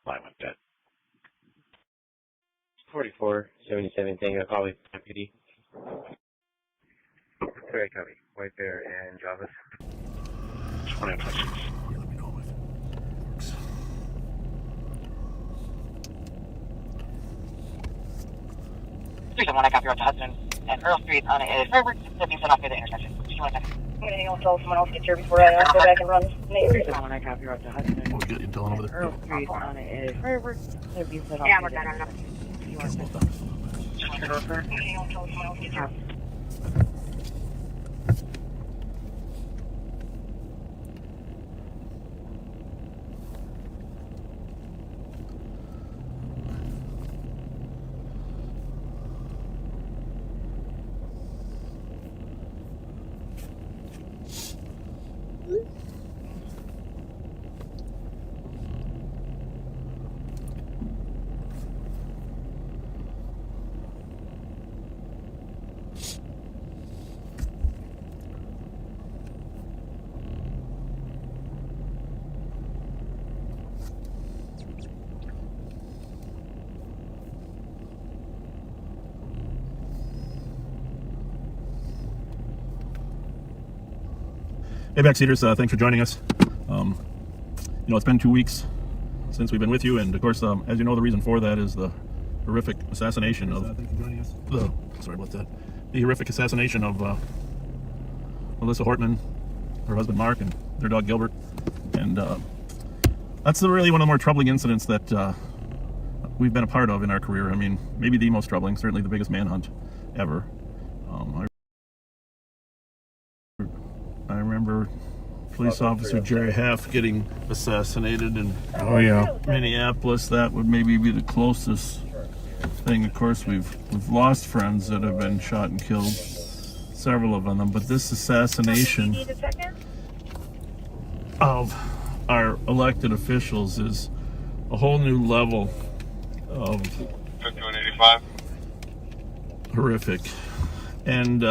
Fine with that. 4477 Tango, call me deputy. Very copy. White Bear and Javas. 20 plus 6. Yeah, let me know if it works. Street, I copy road to Hudson and Earl Street on a forward, being set off near the intersection. Just 1 second. I'm going to hang on until someone else gets here before I go back and run. Street, I copy road to Hudson. Oh, we got you telling over there. Earl Street on a forward, being set off. Yeah, we're done. I'm done. Just both done. Just 1 second. I'm going to hang on until someone else gets here. Hey, backseaters, thanks for joining us. You know, it's been 2 weeks since we've been with you, and of course, as you know, the reason for that is the horrific assassination of the horrific assassination of Melissa Hortman, her husband Mark, and their dog Gilbert. And that's really one of the more troubling incidents that we've been a part of in our career. I mean, maybe the most troubling, certainly the biggest manhunt ever. I remember police officer Jerry Half getting assassinated in Minneapolis. That would maybe be the closest thing. Of course, we've lost friends that have been shot and killed, several of them. But this assassination of our elected officials is a whole new level of 5185. horrific. And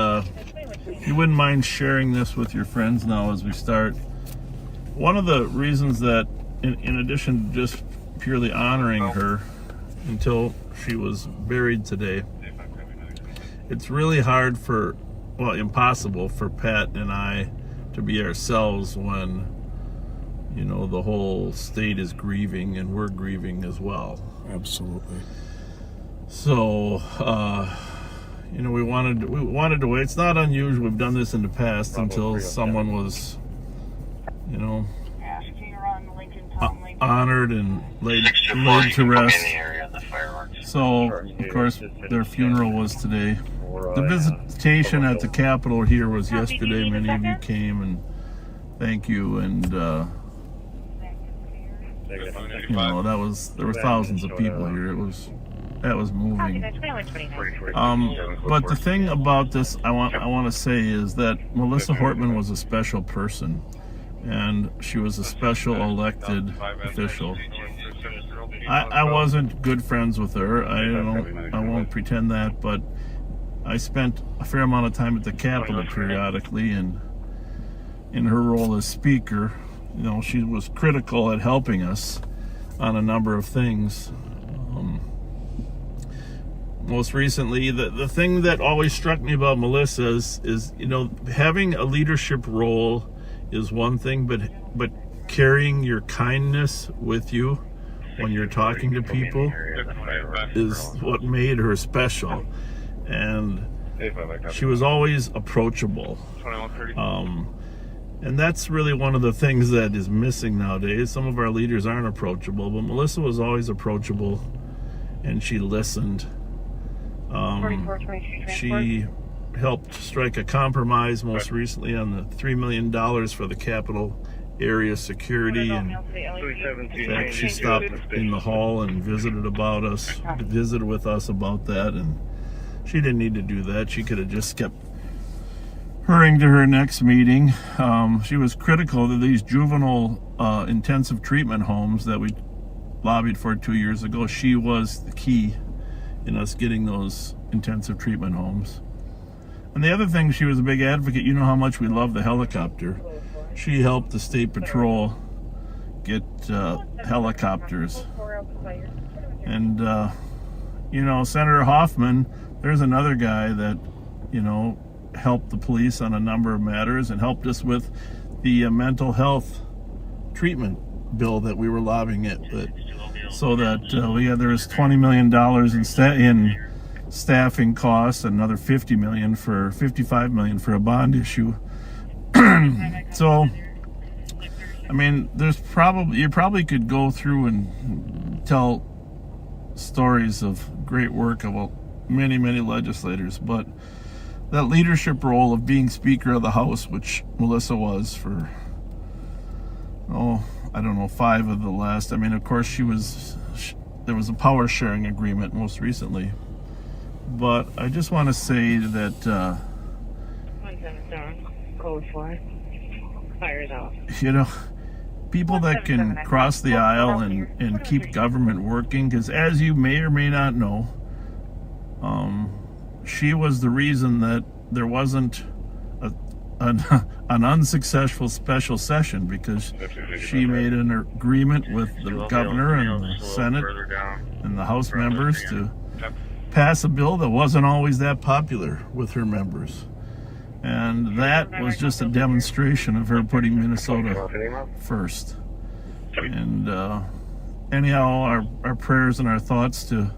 you wouldn't mind sharing this with your friends now as we start. One of the reasons that, in addition to just purely honoring her until she was buried today, it's really hard for, well, impossible for Pat and I to be ourselves when, you know, the whole state is grieving and we're grieving as well. Absolutely. So, you know, we wanted to wait. It's not unusual. We've done this in the past until someone was, you know, honored and laid to rest. So, of course, their funeral was today. The visitation at the Capitol here was yesterday. Many of you came, and thank you. And you know, there were thousands of people here. That was moving. But the thing about this I want to say is that Melissa Hortman was a special person, and she was a special elected official. I wasn't good friends with her. I won't pretend that, but I spent a fair amount of time at the Capitol periodically, and in her role as speaker, you know, she was critical at helping us on a number of things. Most recently, the thing that always struck me about Melissa is, you know, having a leadership role is one thing, but carrying your kindness with you when you're talking to people is what made her special. And she was always approachable. And that's really one of the things that is missing nowadays. Some of our leaders aren't approachable, but Melissa was always approachable, and she listened. She helped strike a compromise most recently on the $3 million for the Capitol area security, and in fact she stopped in the hall and visited with us about that, and she didn't need to do that. She could have just kept hurrying to her next meeting. She was critical of these juvenile intensive treatment homes that we lobbied for 2 years ago. She was the key in us getting those intensive treatment homes. And the other thing, she was a big advocate. You know how much we love the helicopter. She helped the State Patrol get helicopters And, you know, Senator Hortman, there's another guy that, you know, helped the police on a number of matters and helped us with the mental health treatment bill that we were lobbying it with, so that there was $20 million in staffing costs, another $55 million for a bond issue. So, I mean, you probably could go through and tell stories of great work of many legislators, but that leadership role of being Speaker of the House, which Melissa was for, I don't know, 5 of the last. I mean, of course, there was a power sharing agreement most recently. But I just want to say that, 177, code 4. Fires out. you know, people that can cross the aisle and keep government working, because as you may or may not know, she was the reason that there wasn't an unsuccessful special session, because she made an agreement with the governor and the Senate and the House members to pass a bill that wasn't always that popular with her members. And that was just a demonstration of her putting Minnesota first. And anyhow, our prayers and our thoughts to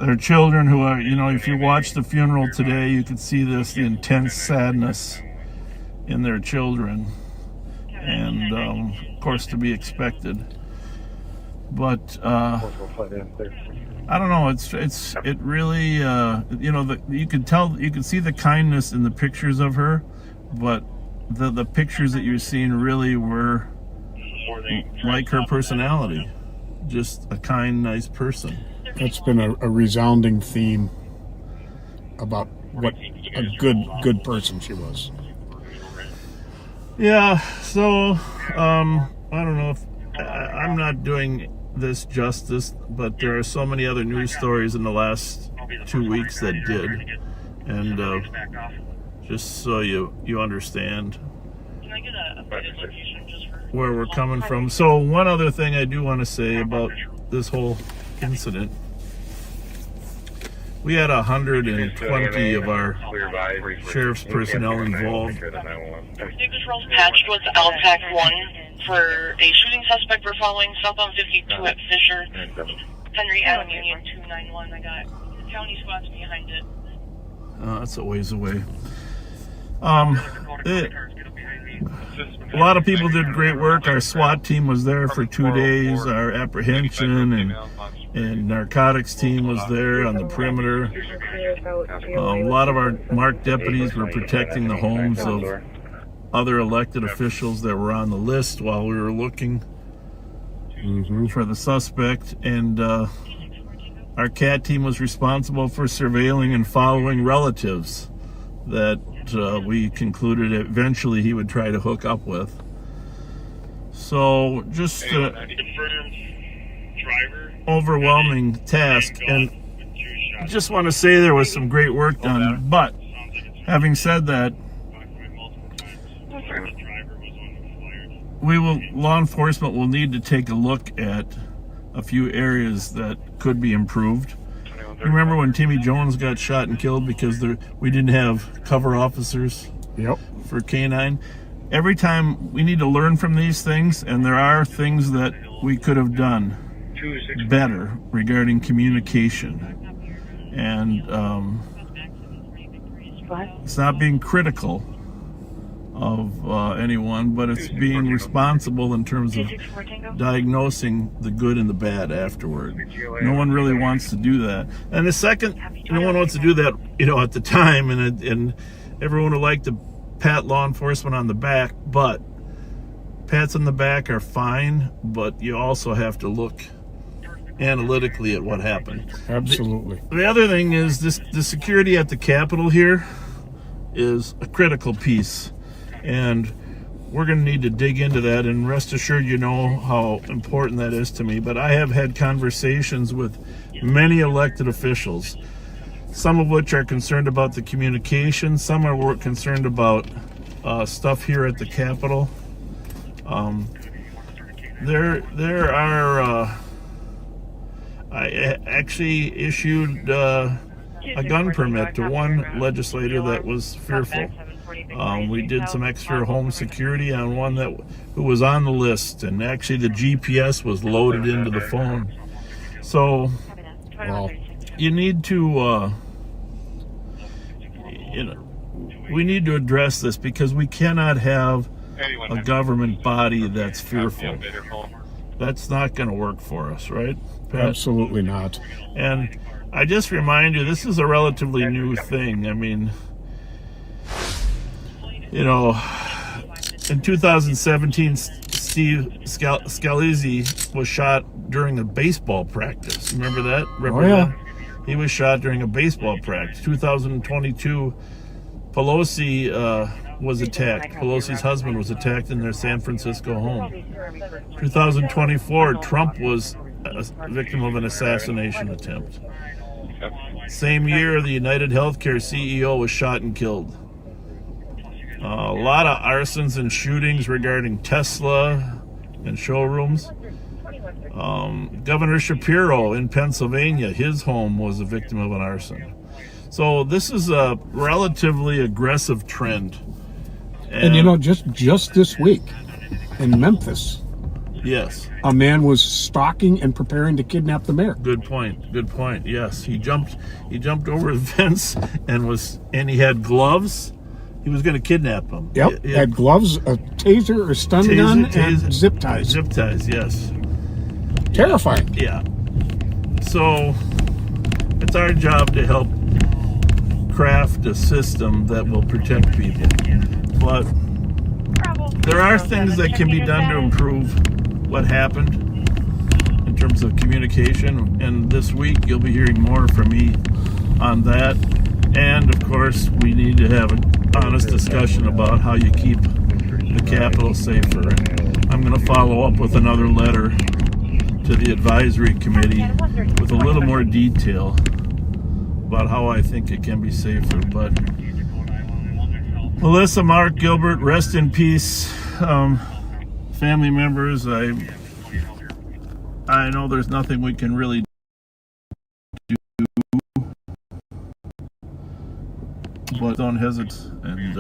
their children who are, you know, if you watch the funeral today, you could see the intense sadness in their children. And, of course, to be expected. But, I don't know. It really, you know, you could see the kindness in the pictures of her, but the pictures that you're seeing really were like her personality, just a kind, nice person. That's been a resounding theme about what a good person she was. Yeah. So, I don't know if I'm not doing this justice, but there are so many other news stories in the last 2 weeks that did, and just so you understand where we're coming from. So one other thing I do want to say about this whole incident, we had 120 of our sheriff's personnel involved. Patrol's patched with LTAC 1 for a shooting suspect we're following southbound 52 at Fisher, Henry Avenue, Union 291. I got county squads behind it. That's a ways away. A lot of people did great work. Our SWAT team was there for 2 days. Our apprehension and narcotics team was there on the perimeter. A lot of our marked deputies were protecting the homes of other elected officials that were on the list while we were looking for the suspect. And our CAT team was responsible for surveilling and following relatives that we concluded eventually he would try to hook up with. So just overwhelming task, and I just want to say there was some great work done. But having said that, law enforcement will need to take a look at a few areas that could be improved. Remember when Timmy Jones got shot and killed because we didn't have cover officers for K9? Every time we need to learn from these things, and there are things that we could have done better regarding communication. And it's not being critical of anyone, but it's being responsible in terms of diagnosing the good and the bad afterward. No one really wants to do that. And the second, no one wants to do that, you know, at the time, and everyone would like to pat law enforcement on the back, but pats on the back are fine, but you also have to look analytically at what happened. Absolutely. The other thing is the security at the Capitol here is a critical piece. And we're going to need to dig into that, and rest assured you know how important that is to me. But I have had conversations with many elected officials, some of which are concerned about the communication, some are concerned about stuff here at the Capitol. There are. I actually issued a gun permit to one legislator that was fearful. We did some extra home security on one who was on the list, and actually the GPS was loaded into the phone. So, Well, you need to, we need to address this because we cannot have a government body that's fearful. That's not going to work for us, right, Pat? absolutely not. And I just remind you, this is a relatively new thing. I mean, in 2017, Steve Scalise was shot during a baseball practice. Remember that? Oh, yeah. He was shot during a baseball practice. 2022, Pelosi was attacked. Pelosi's husband was attacked in their San Francisco home. 2024, Trump was a victim of an assassination attempt. Same year, the United Healthcare CEO was shot and killed. A lot of arsons and shootings regarding Tesla and showrooms. Governor Shapiro in Pennsylvania, his home was a victim of an arson. So this is a relatively aggressive trend. And just this week in Memphis, yes, a man was stalking and preparing to kidnap the mayor. Good point. Yes, he jumped over the fence and he had gloves. He was going to kidnap him. Yep, had gloves, a taser, a stun gun, and zip ties. Zip ties, yes. Terrifying. Yeah. So it's our job to help craft a system that will protect people. But there are things that can be done to improve what happened in terms of communication. And this week you'll be hearing more from me on that. And of course, we need to have an honest discussion about how you keep the Capitol safer. And I'm going to follow up with another letter to the advisory committee with a little more detail about how I think it can be safer. But Melissa, Mark, Gilbert, rest in peace. Family members, I know there's nothing we can really do, but don't hesitate. And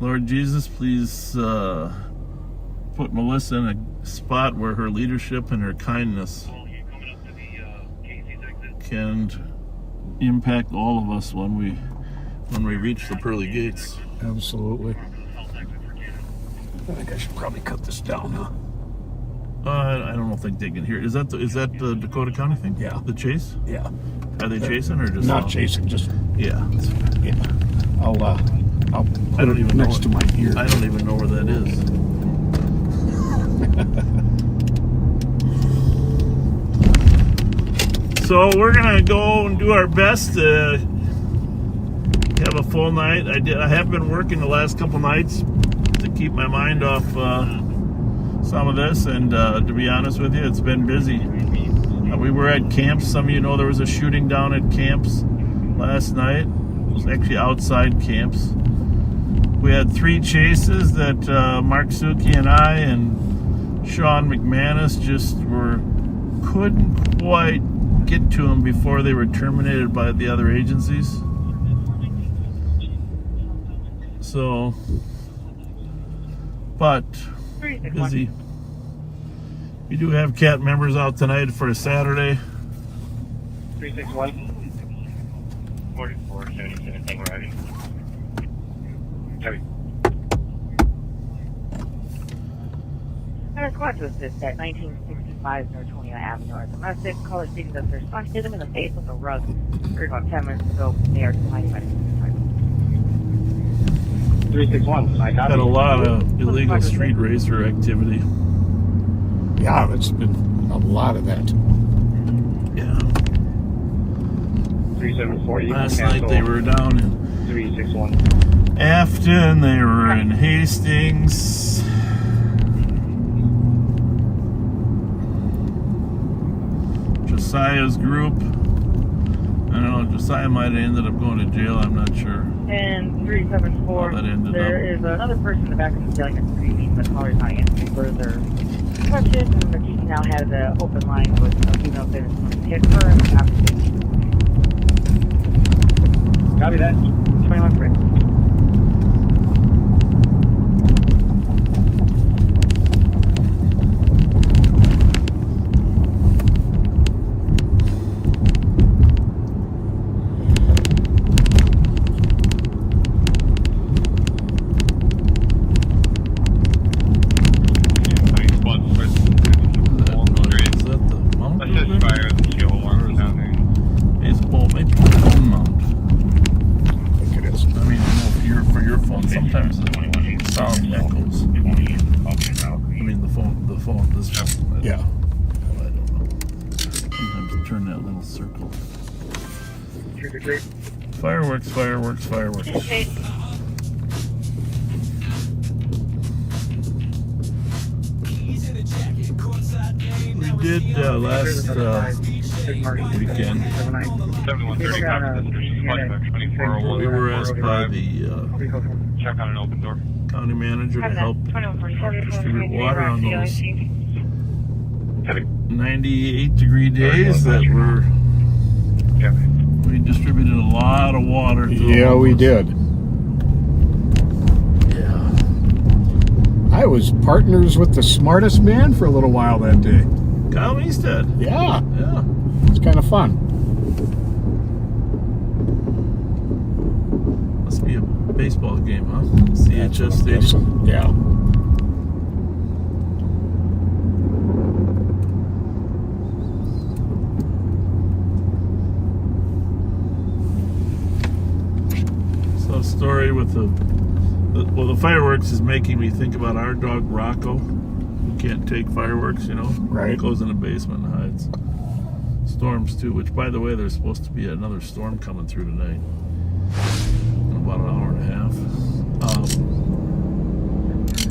Lord Jesus, please put Melissa in a spot where her leadership and her kindness can impact all of us when we reach the pearly gates. Absolutely. I think I should probably cut this down, huh? I don't think they can hear. Is that the Dakota County thing? Yeah. The chase? Yeah. Are they chasing or just Not chasing, just Yeah. yeah. I'll put I don't it even next to my ear. I don't even know where that is. So we're gonna go and do our best to have a full night. I have been working the last couple nights to keep my mind off some of this, and to be honest with you, it's been busy. We were at camps. Some of you know there was a shooting down at camps last night. It was actually outside camps. We had 3 chases that Mark Suki and I and Sean McManus just couldn't quite get to them before they were terminated by the other agencies. So, but busy. We do have CAT members out tonight for a Saturday. 361. 44, 77, thing riding. Heavy. Center squad to assist at 1965 North 20th Avenue. Our domestic caller stating that their son hit him in the face with a rug. Heard about 10 minutes ago. They are declining by 361. I got Had a lot of illegal street racer activity. Yeah, it's been a lot of that. Yeah. 374. Last night they were down in 361. Afton, they were in Hastings. Josiah's group. And don't know, Josiah might have ended up going to jail, I'm not sure. And 374, How that ended there is another person in the back of the building that's screaming, but caller's not answering further questions, and the TC now has an open line with no female citizens want to hit her and not Copy that. 21 for it. Yeah. I don't know. Sometimes turn that little circle. Fireworks, fireworks, fireworks. Okay. We did last weekend. We were asked by the Check on an open door. county manager to help distribute water on those 98-degree days that were. We distributed a lot of water. Yeah, we did. Yeah. I was partners with the smartest man for a little while that day. Kyle Meestead. Yeah. Yeah. It's kind of fun. Must be a baseball game, huh? CHS Stadium. Yeah. So, story with the fireworks is making me think about our dog Rocco, who can't take fireworks, you know. Right. Goes in the basement and hides. Storms too, which by the way, there's supposed to be another storm coming through tonight. In about an hour and a half.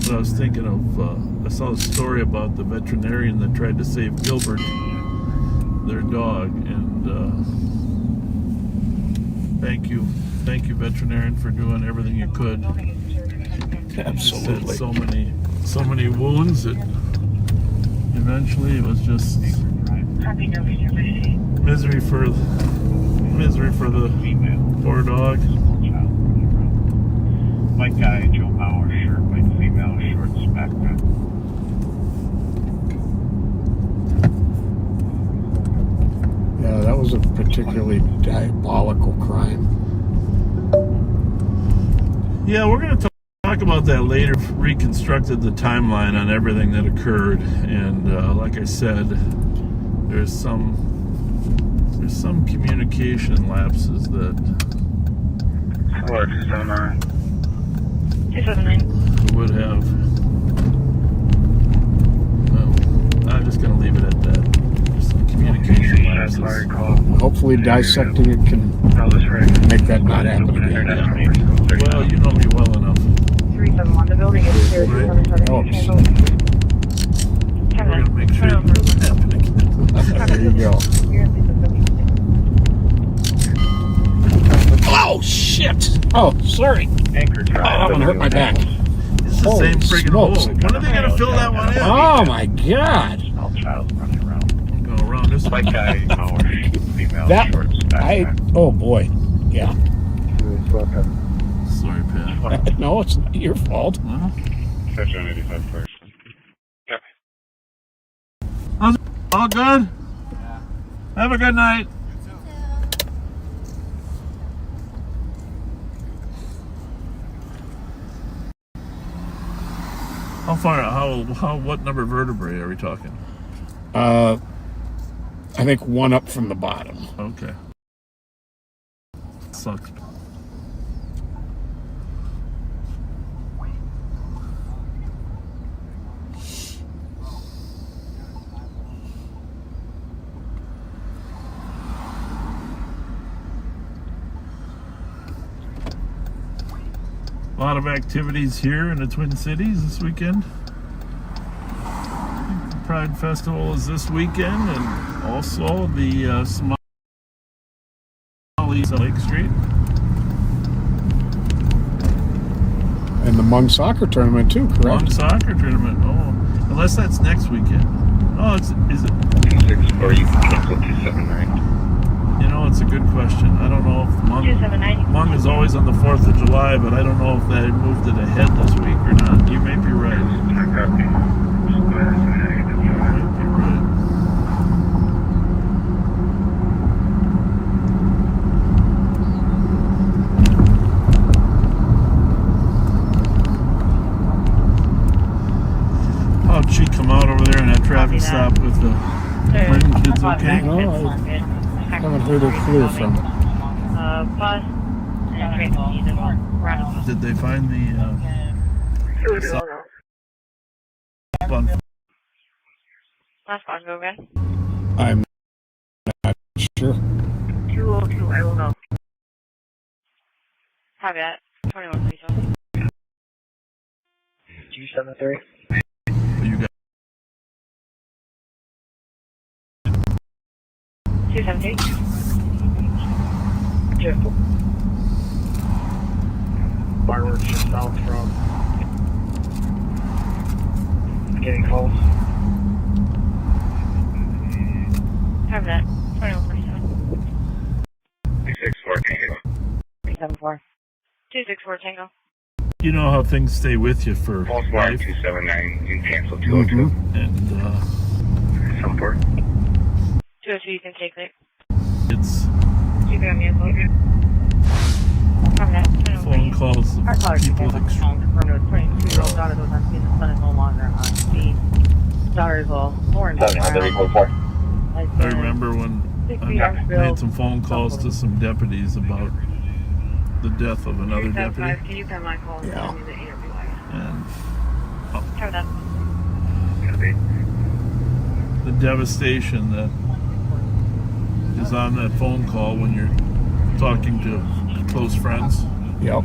But I was thinking of, I saw a story about the veterinarian that tried to save Gilbert, their dog, and thank you veterinarian for doing everything you could. Absolutely. So many wounds that eventually it was just misery for the poor dog. White guy, Joe Power, shirt, white female, shorts, background. Yeah, that was a particularly diabolical crime. Yeah, we're going to talk about that later. Reconstructed the timeline on everything that occurred, and like I said, there's some communication lapses that would have. Well, I'm just going to leave it at that. There's some communication lapses. Hopefully dissecting it can make that not happen again. Well, you know me well enough. 371, the building is here. Right. Oh, We're going to make sure it doesn't happen again. there you go. Oh, shit! Oh, sorry. Anchor Oh, I'm gonna hurt my back. It's the Holy same friggin' hole. smokes. When are they going to fill that one in? Oh, my God. Small child running around. Go around this White way. guy, Power, female, That, shorts, background. oh, boy. Yeah. Sorry, Pat. No, it's not your fault. Well, Section 85 first. all good? Have a good night. How far? What number vertebrae are we talking? I think one up from the bottom. Okay. Sucks. A lot of activities here in the Twin Cities this weekend. The Pride Festival is this weekend, and also the police on Lake Street. And the Hmong soccer tournament too, correct? Long soccer tournament. Oh, unless that's next weekend. Oh, is it? 264, you can cancel 279. You know, it's a good question. I don't know if $279. Hmong is always on the 4th of July, but I don't know if they moved it ahead this week or not. You may be right. You may be right. How'd she come out over there in that traffic stop with the kids okay? No, I haven't heard her clear from it. Bus. Did they find the bun? Last one, go again. I'm not sure. 202, I will know. Have that. 2132. 273? You got 278. Careful. Fireworks just south from getting calls. Have that. 2147. 264, Tango. 374. 264 Tango. You know how things stay with you for False alarm life, 279, you can cancel 202. and Support. 202, you can take it. it's You got me a phone. Have that. phone calls Our of caller people confirmed the 22-year-old daughter was on scene. The son is no longer on scene. Daughter is all orange. Seven, how did he go for? I remember when I made some phone calls to some deputies about the death of another deputy, Can you come my call and Yeah. tell me the interview life? and Have that. the devastation that is on that phone call when you're talking to close friends. Yep.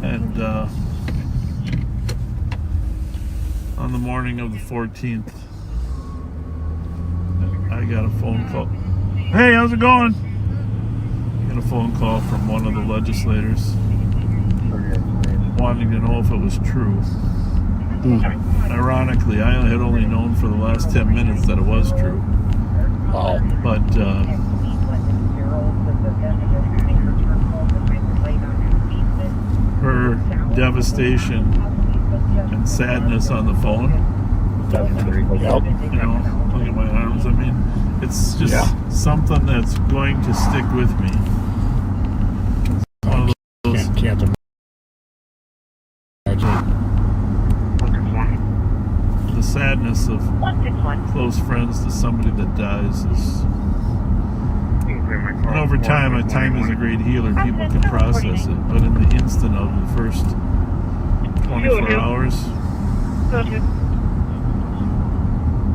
And on the morning of the 14th, I got a phone call. Hey, how's it going? I got a phone call from one of the legislators wanting to know if it was true. Ironically, I had only known for the last 10 minutes that it was true. Wow. But her devastation and sadness on the phone, Yep. you know, look at my arms. I mean, it's just something that's going to stick with me. It's one of those, Can't imagine. the sadness of 161. close friends to somebody that dies is. And over time is a great healer. People can process it, but in the instant of the first 24 hours,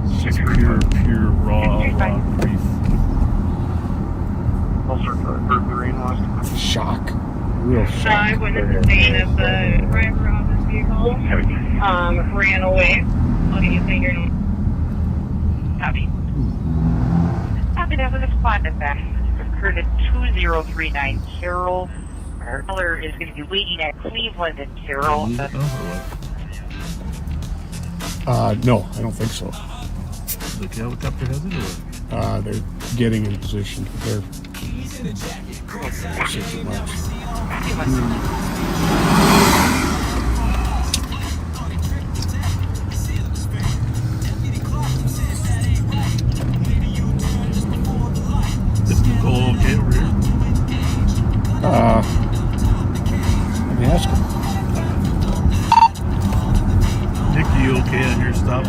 it's just pure raw grief. Shock. Real shock. I witnessed the scene of the driver of this vehicle ran away. I'll get you figured. Copy. Copy that with a squad back. Occurred at 2039 Carroll. Our caller is going to be waiting at Cleveland and Carroll. Oh, No, I don't think so. the helicopter has it, or? They're getting in position. They're Is Nicole okay over here? let me ask him. Nick, are you okay on your stop?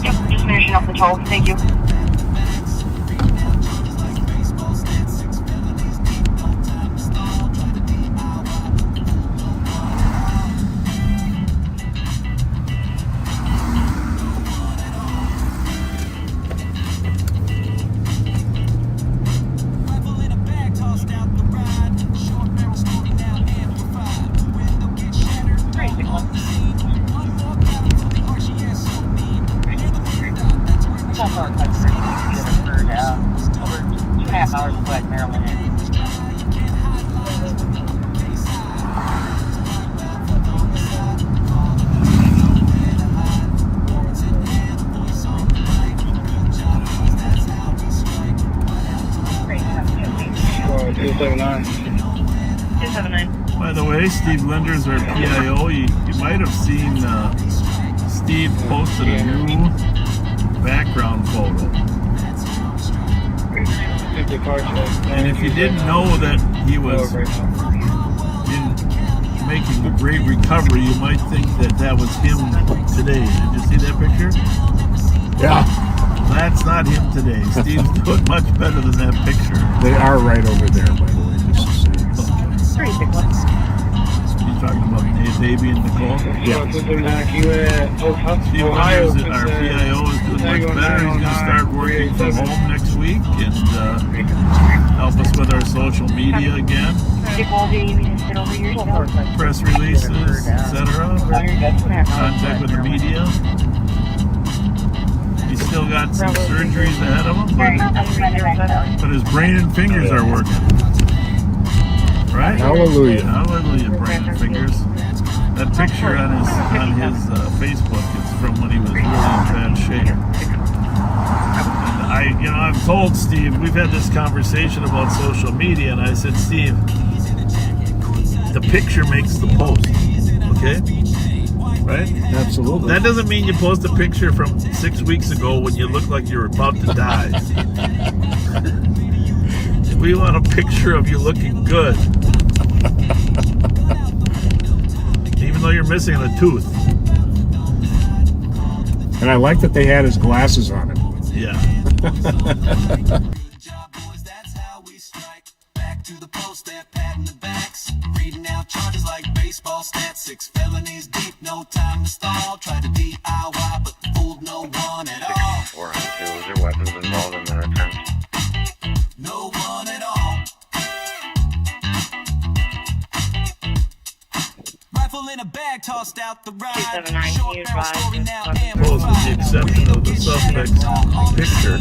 Yep, just finishing up the toll. Thank you. That's our 279. 279. By the way, Steve Linder's our PIO. You might have seen Steve posted a new background photo. And if you didn't know that he was making a great recovery, you might think that that was him today. Did you see that picture? Yeah, That's not him today. Steve's doing much better than that picture. they are right over there, by the way. Just to say. Pretty big one. You talking about Davey and Nicole? Yeah. Steve Winters, our PIO, is doing much better. He's going to start working from home next week and help us with our social media again, press releases, etc. Contact with the media. He's still got some surgeries ahead of him, but his brain and fingers are working. Right? Hallelujah. Hallelujah, brain and fingers. That picture on his Facebook is from when he was really in bad shape. And I've told Steve, we've had this conversation about social media, and I said, Steve, the picture makes the post, okay? Right? Absolutely. That doesn't mean you post a picture from 6 weeks ago when you look like you're about to die. We want a picture of you looking good. Even though you're missing a tooth. And I like that they had his glasses on him. Yeah. To the post, they're patting the backs, reading out charges like baseball stats, 6 felonies deep, no time to stall, try to DIY but fooled no one at all. 402, was there weapons involved in that attempt? No one at all. Rifle in a bag tossed out the ride. 279, Short you barrel advise story this now one. Posted the exception of the suspect's picture.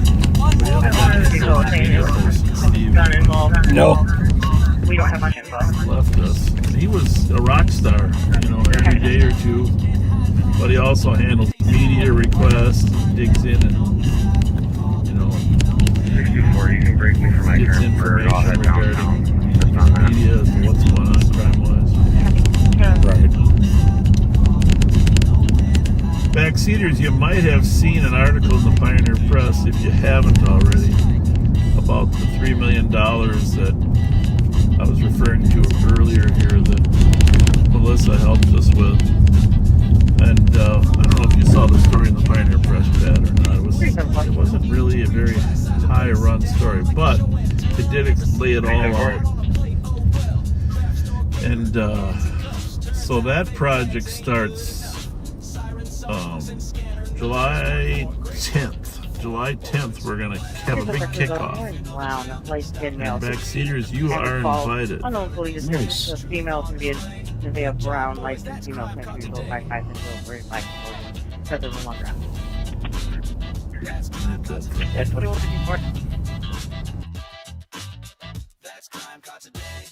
We haven't got any information. Steve Gun involved. No. We don't have much info. left us. And he was a rock star, every day or two. But he also handles media requests, digs in and, 64, you can break me for my gets current for all that information downtown. regarding That's not bad. media as to what's going on crime-wise. Right. Backseaters, you might have seen an article in the Pioneer Press, if you haven't already, about the $3 million that I was referring to earlier here that Melissa helped us with. And I don't know if you saw the story in the Pioneer Press, Pat, or not. It wasn't really a very high-run story, but it did lay it all out. And so that project starts July 10th. July 10th, we're going to have a big kickoff. Wow, the place did mail. And backseaters, you are invited. Unlawfully just Nice. the female can be a brown licensed female can be sold by 5 and 5 because they're no longer on. That's what it was looking for. That's crime caught today.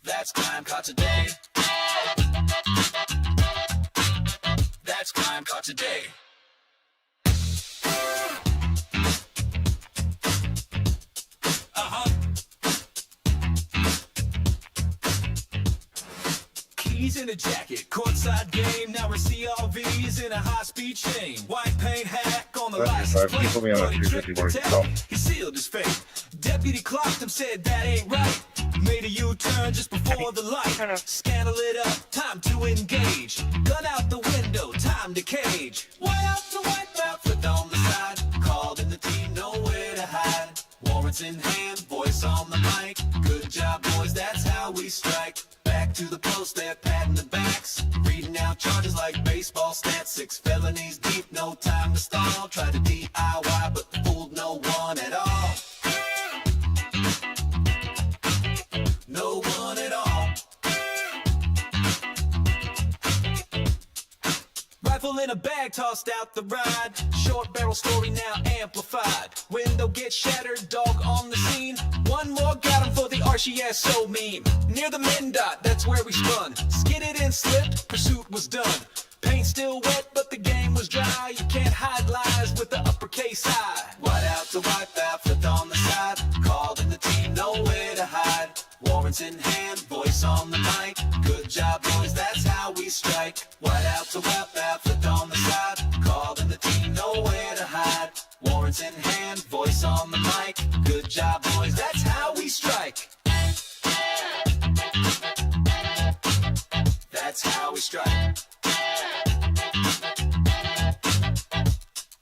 That's crime caught today. That's crime caught today. Keys in a jacket, courtside game. Now we're CRVs in a high-speed chain. White paint hack on the license plate. People be on a 354. He sealed his fate. Deputy clocked him, said that ain't right. Made a U-turn just before the light. Scandal it up, time to engage. Gun out the window, time to cage. White out to white out, flipped on the side. Called in the team, nowhere to hide. Warrants in hand, voice on the mic. Good job, boys, that's how we strike. Back to the post, they're patting the backs. Reading out charges like baseball stats. 6 felonies deep, no time to stall. Tried to DIY, but fooled no one at all. No one at all. Rifle in a bag tossed out the ride. Short barrel story now amplified. Window gets shattered, dog on the scene. One more got him for the RCSO meme. Near the MnDOT, that's where we spun. Skidded and slipped, pursuit was done. Paint still wet, but the game was dry. You can't hide lies with the uppercase I. White out to wipe out, flipped on warrants in hand, voice on the mic. Good job, boys, that's how we strike. White out to wap out, flipped on the side. Calling the team, nowhere to hide. Warrants in hand, voice on the mic. Good job, boys, that's how we strike. That's how we strike.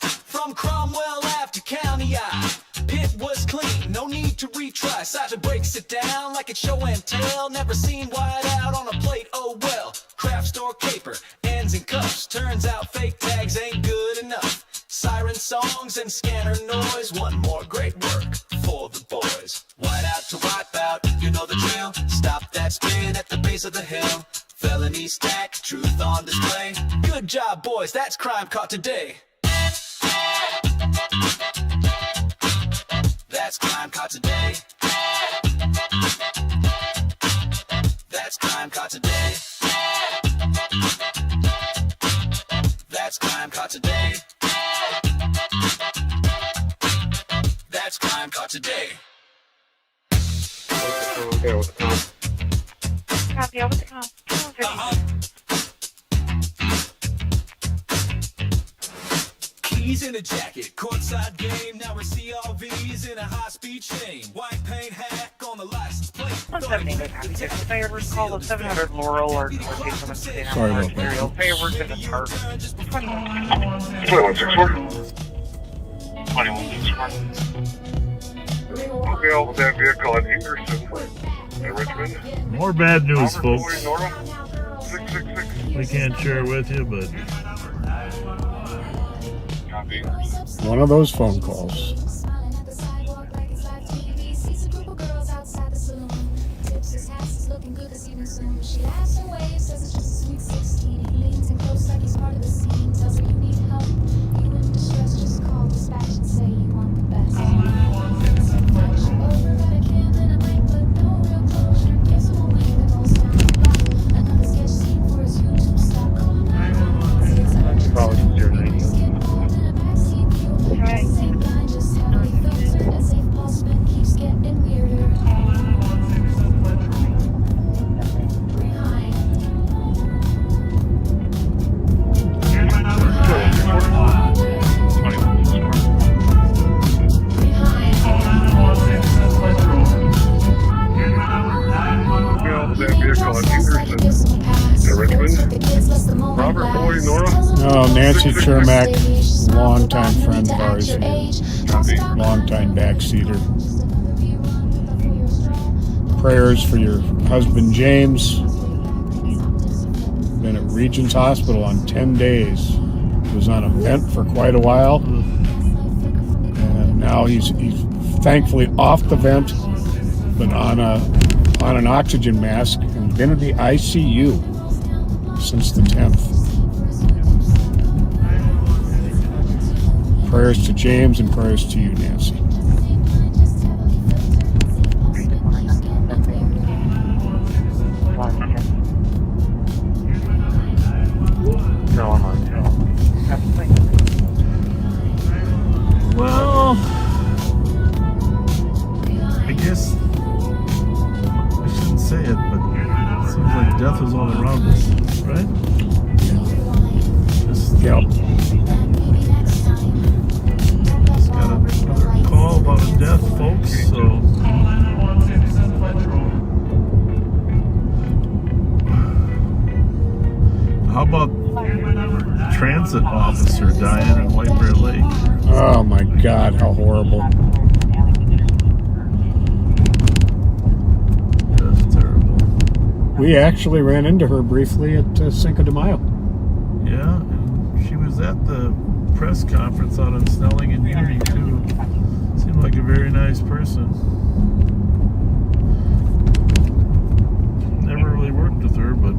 From Cromwell Ave to County Ave, pit was clean, no need to retry. Sergeant breaks it down like it's show and tell. Never seen white out on a plate, oh well. Craft store caper, ends in cuffs. Turns out fake tags ain't good enough. Siren songs and scanner noise. One more great work for the boys. White out to wipe out, you know the drill. Stop that spin at the base of the hill. Felony stack, truth on display. Good job, boys, that's crime caught today. That's crime caught today. That's crime caught today. That's crime caught today. That's crime caught today. Okay, what's the count? Copy, over the comp. Keys in a jacket, courtside game. Now we're CRVs in a high-speed chain. White paint hack on the license plate. 178, copy. If I ever call the 700 Laurel or location of the Sorry about that. favor to the park. 2164. 2164. Okay, all with that vehicle at Anderson in Richmond. More bad news, Robert folks. Boy, Nora, 666. We can't share it with you, but Copy. One of those phone calls. Probably 090. Robert Boy, Nora. Oh, Nancy Chermak, longtime friend of ours, longtime backseater. Prayers for your husband James. Been at Regents Hospital on 10 days. Was on a vent for quite a while, and now he's thankfully off the vent, but on an oxygen mask, and been in the ICU since the 10th. Prayers to James and prayers to you, Nancy. No, I'm on. well, I guess I shouldn't say it, but it seems like death is all around us, right? Just got another call about a death, folks, so how about transit officer dying in White Bear Lake? Oh my God, how horrible. That's terrible. We actually ran into her briefly at Cinco de Mayo. Yeah, and she was at the press conference out in Snelling and Unity too. Seemed like a very nice person. Never really worked with her, but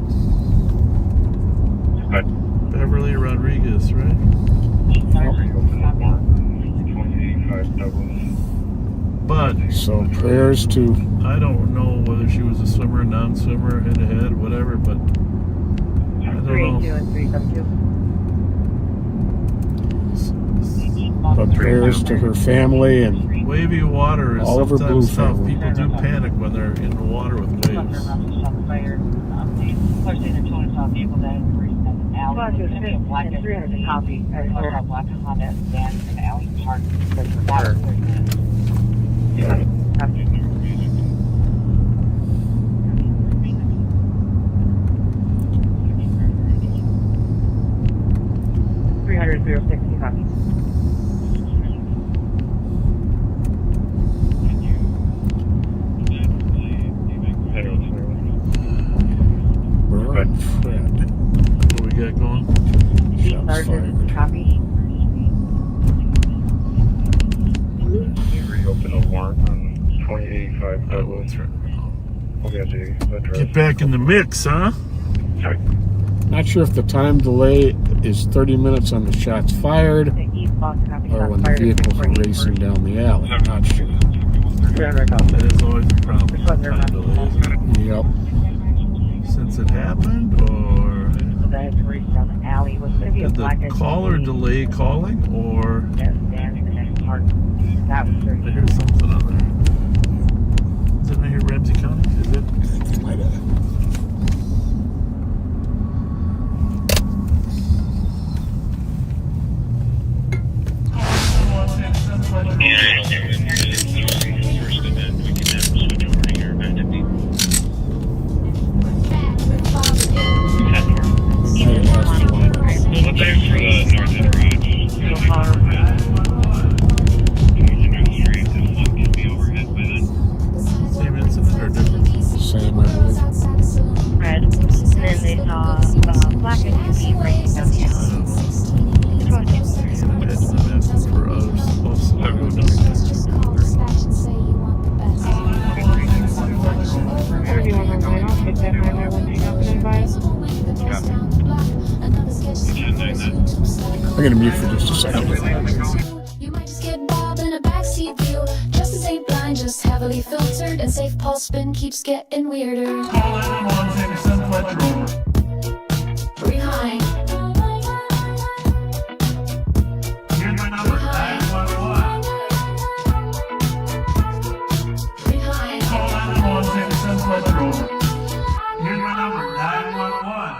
Beverly Rodriguez, right? But So prayers to I don't know whether she was a swimmer, non-swimmer, head-to-head, whatever, but I don't know. prayers to her family and Wavy water is Oliver sometimes Blue tough. family. People do panic when they're in the water with waves. Burrill, Fred. What we got going? Shots fired. Reopen a warrant on 2085 Oh, Douglas. that's right. We got the address. Get back in the mix, huh? Sorry. Not sure if the time delay is 30 minutes on the shots fired or when the vehicles are racing down the alley. Not sure. That is always a problem. Time delay, isn't it? Yep. Since it happened, or did the caller delay calling, or I hear something on there. Is it in here, Ramsey County? Is it? Might have. Same incident or different? Same, I believe. Red. And then they saw black SUV breaking down the alley. Which one? Imagine them asking for us to go down there. I'm going to mute for just a second. You might just get bobbed in a backseat view. Justice ain't blind, just heavily filtered. And safe pulse spin keeps getting weirder. Behind.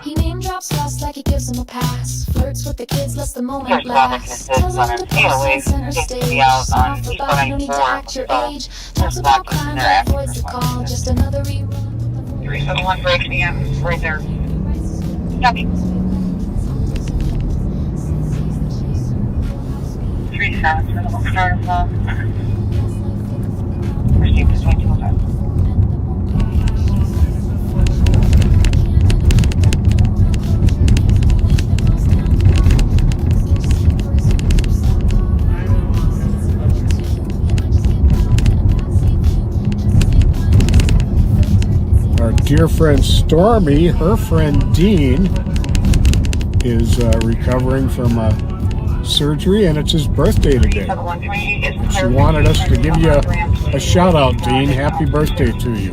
He name drops fast like he gives him a pass. Flirts with the kids, lets the moment last. Tells them to post on center stage. Soft about you don't need to act your age. Talks about crime but avoids the call. Just another rerun. 371 break me up. Right there. Copy. 37. Received this way 205. Our dear friend Stormy, her friend Dean, is recovering from surgery, and it's his birthday today. And she wanted us to give you a shout out, Dean. Happy birthday to you.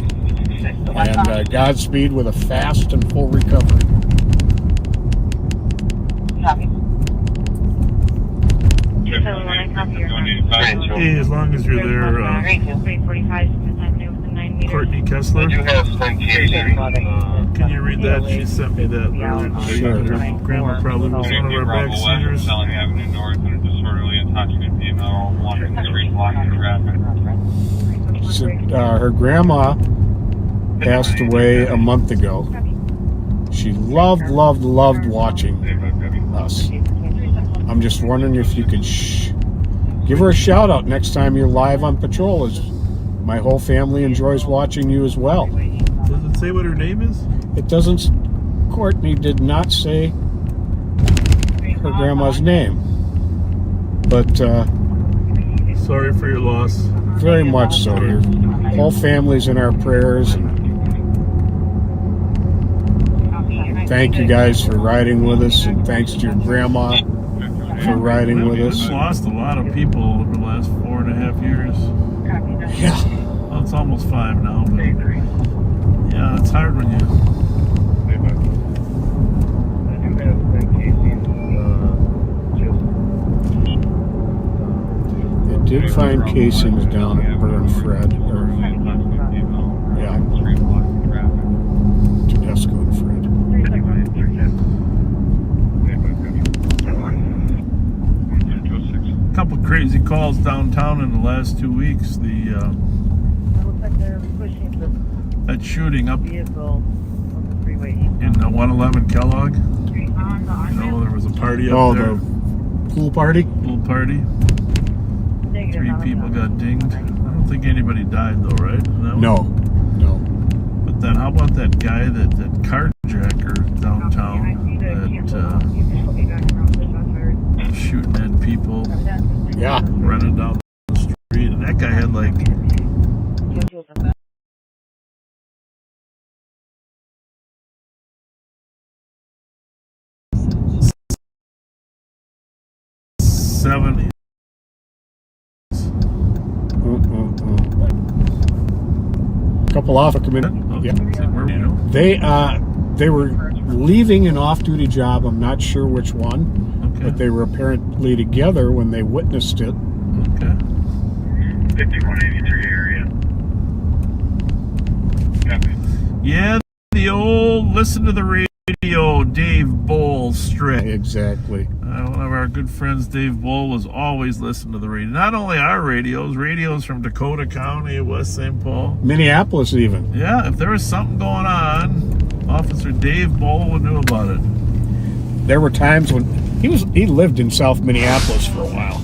And Godspeed with a fast and full recovery. Hey, as long as you're there, Courtney Kessler, can you read that? She sent me that earlier today. Sure. Her grandma probably was one of our back seaters. Her grandma passed away a month ago. She loved watching us. I'm just wondering if you could give her a shout out next time you're live on patrol, as my whole family enjoys watching you as well. Does it say what her name is? It doesn't. Courtney did not say her grandma's name, but Sorry for your loss. very much so. Your whole family's in our prayers, and thank you guys for riding with us, and thanks to your grandma for riding with us. We've lost a lot of people over the last 4.5 years. Yeah. Well, it's almost 5 now, but yeah, it's hard when you. It did find casings down at Burn Fred. Or, yeah. Tedesco and Fred. A couple crazy calls downtown in the last 2 weeks. That shooting up in the 111 Kellogg. You know, there was a party up there. The pool party? Pool party. 3 people got dinged. I don't think anybody died though, right? No. But then how about that guy, that carjacker downtown that shooting at people, Yeah. running down the street, and that guy had like 70. Couple off a minute. Yeah. They were leaving an off-duty job. I'm not sure which one, but they were apparently together when they witnessed it. Okay. 5183 area. Copy. Yeah, the old listen to the radio, Dave Bowl strip. Exactly. One of our good friends, Dave Bowl, was always listening to the radio. Not only our radios from Dakota County, West St. Paul. Minneapolis even. Yeah, if there was something going on, Officer Dave Bowl would know about it. There were times when he lived in South Minneapolis for a while,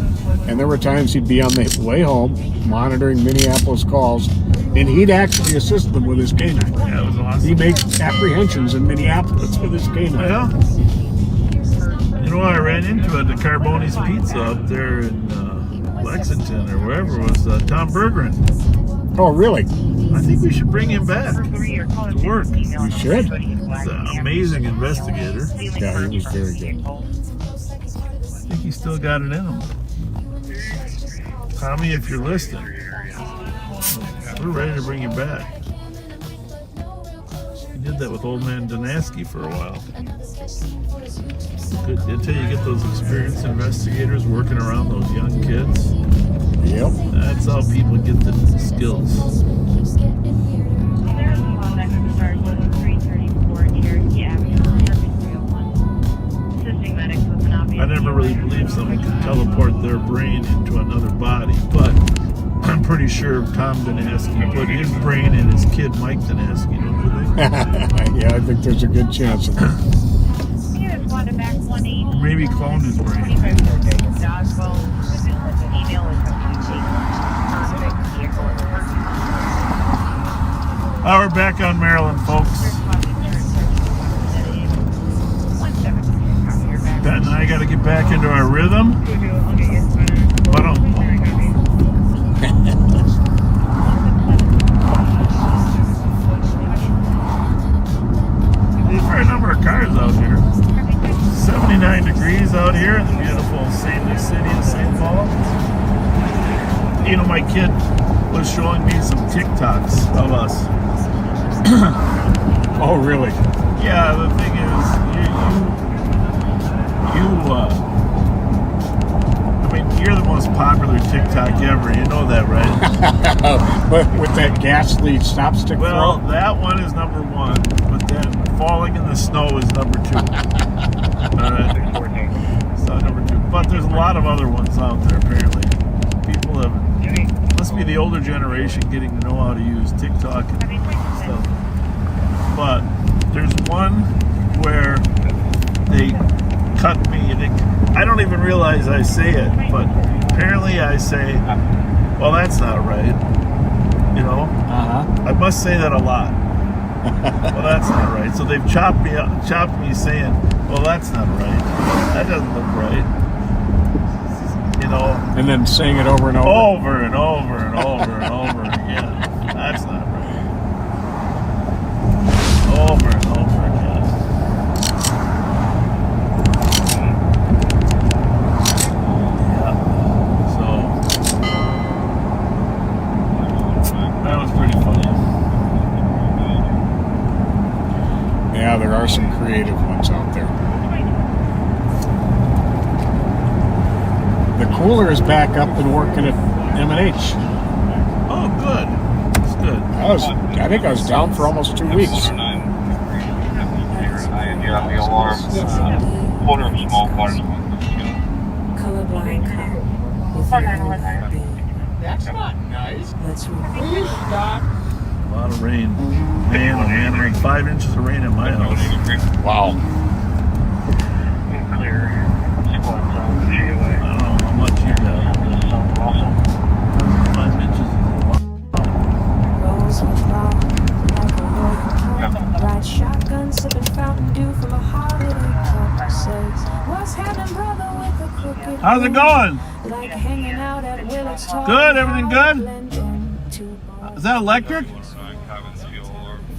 and there were times he'd be on the way home monitoring Minneapolis calls, and he'd actually assist them with his canine. Yeah, it was awesome. He makes apprehensions in Minneapolis with his canine. Yeah. You know, I ran into at the Carboni's Pizza up there in Lexington or wherever it was, Tom Bergeron. Oh, really? I think we should bring him back to work. We should. He's an amazing investigator. Yeah, he was very good. I think he's still got it in him. Tommy, if you're listening, we're ready to bring him back. He did that with old man Donaski for a while. Good. Until you get those experienced investigators working around those young kids. Yep. That's how people get the skills. I never really believed someone could teleport their brain into another body, but I'm pretty sure Tom Donaski put his brain in his kid Mike Donaski, don't you think? Yeah, I think there's a good chance of that. Maybe cloned his brain. We're back on Maryland, folks. Ben and I got to get back into our rhythm. But there's a fair number of cars out here. 79 degrees out here in the beautiful St. City of St. Paul. You know, my kid was showing me some TikToks of us. Oh, really? Yeah, the thing is, I mean, you're the most popular TikTok ever. You know that, right? But with that ghastly stop stick Well, throw? that one is number 1, but then falling in the snow is number 2. All right, so number 2. But there's a lot of other ones out there. Apparently, people must be the older generation getting to know how to use TikTok and stuff. But there's one where they cut me, and I don't even realize I say it, but apparently I say, well, that's not right. You know? I must say that a lot. Well, that's not right. So they've chopped me saying, well, that's not right. That doesn't look right. You know? And then saying it over and over. Over and over and over and over again. That's not right. Over and over again. Yeah. So that was pretty funny. Yeah, there are some creative ones out there. The cooler is back up and working at M&H. Oh, good. That's good. I think I was down for almost 2 weeks. You're on the alarm. Quarter of small parts. Colorblind cop. That's not nice. Let's Please stop. A lot of rain. Man, oh man, I had 5 inches of rain in my house. Wow. Clear. Squad zone. GOA. I don't know how much you got. 5 inches is a lot. Rose with law, like a royal. Ride shotgun, sipping Fountain Dew from a holiday cup. Says, what's happening, brother, with the crooked? How's it going? Like hanging out at Willard's Talk. Good, everything good? Is that electric?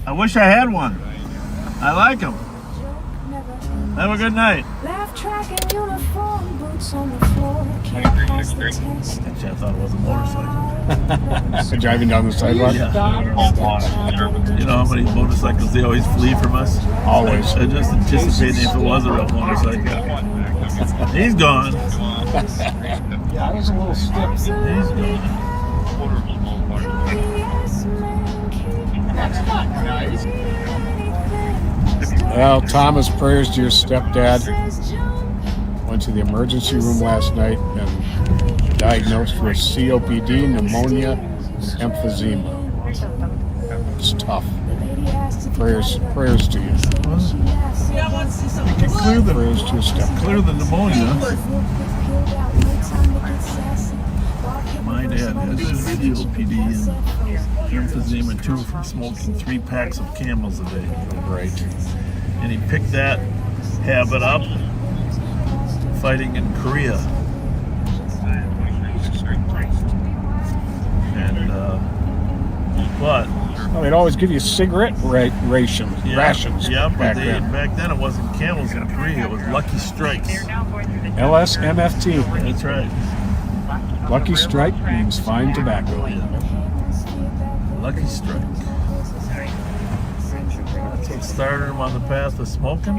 I wish I had one. I like them. Have a good night. Laugh track and uniform, boots on the floor. Can't pass the test. Actually, I thought it was a motorcycle. Driving down the sidewalk? Yeah. You know how many motorcycles they always flee from us? Always. I just anticipating if it was a real motorcycle. He's gone. Yeah, I was a little stiff. He's gone. That's not nice. Well, Thomas, prayers to your stepdad. Went to the emergency room last night and diagnosed with COPD, pneumonia, and emphysema. It's tough. Prayers to you. Clear the, Prayers to your stepdad. clear the pneumonia. My dad had COPD and emphysema too from smoking 3 packs of Camels a day. Right. And he picked that habit up fighting in Korea. And but Well, they'd always give you cigarette rations. yeah, but back then. back then it wasn't Camels in Korea, it was Lucky Strikes. LSMFT. That's right. Lucky Strike means fine tobacco. Lucky Strike. That's what started him on the path of smoking.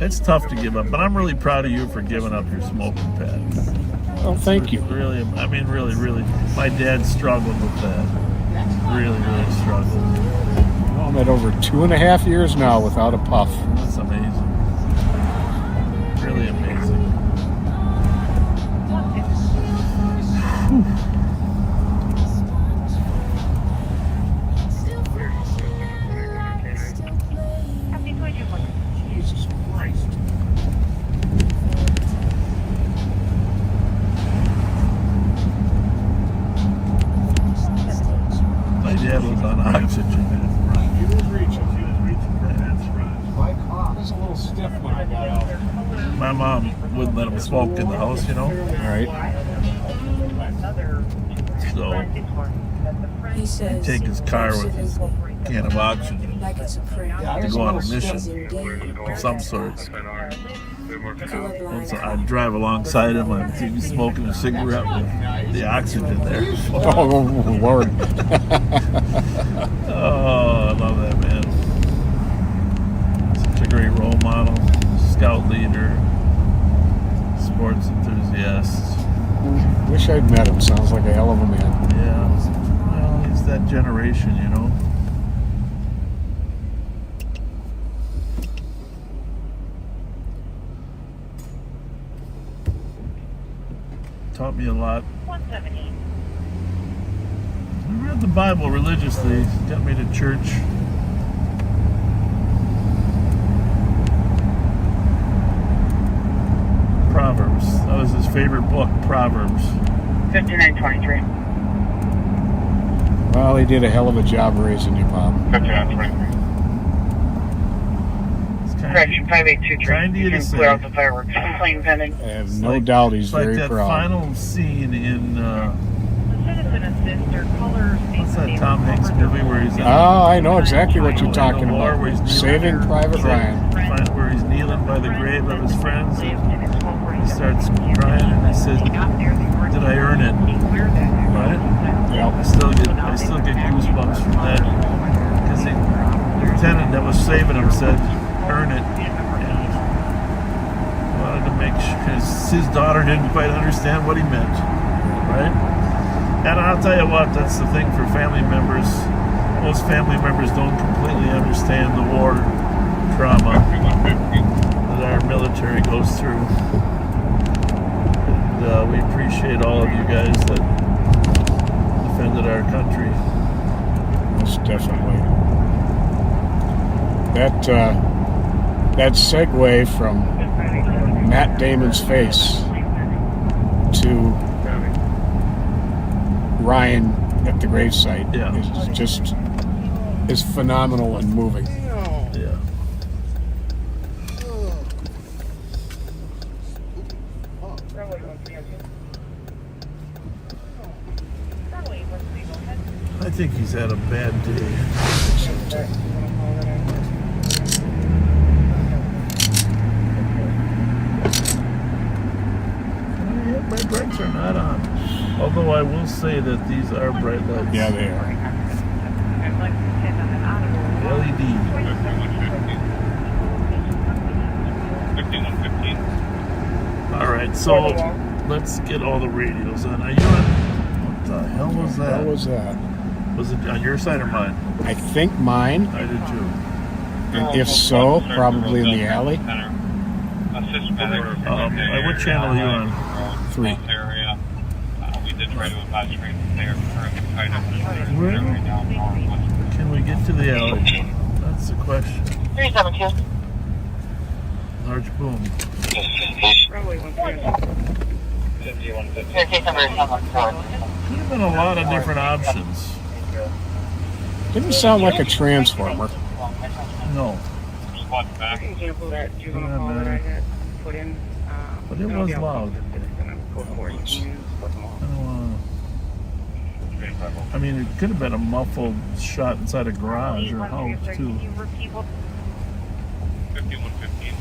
It's tough to give up, but I'm really proud of you for giving up your smoking pad. Well, thank you. Really, I mean, really, my dad struggled with that. Really struggled. Well, I'm at over 2.5 years now without a puff. That's amazing. Really amazing. Whew. Jesus Christ. My dad was on oxygen. He was reaching. My cough was a little stiff when I got out. My mom wouldn't let him smoke in the house, you know? Right. So He says, he'd take his car with his can of oxygen like it's a prayer. to go on a mission of some sort. So I'd drive alongside him, he'd be smoking a cigarette with the oxygen there. Oh, Lord. Oh, I love that man. Such a great role model, scout leader, sports enthusiast. Wish I'd met him. Sounds like a hell of a man. Yeah, well, he's that generation, you know. Taught me a lot. 170. I read the Bible religiously. Got me to church. Proverbs. That was his favorite book, Proverbs. 5923. Well, he did a hell of a job raising you, Bob. 5923. Correction, 5823. Trying to You get can a clear say. out the fireworks. Complaint pending. I have no doubt he's It's like very that proud. final scene in Citizen assist or color. what's that Tom Hanks movie where he's in Oh, I know exactly what you're talking the war about. where he's kneeling Saving there? Private Ryan. Where he's kneeling by the grave of his friends and he starts crying and he says, "Did I earn it?" Right? Yep. I still get goosebumps from that because the lieutenant that was saving him said, "Earn it." And what a wanted to make sure his daughter didn't quite understand what he meant, right? And I'll tell you what, that's the thing for family members. Most family members don't completely understand the war trauma that our military goes through. And we appreciate all of you guys that defended our country. Most definitely. That segue from Matt Damon's face to Ryan at the gravesite is phenomenal and moving. Yeah. I think he's had a bad day. My brights are not on. Although I will say that these are bright lights. Yeah, they are. LED. 5115. All right, so let's get all the radios on. Are you on? What the hell was that? What was that? Was it on your side or mine? I think mine. I did too. And if so, probably in the alley. What channel are you on? 3. We did try to evacuate there. Where can we get to the alley? That's the question. 372. Large boom. Your case number is 114. Could have been a lot of different options. Didn't sound like a transformer. No. But it was loud. I mean, it could have been a muffled shot inside a garage or a house, too. 5115.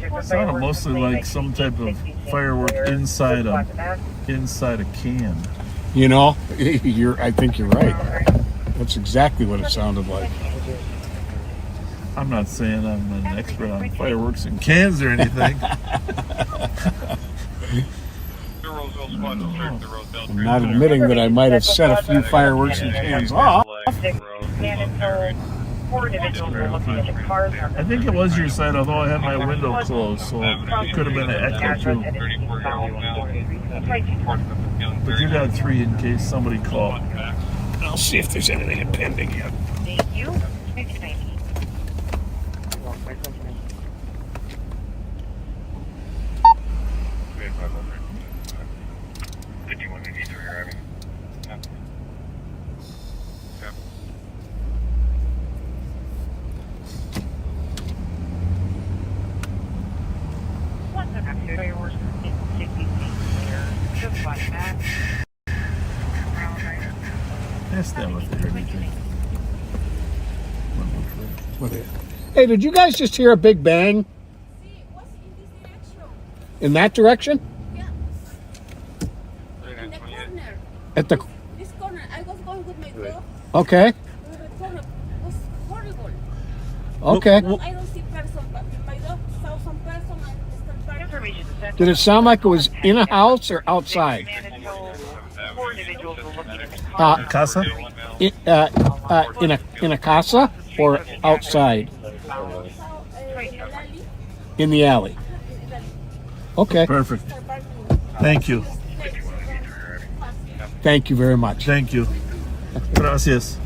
It sounded mostly like some type of firework inside a can. You know, I think you're right. That's exactly what it sounded like. I'm not saying I'm an expert on fireworks and cans or anything. I'm not admitting that I might have set a few fireworks and cans off. I think it was your side, although I had my window closed, so it could have been an echo too. But you got 3 in case somebody called. I'll see if there's anything impending yet. Thank you. Ask them if they heard anything. Hey, did you guys just hear a big bang? In that direction? Yeah. In the corner. At the... This corner. I was going with my dog. Okay. The corner was horrible. Okay. I don't see person, but my dog saw some person and started barking. Did it sound like it was in a house or outside? Casa? In a casa or outside? In the alley. Okay. Perfect. Thank you. Thank you very much. Thank you. Gracias.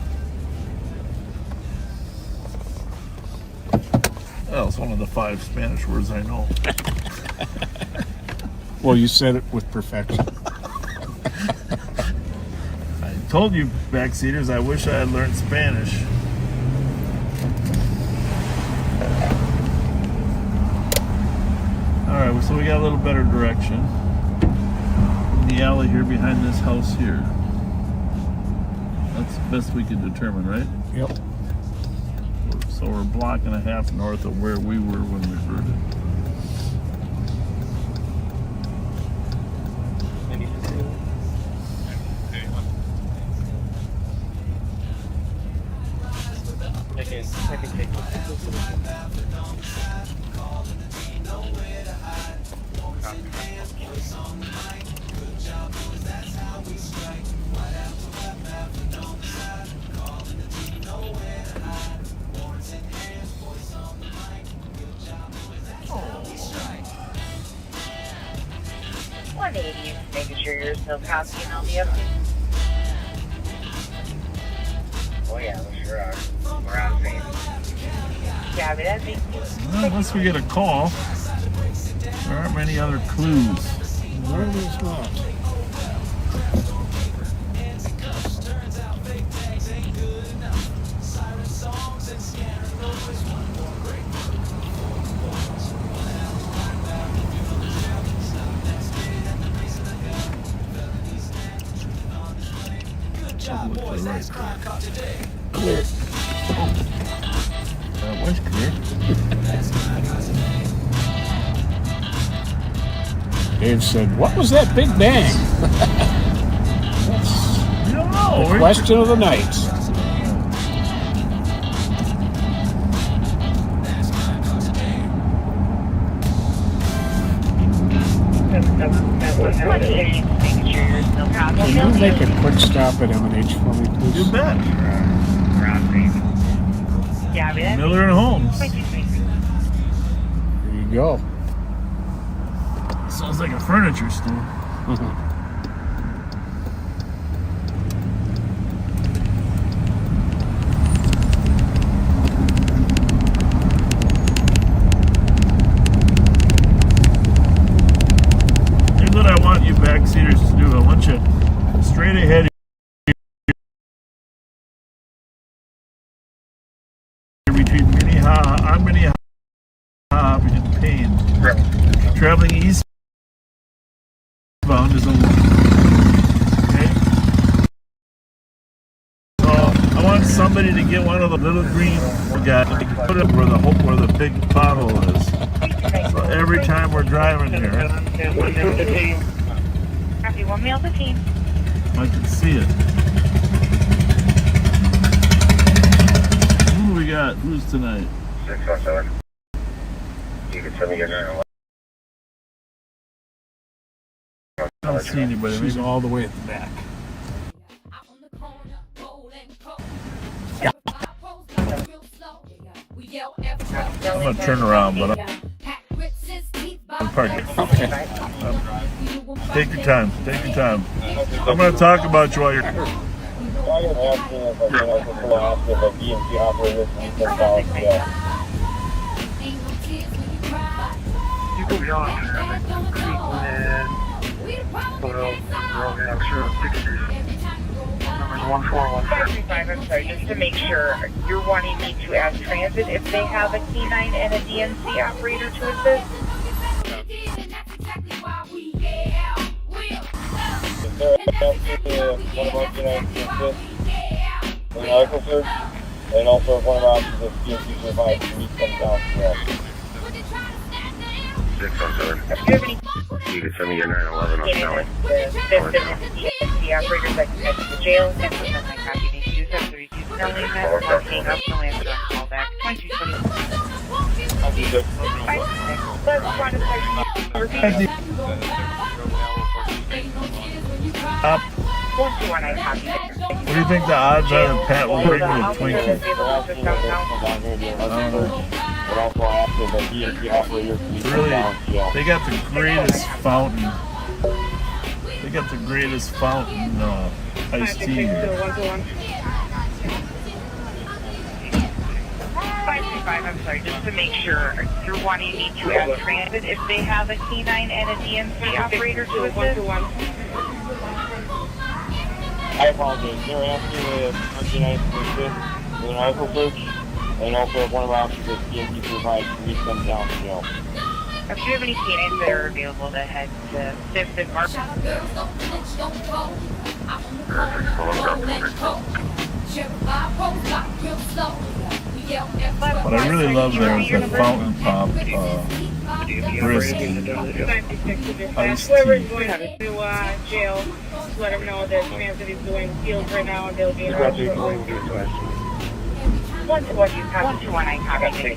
Well, it's one of the 5 Spanish words I know. Well, you said it with perfection. I told you, backseaters, I wish I had learned Spanish. Alright, so we got a little better direction. In the alley here behind this house here. That's the best we can determine, right? Yep. So we're a block and a half north of where we were when we heard it. Making sure you're still copying all the updates. Oh yeah, we sure are. We're on the same. Yeah, but that'd be Well, unless we get a call, there aren't many other clues. No, there's not. Clear. That was clear. Dave said, "What was that big bang?" That's You don't know. the question of the night. making sure you're still copying. Can you make a quick stop at M&H for me, please? You bet. We're on the same. Yeah, but that'd be Miller and Holmes. There you go. Sounds like a furniture store. Here's what I want you backseaters to do. I want you straight ahead between Minnehaha and Payne. Traveling eastbound is a okay. So I want somebody to get one of the little green guys and put it where the big pothole is. So every time we're driving here, Copy, 1 male 15. I can see it. Who do we got? Who's tonight? 617. You can tell me your 911. I don't see anybody. She's all the way at the back. I'm gonna turn around, but I'm parking. Okay. Take your time. Take your time. I'm gonna talk about you while you're. All you're asking is like, you know, for the ask if a DMC operator can use them dollars. Yeah. You go beyond Cleveland, Burrill, Hampshire, 60s. Numbers 141. 535, I'm sorry, just to make sure, you're wanting me to ask transit if they have a K9 and a DNC operator to assist? Is there one of our United States an officer? And also if one of our officers is DMC certified to meet them down to that. 617. Do you have any You can send me your 911 on Snelling. the DNC operators that can head to the jail? And put them my copy. They use that 32 Snelling, that's one hang up, no answer on call back. 2220. I'll do that. Let's try to start. Up. 121, I copy. What do you think the odds are that Pat will bring me a Twinkie? But also ask if a DMC operator can meet them Really, down to jail. they got the greatest fountain. They got the greatest fountain iced tea here. 535, I'm sorry, just to make sure, you're wanting me to ask transit if they have a K9 and a DMC operator to assist? I apologize. They're asking if United States with an rifle search, and also if one of our officers is DMC certified to meet them down to jail. If you have any canines that are available to head to 5th and Mark. What I really love there is the fountain pop brisk iced Whoever's tea. going to jail, just let them know that transit is doing fields right now and they'll be in One to one, I copy.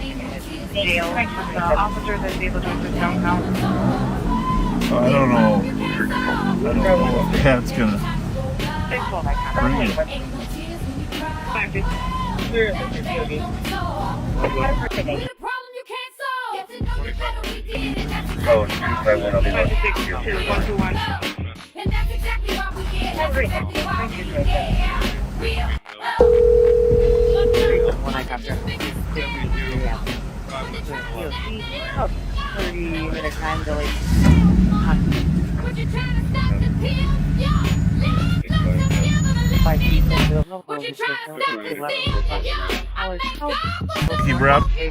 Jail, officers is able to assist downtown. I don't know. I don't know if Pat's gonna bring it. Oh, 251, I'll be right. 56121. When I got there. 30-minute time delay. Keep her up. You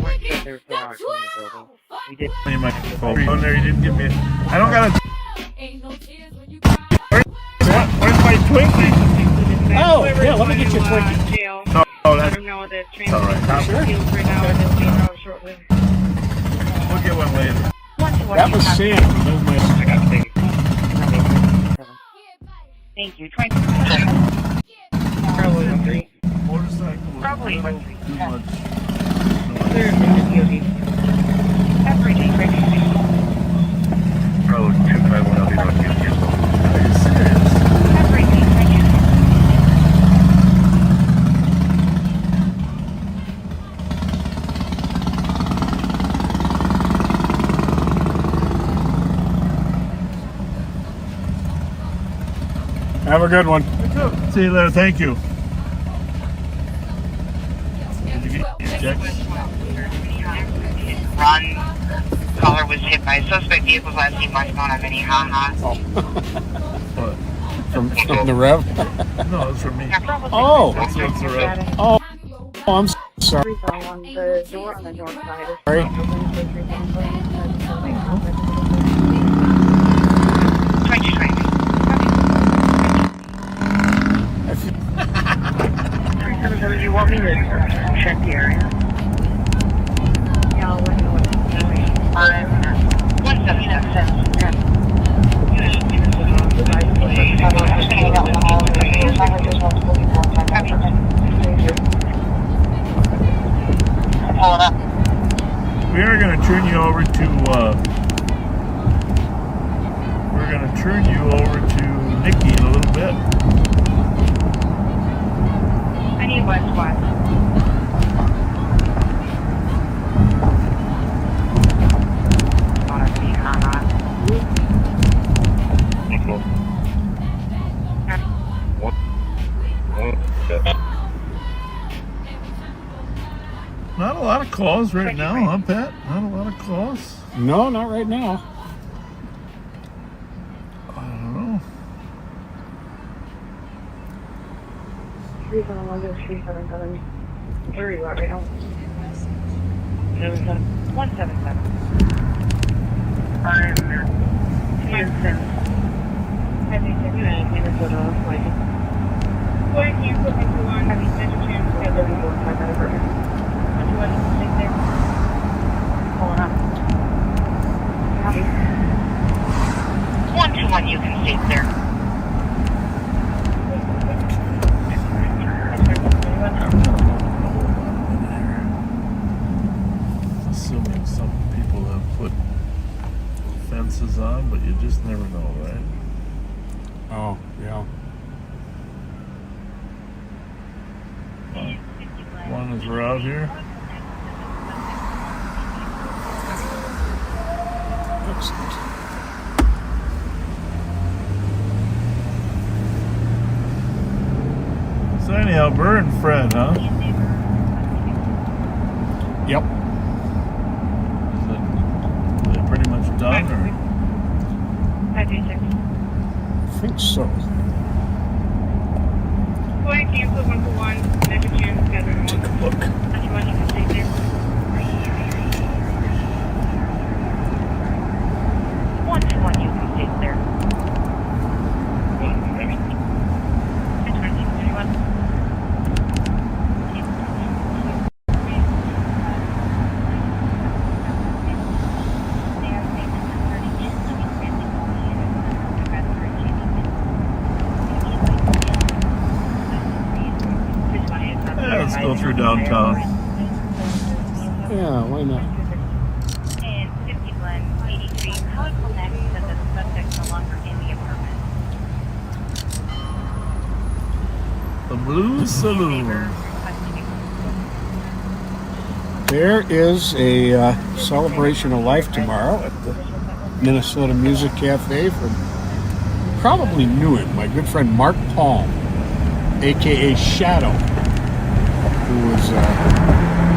might phone there. You didn't give me. I don't got a. Where's my Twinkie? Oh, yeah, let me get you a Twinkie. Oh, that's all right. Sure. We'll get one later. That was Sam. That was my... Thank you. 20. Motorcycle. Probably too much. Road 251, I'll be right. Are you serious? Have a good one. See you later. Thank you. Did you get your checks? Ron caller was hit by a suspect vehicle last seen by phone of any What? From the Rev? No, it's from me. Oh. That's what's the rest. Oh, I'm sorry. The door on the north side is Sorry. Do you want me to check the area? Yeah, I'll let you know what's going on. 177. We are going to turn you over to. We're going to turn you over to Nikki in a little bit. I need one squad. Not a lot of calls right now, huh, Pat? Not a lot of calls. No, not right now. I don't know. 377. Where are you at right now? 177. I'm Houston. Minnesota. Where can you put me to one? Have you sent a chance to get there? Pulling up. 121, you can stay there. Assuming some people have put fences on, but you just never know, right? Oh, yeah. One as we're out here. Excellent. So anyhow, Burr and Fred, huh? Yep. Is it pretty much done, or? 526. I think so. Where can you put 121? There's a chance to get there. Take a look. 121, you can stay there. 121, you can stay there. 621. Yeah, let's go through downtown. Yeah, why not? And 5183, how it connects to the The Blue Saloon. There is a celebration of life tomorrow at the Minnesota Music Cafe for, probably knew him, my good friend Mark Palm, aka Shadow, who was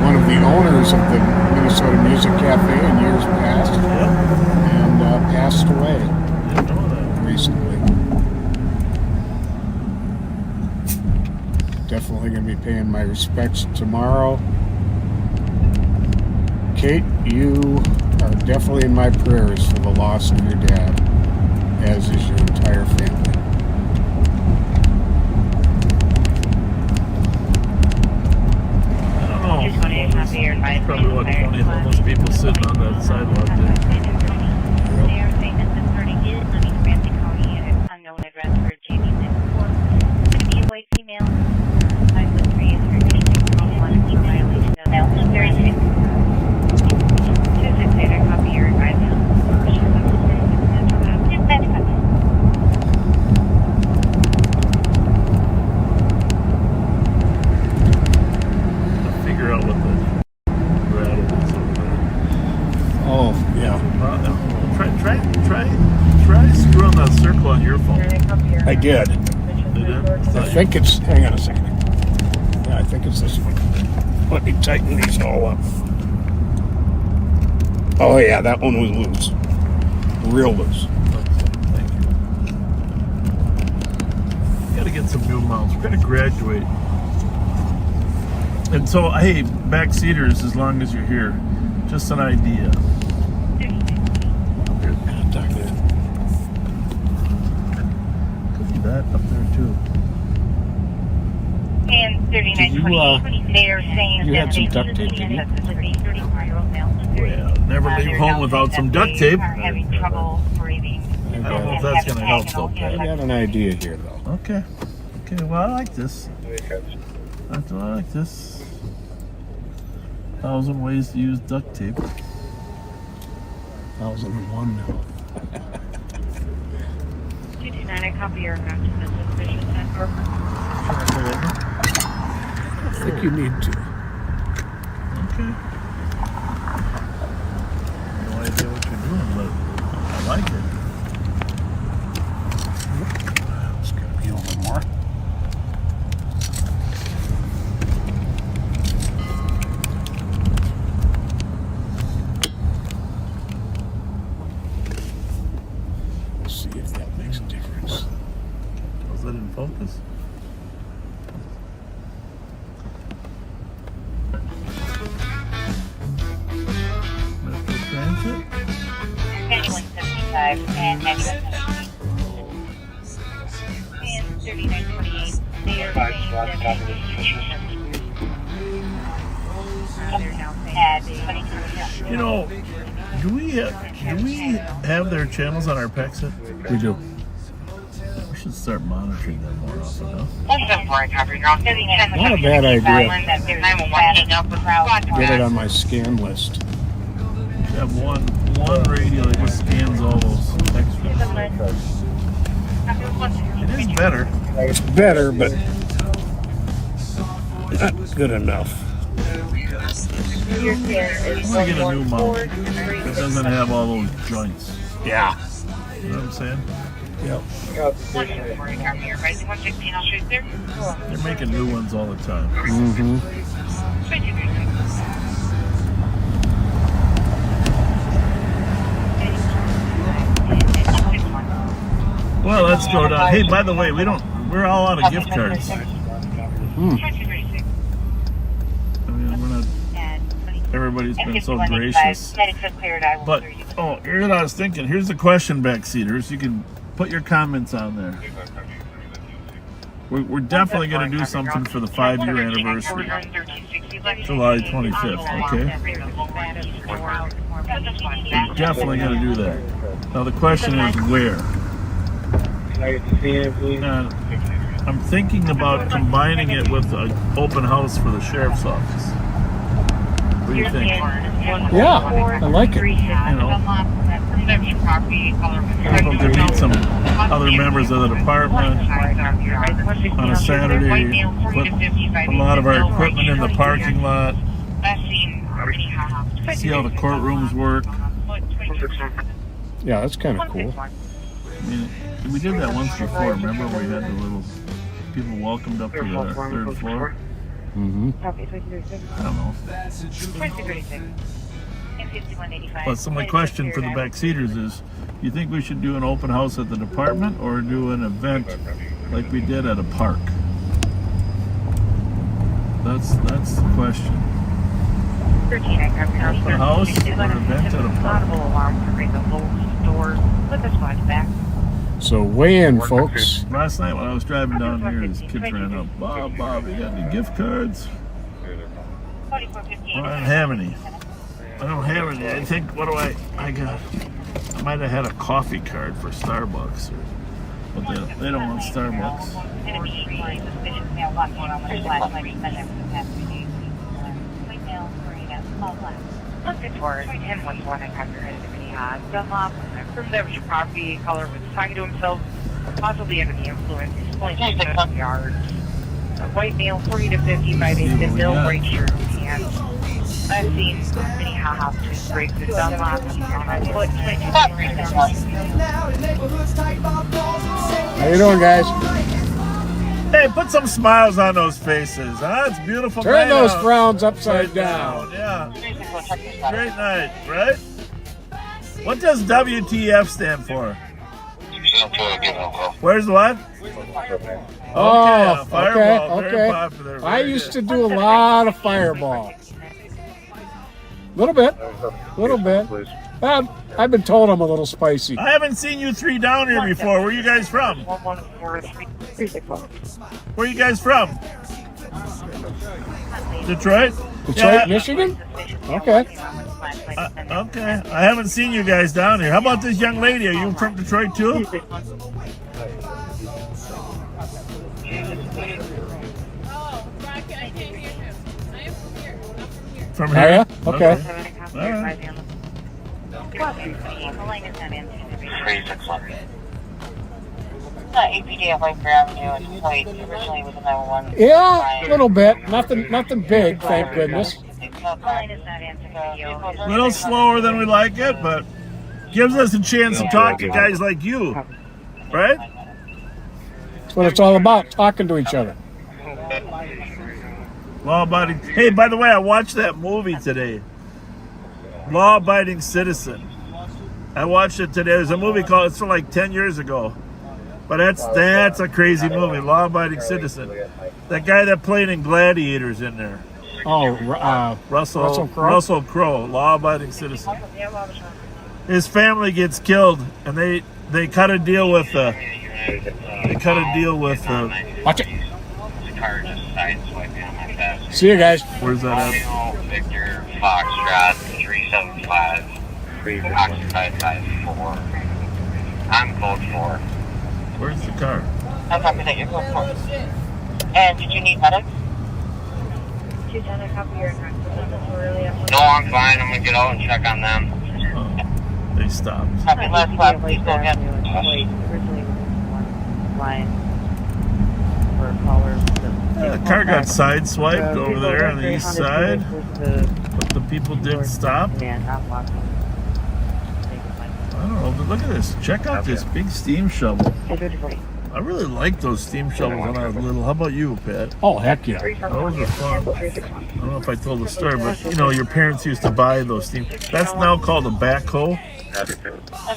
one of the owners of the Minnesota Music Cafe in years past, and passed away recently. Definitely going to be paying my respects tomorrow. Kate, you are definitely in my prayers for the loss of your dad, as is your entire family. I don't know. There's probably what, 20 homeless people sitting on that sidewalk there. They are saying that the party is living in Ramsey County at an unknown address for Jamie Nichols. It's going to be a white female. 5'3" is her name. One violation of Nelson. Very safe. 268, copy your advice. Figure out what the rattle is over there. Oh, yeah. Try screwing that circle on your phone. I did. Did it? I think it's, hang on a second. Yeah, I think it's this one. Let me tighten these all up. Oh yeah, that one was loose. Real loose. Thank you. Gotta get some new mounts. We're gonna graduate. And so, hey, backseaters, as long as you're here, just an idea. Could be that up there too. And 3920, they are saying you that had some duct tape, didn't you? Well, never leave home without some duct tape. Are having trouble breathing. I don't know if that's going to help so I bad. got an idea here, though. Okay. Okay, well, I like this. I like this. 1,000 ways to use duct tape. 1001 now. 229, I copy your map to the suspicious network. I think you need to. Okay. No idea what you're doing, but I like it. It's going to be a little more. Let's see if that makes a difference. Was that in focus? Transit? 2175 and 9178. And 3928, they are saying that they're now saying You know, do we have their channels on our PEC set? We do. We should start monitoring them more often, huh? Not a bad idea. Get it on my scan list. Have one radio that just scans all those extras. It is better. It's better, but not good enough. I want to get a new mount that doesn't have all those joints. Yeah. You know what I'm saying? Yep. They're making new ones all the time. Mm-hmm. Well, let's go down. Hey, by the way, we're all out of gift cards. I mean, we're not, everybody's been so gracious. But, oh, here's what I was thinking. Here's the question, backseaters. You can put your comments on there. We're definitely going to do something for the 5-year anniversary. July 25th, okay? We're definitely going to do that. Now, the question is where? I'm thinking about combining it with an open house for the sheriff's office. What do you think? Yeah, I like it. You know, people could meet some other members of the department on a Saturday, put a lot of our equipment in the parking lot, see how the courtrooms work. Yeah, that's kind of cool. I mean, we did that once before, remember? We had the little people welcomed up to the 3rd floor. Mm-hmm. I don't know. But so my question for the backseaters is, you think we should do an open house at the department or do an event like we did at a park? That's the question. Open house or an event at a park? So weigh in, folks. Last night when I was driving down here, these kids ran up. Bob, you got any gift cards? Well, I don't have any. I think, what do I got? I might have had a coffee card for Starbucks, but they don't want Starbucks. Property caller was talking to himself, possibly under the influence. He's pulling to the yard. A white male, 40 to 50, by the Bill white shirt and I've seen many houses break the dunlop on my foot. How you doing, guys? Hey, put some smiles on those faces, huh? It's beautiful. Turn those out. frowns upside down. Yeah. Great night, right? What does WTF stand for? Where's what? Oh, Fireball. okay. Very popular. I used to do a lot of Fireball. Little bit. I've been told I'm a little spicy. I haven't seen you three down here before. Where are you guys from? Where are you guys from? Detroit? Detroit, Michigan? Okay. Okay. I haven't seen you guys down here. How about this young lady? Are you from Detroit too? From here? Yeah? Okay. All right. Yeah, a little bit. Nothing big, thank goodness. A little slower than we like it, but gives us a chance to talk to guys like you, right? That's what it's all about, talking to each other. Law-abiding. Hey, by the way, I watched that movie today. Law-abiding citizen. I watched it today. There's a movie called. It's from like 10 years ago, but that's a crazy movie. Law-abiding citizen. That guy that played in Gladiators in there. Oh, Russell Crowe. Law-abiding citizen. His family gets killed, and they cut a deal with. Watch it. See you guys. Where's that at? Victor Foxtrot 375. Occupied by 4. I'm code 4. Where's the car? I'm happy that you're code 4. And did you need medics? No, I'm fine. I'm gonna get out and check on them. Oh, they stopped. Happy last lap. Please go again. The car got sideswiped over there on the east side, but the people did stop. I don't know, but look at this. Check out this big steam shovel. I really like those steam shovels when I was little. How about you, Pat? Oh, heck yeah. Those are fun. I don't know if I told the story, but you know, your parents used to buy those steam. That's now called a backhoe.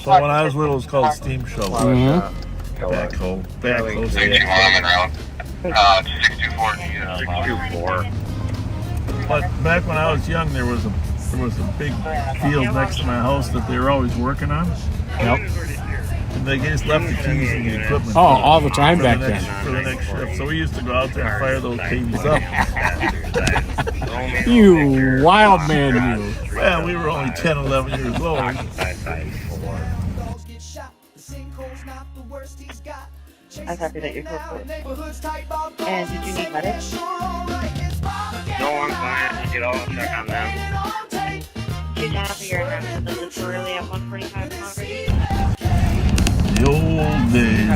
But when I was little, it was called a steam shovel. Mm-hmm. Backhoe. 624. But back when I was young, there was a big field next to my house that they were always working on. Yep. And they just left the keys and the equipment. Oh, all the time back then. For the next shift. So we used to go out there and fire those babies up. You wild man, you. Well, we were only 10, 11 years old. I'm happy that you're code 4. And did you need medics? No, I'm fine. I'll get out and check on them. She's happy you're happy. This is Burrill at 145 Congress. The old old days.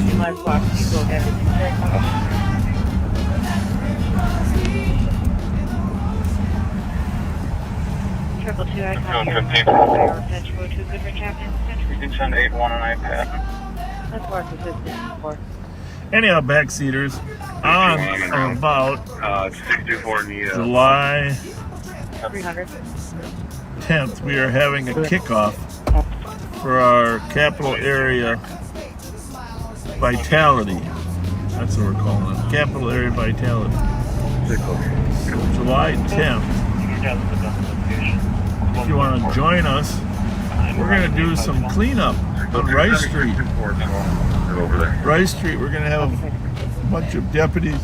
Triple two, I copy. You can send 8-1 on iPad. That's worth the Anyhow, backseaters, on or about 624 Neo. July 300. 10th, we are having a kickoff for our capital area vitality. That's what we're calling it. Capital area vitality. July 10th. If you want to join us, we're going to do some cleanup on Rice Street. Rice Street, we're going to have a bunch of deputies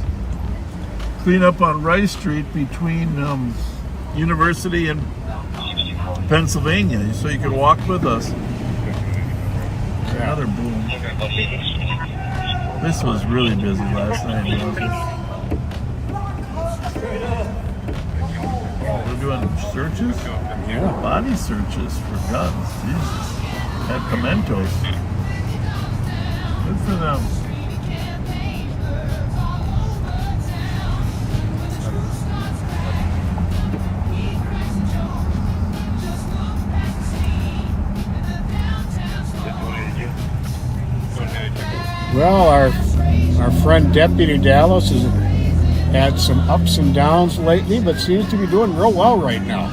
clean up on Rice Street between University and Pennsylvania, so you can walk with us. Another boom. This was really busy last night, wasn't it? We're doing searches? Yeah. Body searches for guns. Jesus. Had pimentos. Good for them. Well, our friend Deputy Dallas has had some ups and downs lately, but seems to be doing real well right now.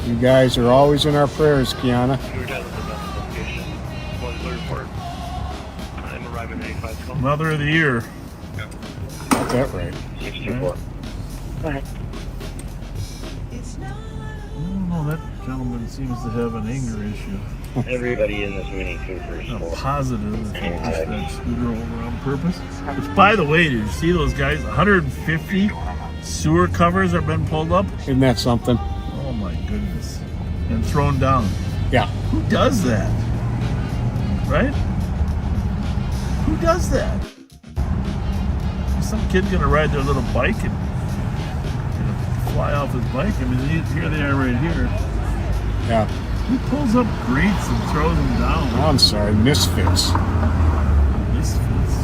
You guys are always in our prayers, Kiana. Mother of the Year. Got that right. 64. Go ahead. Oh, that gentleman seems to have an anger issue. Everybody in this meeting too for I'm school. positive that he pushed that scooter over on purpose. Which, by the way, did you see those guys? 150 sewer covers have been pulled up. Isn't that something? Oh my goodness. And thrown down. Yeah. Who does that? Right? Who does that? Is some kid gonna ride their little bike and fly off his bike? I mean, here they are right here. Yeah. Who pulls up grates and throws them down? Oh, I'm sorry, misfits. Misfits.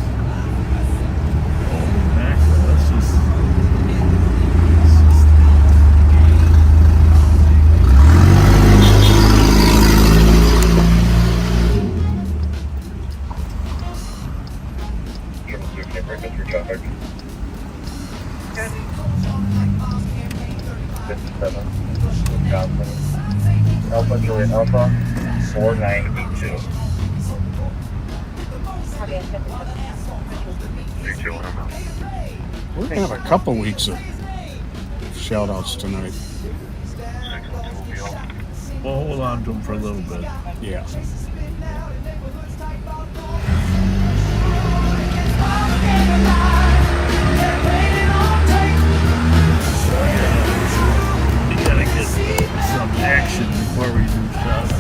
Holy mackerel, that's just... Alpha Juliet Alpha 4982. We're gonna have a couple weeks of shout outs tonight. We'll hold on to them for a little bit. Yeah. We gotta get some action before we do shout outs.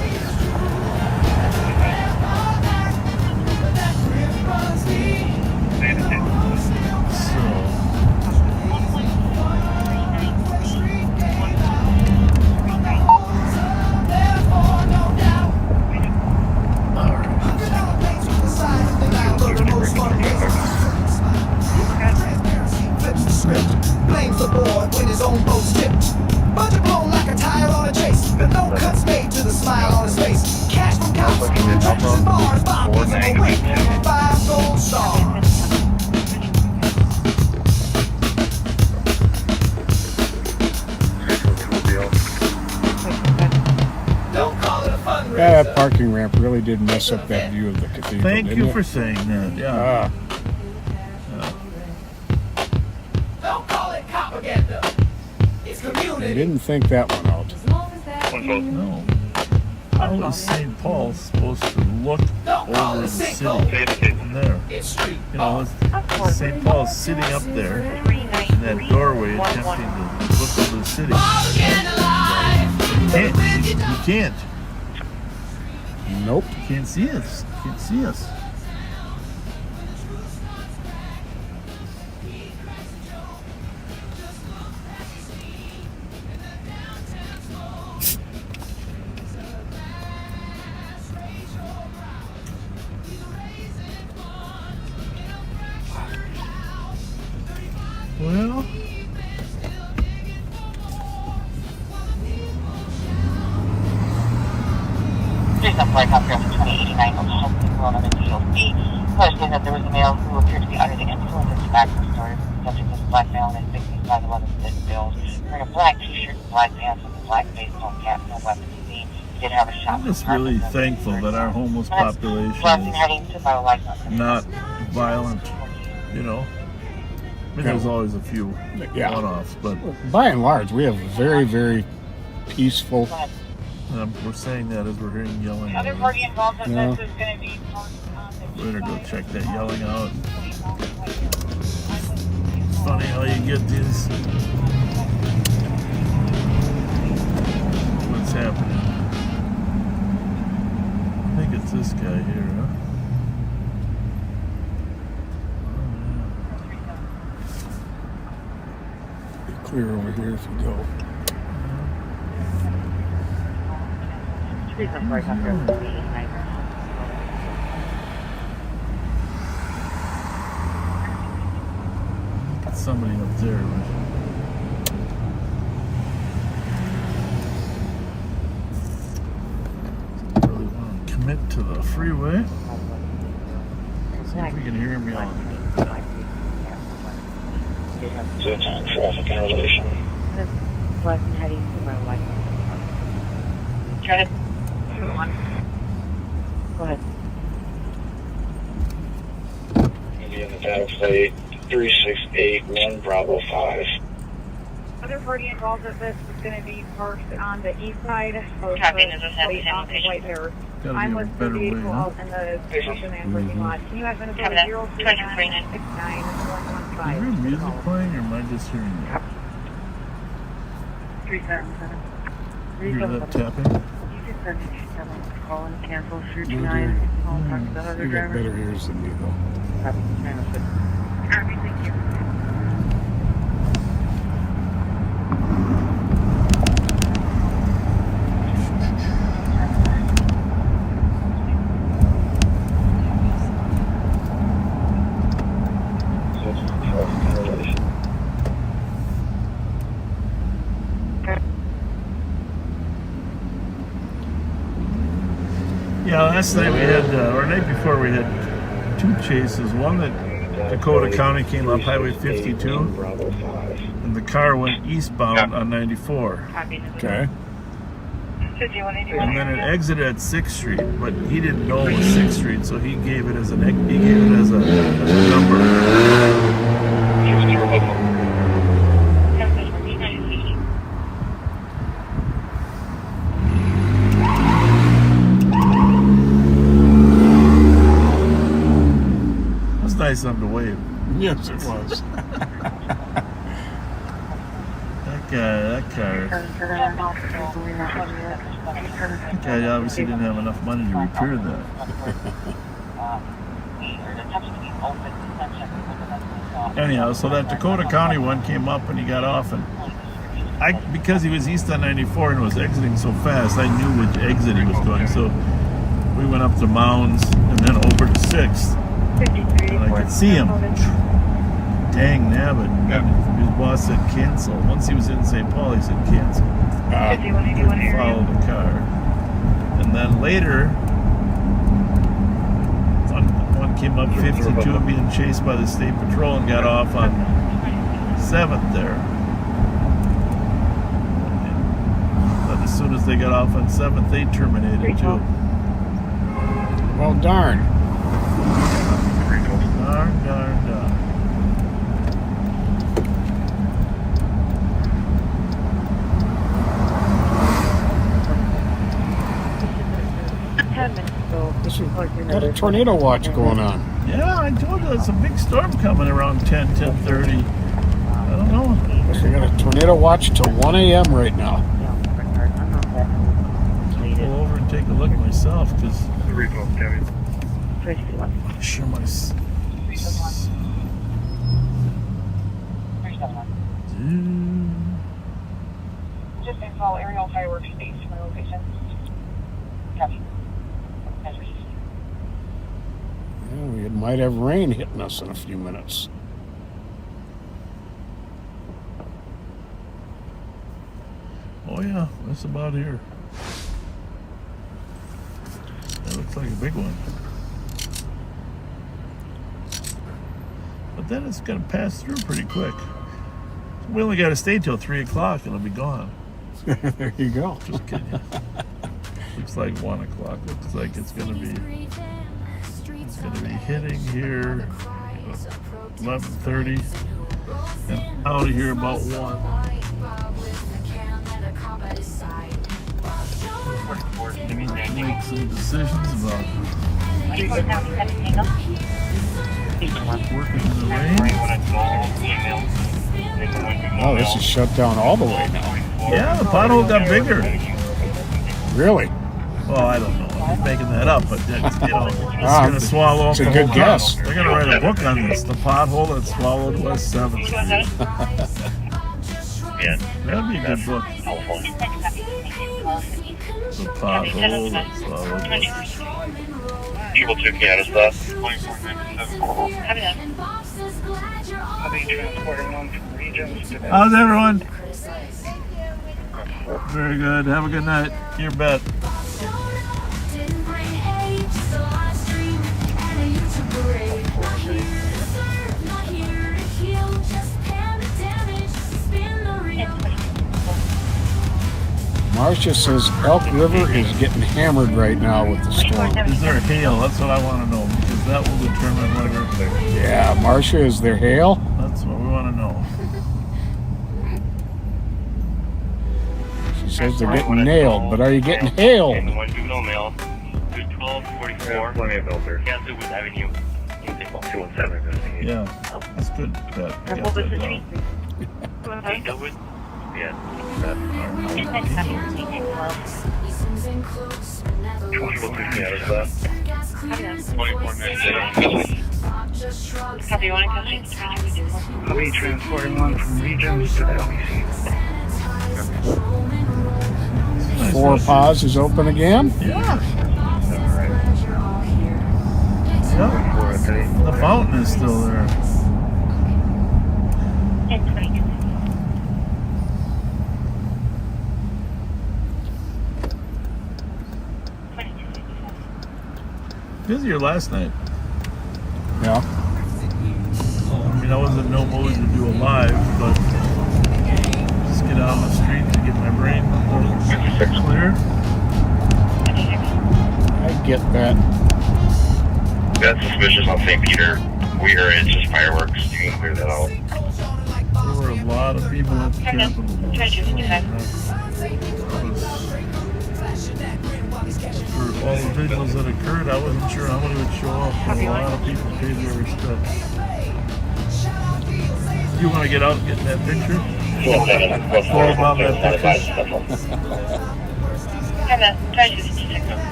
Blames the board when his own boat's tipped. Budget blown like a tire on a chase. But no cuts made to the smile on his face. Cash from cops, trenches and bars. Bob gives him a wink and 5 gold stars. Don't call it a fundraiser. Yeah, that parking ramp really did mess up that view of the cathedral. Thank didn't you it? for saying that. Yeah. Don't call it propaganda. It's I community. didn't think that one out. No. How is St. Paul supposed to look over the city from there? It's street. You know, St. Paul's sitting up there in that doorway attempting to look over the city. You can't. Nope. You can't see us. You can't see us. Flight Operator 2089 of Hortman, Burrill, and DOC. Alleging that there was a male who appeared to be under the influence of tobacco stories. The subject was a black male in his 60s, 5'11", thin build, wearing a black t-shirt and black pants with a black face, no cap, no weapons seen. He did have a shot. I'm just really thankful that our homeless population is not violent, you know. I mean, there's always a few one-offs, but by and large, we have a very, very peaceful. We're saying that as we're hearing yelling. Other party involved in this is going to be. We're gonna go check that yelling out. It's funny how you get these. What's happening? I think it's this guy here, huh? Clear over here if you go. Somebody up there. Really want to commit to the freeway. See if we can hear me on it. Traffic in relation. Heading to my wife. Try to. Go ahead. Indian Attack Plate 3681 Bravo 5. Other party involved with this is going to be parked on the east side of the White Bear. I'm with the vehicle out in the station and parking lot. Can you have been about 03969 Is there music playing or am I just hearing that? 377. You hear that tapping? You can send me call and cancel 329. You got better ears than me, though. Thank you. Yeah, last night we had, or night before we had two chases. One that Dakota County came up Highway 52, and the car went eastbound on 94. Okay. And then it exited at 6th Street, but he didn't know it was 6th Street, so he gave it as a number. Nice of him to wave. Yes, it was. That guy obviously didn't have enough money to repair that. Anyhow, so that Dakota County one came up and he got off, and because he was east on 94 and was exiting so fast, I knew which exit he was going. So we went up to Mounds and then over to 6th. And I could see him. Dang nabbit. His boss said cancel. Once he was in St. Paul, he said cancel. Couldn't follow the car. And then later, one came up 52 being chased by the state patrol and got off on 7th there. But as soon as they got off on 7th, they terminated too. Well, darn. Darn. 10 minutes ago. Got a tornado watch going on. Yeah, I told you there's a big storm coming around 10:30. I don't know. We got a tornado watch till 1 a.m. right now. I'll pull over and take a look myself because I'm sure my. Just install aerial fireworks base for my location. Copy. Yeah, we might have rain hitting us in a few minutes. Oh yeah, that's about here. Looks like a big one. But then it's going to pass through pretty quick. We only got to stay till 3 o'clock and it'll be gone. There you go. Just kidding. Looks like 1 o'clock. Looks like it's going to be hitting here 11:30 and out of here about 1. Make some decisions about working in the rain. Oh, this is shut down all the way now. Yeah, the pothole got bigger. Really? Well, I don't know. I'm making that up, but it's, it's going to swallow up it's a the good whole guess. They're going to write a book on this. The pothole that swallowed West 7th Street. Yeah. That'd be a good book. The pothole that swallowed West 7th. People took me out of stuff. 2497. How's everyone? Very good. Have a good night. Your bet. Marcia says Elk River is getting hammered right now with the storm. Is there hail? That's what I want to know, because that will determine whether... Yeah, Marcia, is there hail? That's what we want to know. She says they're getting nailed, but are you getting hail? And one juvenile male, 1244. Plenty of filters. Kansas Woods Avenue. 217. Yeah, that's good. That, What was the street? Inglewood? Yeah. 2497. Copy, you want to I'll be transporting one from Regions to the LBC. 4 Paws is open again? Yeah. Yep. The fountain is still there. Busier last night. Yeah. I mean, I wasn't in no mood to do a live, but just get out on the street to get my brain clear. I get that. That's suspicious on St. Peter. We heard it's just fireworks. You can clear that out. There were a lot of people at the Capitol. For all the vigils that occurred, I wasn't sure how many would show up, but a lot of people paid their respects. You want to get out and get in that picture? More about that picture?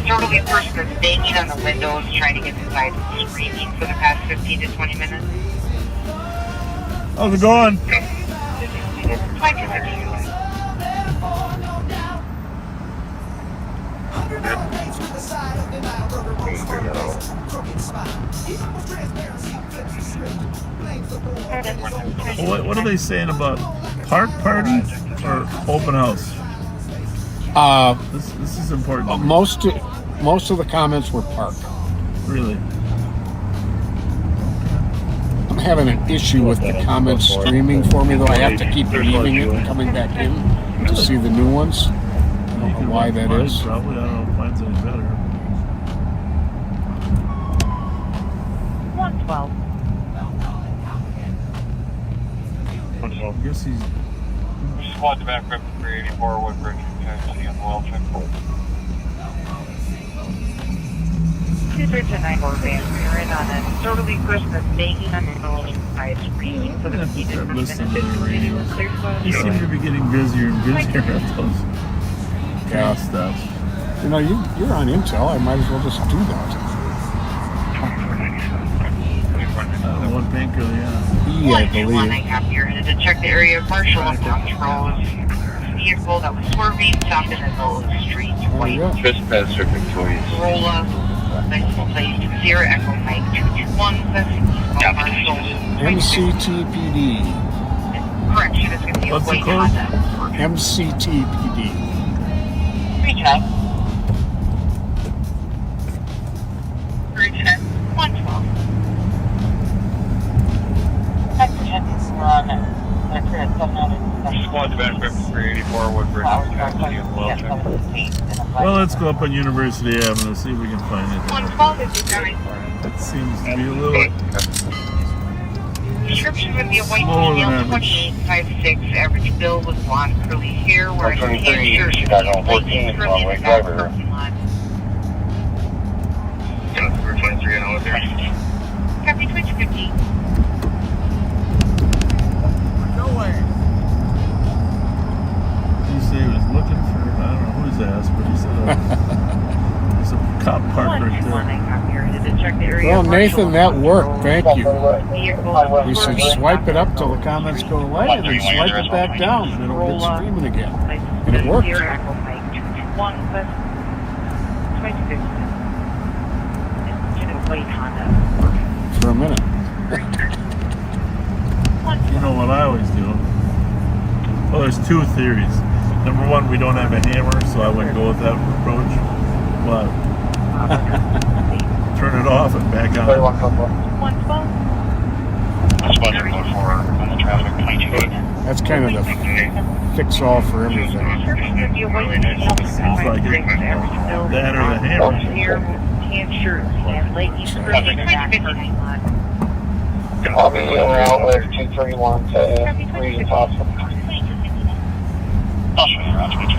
Totally person that's banging on the windows trying to get inside and screaming for the past 15 to 20 minutes. How's it going? What are they saying about park party or open house? This is important. Most of the comments were park. Really? I'm having an issue with the comments streaming for me, though. I have to keep leaving it and coming back in to see the new ones. I don't know why that is. Probably. I don't know if mine's any better. 112. I guess he's... Squad to back up to 384 Woodbridge. City on the well check. 239 Hortman. We're in on a totally Christmas banging on the side screaming for the Listen to the radio. You seem to be getting busier and busier at those gas stops. You know, you're on Intel. I might as well just do that. One banker, yeah. I believe. I have here to check the area of Marshall and down patrols. vehicle that was swerving, stopped in the middle of the street. White Trespasser Victorious. Corolla, license plate 0 Echo Mike 221, Marshall. MCTPD. Correction, it's going to be What's a the white code? Honda. MCTPD. Reach out. Reach at 112. Is run. Squad to benefit 384 Woodbridge. Well, let's go up on University Avenue, see if we can find it. 112 is going. That seems to be a little Description would be a white smaller than female, average. 28.56, average build with blonde curly hair, wearing a tan shirt, Chicago 14, curly long in way the back driver. parking lot. We're 23 and out there. Copy, switch 50. He said he was looking for, I don't know whose ass, but he said there's a cop parked right there. Well, Nathan, that worked. Thank you. Vehicle. We said swipe it up till the comments go away, and then swipe it back down, and it'll get screaming again. And it worked. 0 Echo Mike 221, but 26. It's a white Honda. For a minute. You know what I always do? Well, there's two theories. Number one, we don't have a hammer, so I wouldn't go with that approach. But turn it off and back on. 112. That's what they're going for on the traffic. 22. That's kind of the fix-all for everything. Seems like it. That or the hammer. Tan shirt and leggings curly in the back parking lot. I'll be in outlet 231 to 3 Hospital. I'll show you around 22.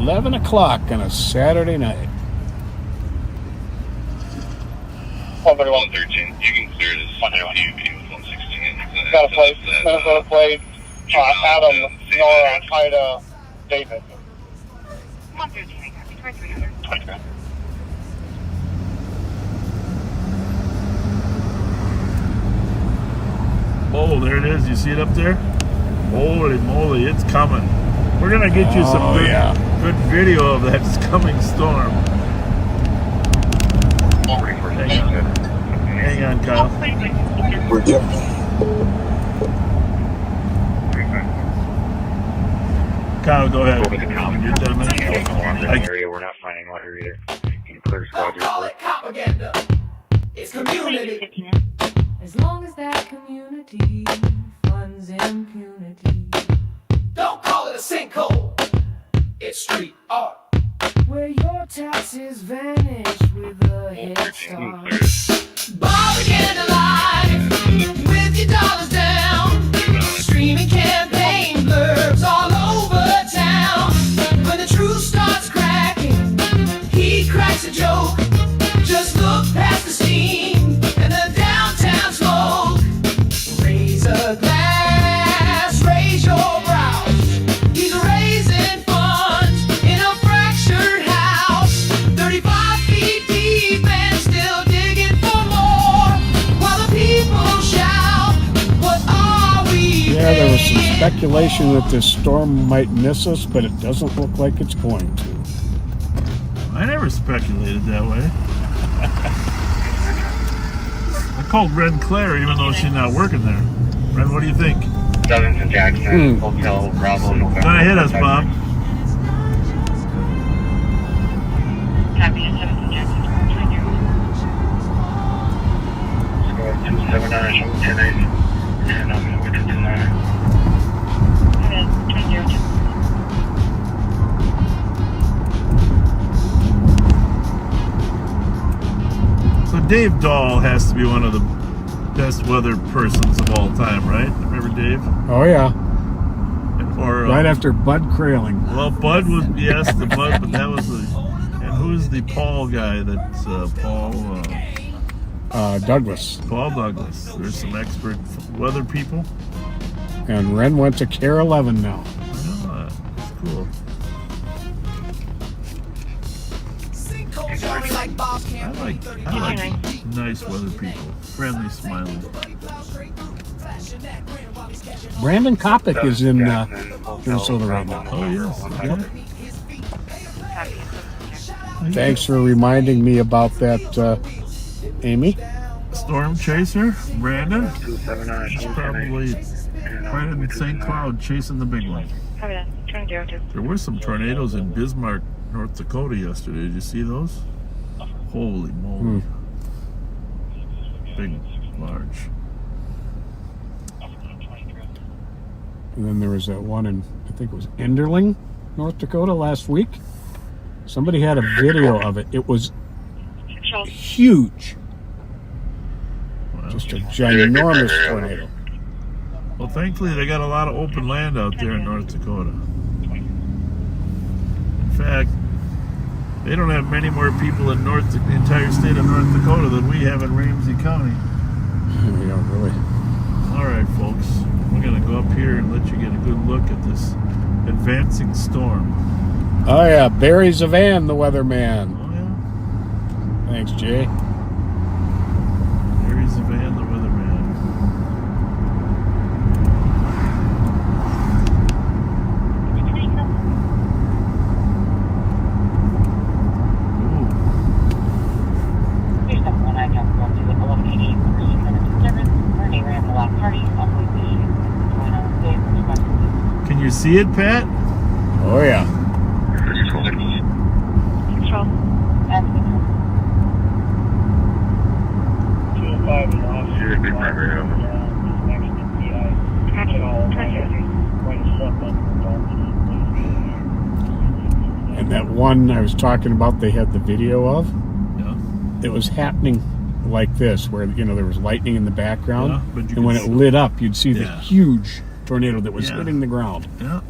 11 o'clock on a Saturday night. 113. You can clear this PUP with 116. Got a plate, Minnesota plate, Adam, Nora, Ida, David. 113, 2300. 23. Oh, there it is. You see it up there? Holy moly, it's coming. We're going to get you some good video of that coming storm. Hang on, Kyle. Kyle, go ahead. Over the common. You're done, man. Area, we're not finding water either. You can clear squad report. Propaganda. It's community. As long as that community funds impunity, Don't call it a sinkhole. It's street art. where your taxes vanish with a head start. Bobaganda live with your dollars down. Streaming campaign blurbs all over town. When the truth starts cracking, he cracks a joke. Just look past the steam and the downtown smoke. Raise a glass, raise your brows. He's raising funds in a fractured house. 35 feet deep and still digging for more. While the people shout, what are we? Yeah, there was some speculation that this storm might miss us, but it doesn't look like it's going to. I never speculated that way. I called Ren Claire even though she's not working there. Ren, what do you think? Dozens and Jackson, Hotel, Bravo, November. Gonna hit us, Bob. Copy, 7 Jackson. Squad 279, 10-8. And I'm going to 29. 202. So Dave Dahl has to be one of the best weather persons of all time, right? Remember Dave? Oh, yeah. Or Right after Bud Kraling. well, Bud was yes, the Bud, but that was the. And who's the Paul guy? That's Paul. Douglas. Paul Douglas. There's some expert weather people. And Ren went to Care 11 now. I know that. It's cool. I like nice weather people. Friendly, smiling. Brandon Kopic is in Minnesota right now. Oh, yes. Yep. Thanks for reminding me about that, Amy. Storm chaser, Brandon. He's probably right in St. Cloud chasing the big one. There were some tornadoes in Bismarck, North Dakota yesterday. Did you see those? Holy moly. Big, large. And then there was that one in, I think it was Enderling, North Dakota last week. Somebody had a video of it. It was huge. Wow. Just a ginormous tornado. Well, thankfully they got a lot of open land out there in North Dakota. In fact, they don't have many more people in the entire state of North Dakota than we have in Ramsey County. Yeah, really. All right, folks. We're going to go up here and let you get a good look at this advancing storm. Oh, yeah. Barry Zavan, the weatherman. Oh, yeah. Thanks, Jay. Barry Zavan, the weatherman. Can you see it, Pat? Oh, yeah. And that one I was talking about, they had the video of. Yeah. It was happening like this, where there was lightning in the background, Yeah, but you and when could it lit up, you'd see the Yeah. huge tornado that was Yeah. hitting the ground. Yeah.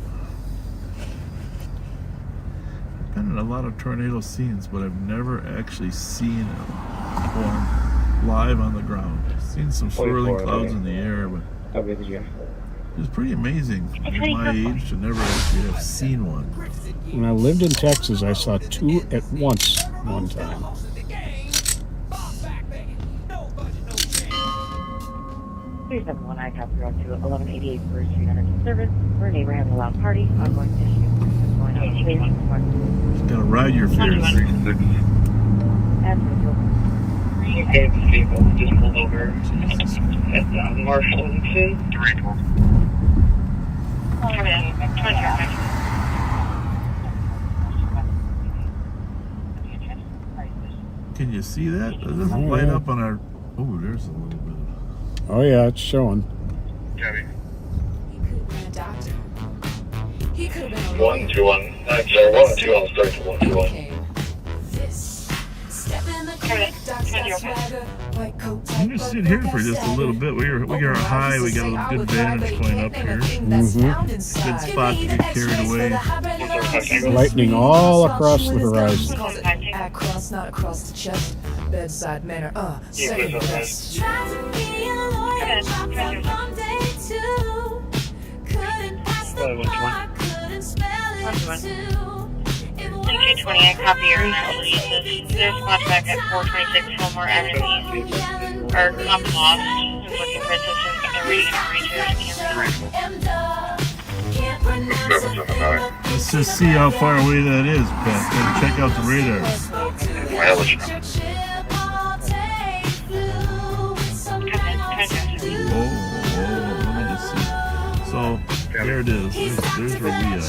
I've been in a lot of tornado scenes, but I've never actually seen it form live on the ground. I've seen some swirling clouds in the air, but it's pretty amazing at my age to never actually have seen one. When I lived in Texas, I saw two at once one time. Please have one I copy on to 1188 First Street under service. For a neighbor having a loud party, I'm going to issue. Going on the Just gotta ride your fears. Okay, this vehicle just pulled over at Marshall and Finn. Can you see that? It doesn't light up on our... Oh, there's a little bit of... Oh yeah, it's showing. Copy. He could have been a 121. I'm sorry, 102. I'll start to 121. I'm just sit here for just a little bit. We got high. We got a good vantage point up here. Good spot to get carried away. Lightning all across the horizon. Across, not across the chest. Bedside manner, second best. Tried to be a lawyer, dropped out from day two. Couldn't pass the bar, couldn't spell it too. 228, copy your analysis. There's flashback at 426 Fillmore Avenue. Or comp lost. Who's looking for assistance at the reading operators. Let's just see how far away that is, Pat. Then check out the radar. Let me just see. So, there it is. There's where we are.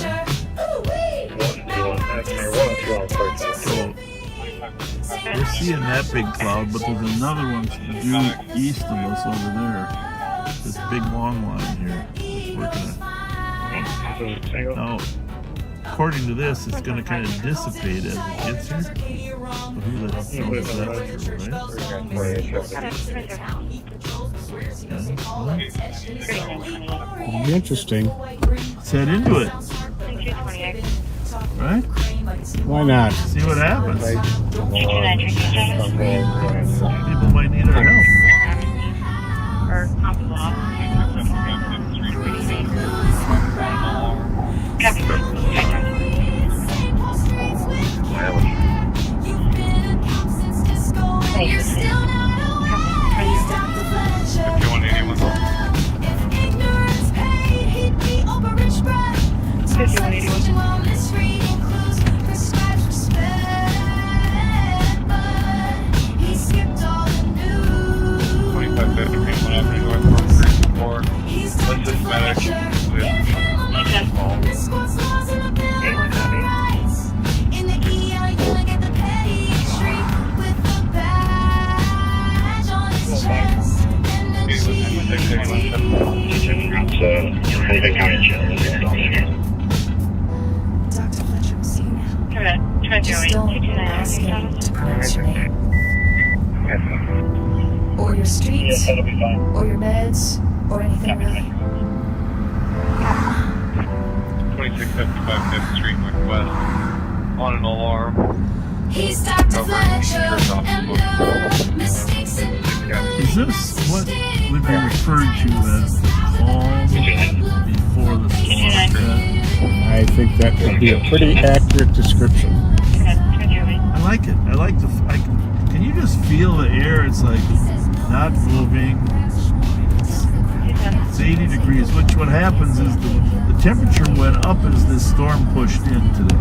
So, we're seeing that big cloud, but there's another one due east of us over there. This big long line here. It's working on. Now, according to this, it's going to kind of dissipate as it gets here. But who the hell knows if that's true, right? It'll be interesting. Let's head into it. Right? Why not? See what happens. People might need our help. Or comp lost. Copy. Just don't ask him to pronounce your name. Or your streets, that'll be fine. or your meds, or anything really. 2675 5th Street Northwest. On an alarm. He's Dr. Fletcher, and no mistakes in Is this what would be referred to as the calm before the storm? I think that would be a pretty accurate description. I like it. I like the. Can you just feel the air? It's like not moving. It's 80 degrees. Which what happens is the temperature went up as this storm pushed in today.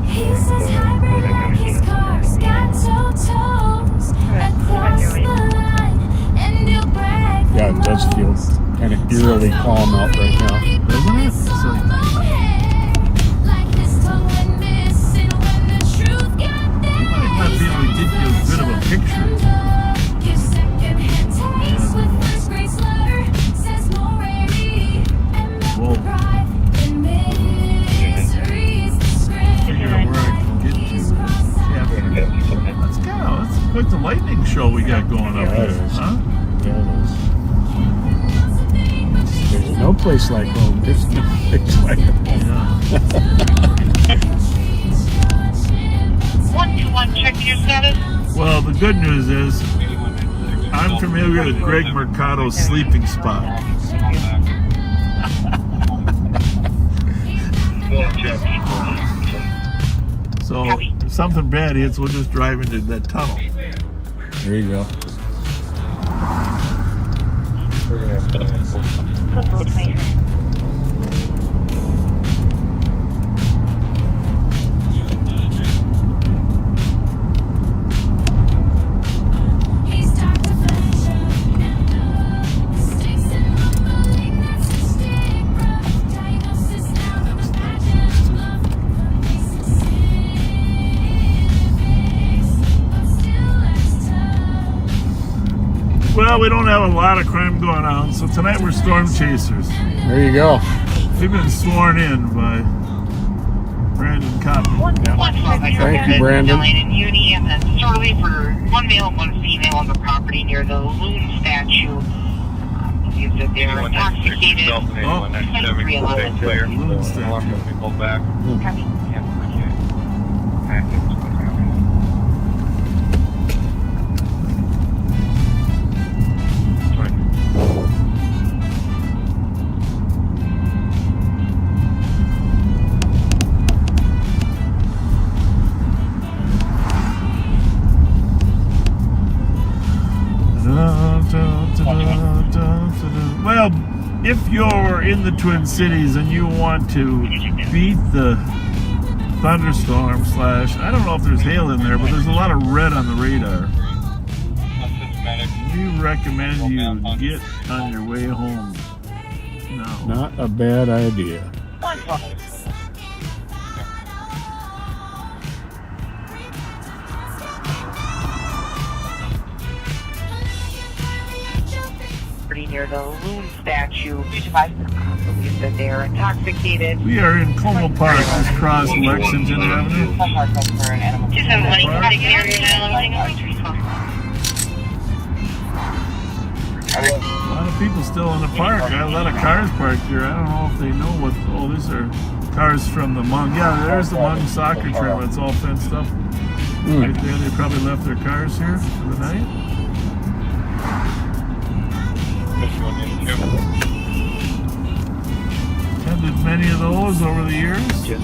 He says hybrid like his car's got two toes across the line, and he'll brag. Yeah, it does feel kind of eerily calm out right now. Doesn't it? It's like, Like his tongue went missing when the truth got you might not be able to give you a bit of a picture. Give second-hand takes with first grade slur. Says more rarity and Whoa. milk pride in misery's Figure out where I can get to. Yeah, that's quite the lightning show we got going up Yeah, it there, is. huh? Yeah, it is. There's no place like home. There's no place like home. Yeah. 121, check your status. Well, the good news is I'm familiar with Greg Mercado's sleeping spot. So if something bad hits, we'll just drive into that tunnel. There you go. He's Dr. Fletcher, and no mistakes in mumbling. That's the stigma. Diagnosis now, imagine love. Facing civics, but still less tough. Well, we don't have a lot of crime going on, so tonight we're storm chasers. There you go. We've been sworn in by Brandon Cotton. Thank you, Brandon. And Uni, and then sorely for one male and one female on the property near the loon statue. Believe that they are intoxicated. Loon statue. Pull back. Well, if you're in the Twin Cities and you want to beat the thunderstorm / I don't know if there's hail in there, but there's a lot of red on the radar. We recommend you get on your way home. No. Not a bad idea. Near the loon statue. Believe that they are intoxicated. We are in Como Park, just across Lexington Avenue. A lot of people still in the park. I have a lot of cars parked here. I don't know if they know what. Oh, these are cars from the Hmong. Yeah, there's the Hmong soccer trail. It's all fenced up. Right there. They probably left their cars here for the night. Attended many of those over the years. Yes.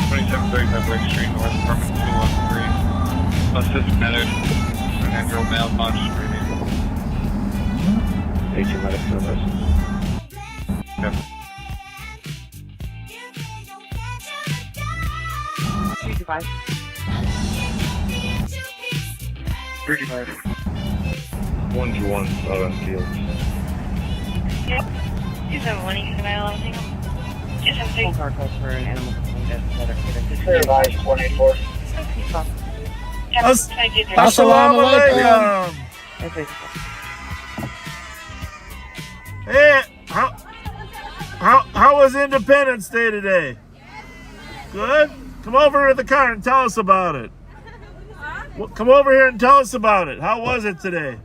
2735 Lake Street, North Apartment 213. Assist medic, and then your mailbox screening. Agent medic service. Yep. 325. 35. 121 Southern Fields. Yep. 271, you can dial anything. 276. Car code for an animal. Vries 184. Assalamu alaikum. Hey, how was Independence Day today? Good? Come over to the car and tell us about it. Come over here and tell us about it. How was it today?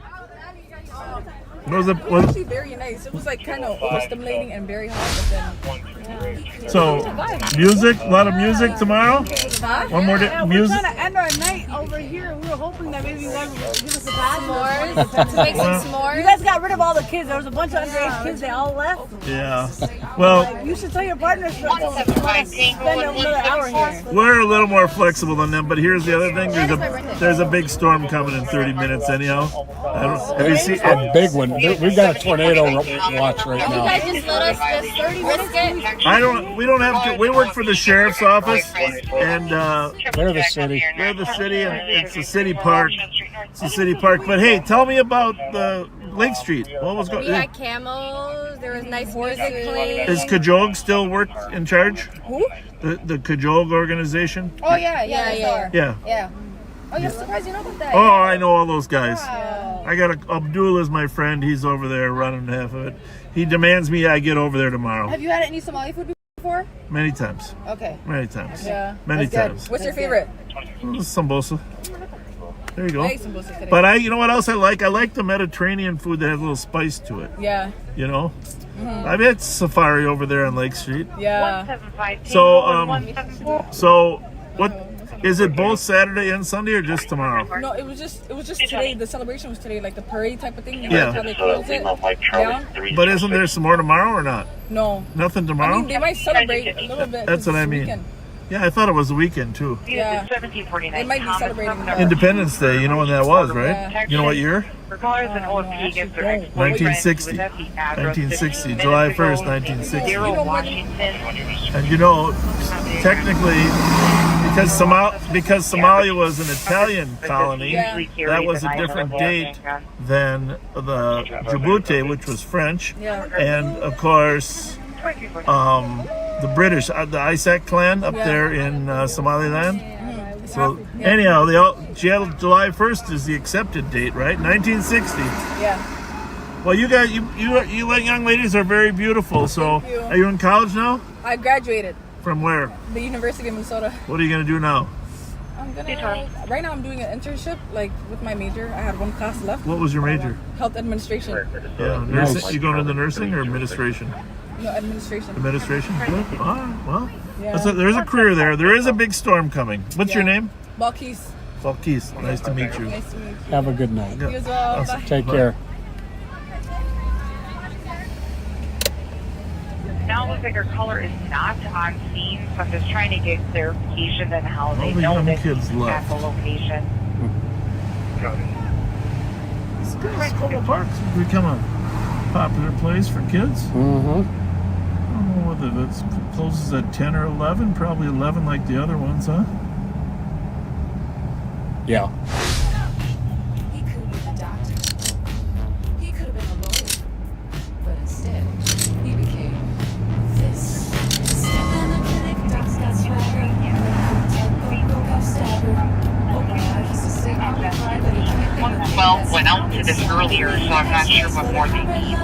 Was actually very nice. It was like kind of overstimulating and very hot, but then. So, music, a lot of music tomorrow? One more day, music? We're trying to end our night over here. We were hoping that maybe you guys would give us a s'mores. To make some s'mores. You guys got rid of all the kids. There was a bunch of underage kids. They all left. Yeah. Well, You should tell your partners to spend another hour here. we're a little more flexible than them, but here's the other thing. There's a big storm coming in 30 minutes anyhow. Have you seen A big one. We've got a tornado watch right You now. guys just let us just risk it. we don't have to, we work for the sheriff's office, and They're the city. we're the city, and it's a city park. It's a city park. But hey, tell me about the Lake Street. What was We going? had camels. There was nice music playing. Is Kajog still in charge? Who? The Kajog organization? Oh, yeah. Yeah. Yeah. Oh, you're surprised you know about that? Oh, I know all those guys. Wow. I got Abdul is my friend. He's over there running half of it. He demands me I get over there tomorrow. Have you had any Somali food before? Many times. Okay. Many times. Yeah. Many That's good. times. What's your favorite? Sambosa. There you go. I ate sambosa today. But you know what else I like? I like the Mediterranean food that has a little spice to it. Yeah. You know? I've had safari over there on Lake Street. Yeah. So what is it, both Saturday and Sunday or just tomorrow? No, it was just today. The celebration was today, like the parade type of thing. Yeah. How they closed it down. But isn't there some more tomorrow or not? No. Nothing I tomorrow? mean, they might celebrate a little bit. That's what I it's mean. weekend. Yeah, I thought it was the weekend too. Yeah. They might be celebrating more. Independence Day, you know when that was, right? Yeah. You know what year? For callers and OFP against their ex 1960. 1960. July 1st, 1960. Washington. And you know, technically, because Somalia was an Italian colony, that was a different date than the Djibouti, which was French. Yeah. And of course, the British, the Isaac clan up there in Somaliland. So anyhow, July 1st is the accepted date, right? 1960. Yeah. Well, you guys, you young ladies are very beautiful. So, Thank you. are you in college now? I graduated From where? the University of Minnesota. What are you gonna do now? Right now I'm doing an internship, like with my major. I had one class left. What was your major? Health administration. Yeah, nursing. You going into nursing or administration? No, administration. Administration. Good. Well, Yeah. there's a career there. There is a big storm coming. What's your name? Balkis. Falkis. Nice to meet you. Nice to meet you. Have a good night. You as well. Bye. Take care. Now looks like our caller is not on scene, so I'm just trying to get clarification on how they All the know young that kids he's left. at the location. School parks have become a popular place for kids. Mm-hmm. I don't know whether that's closes at 10 or 11. Probably 11 like the other ones, huh? Yeah. He could have been a doctor. He could have been a lawyer. But instead, he became this. Step in the clinic, docs got swagger. Go stabber. Open eyes to say I'm not right, but he can't be 112 went out to this earlier, so I'm not sure what more they need.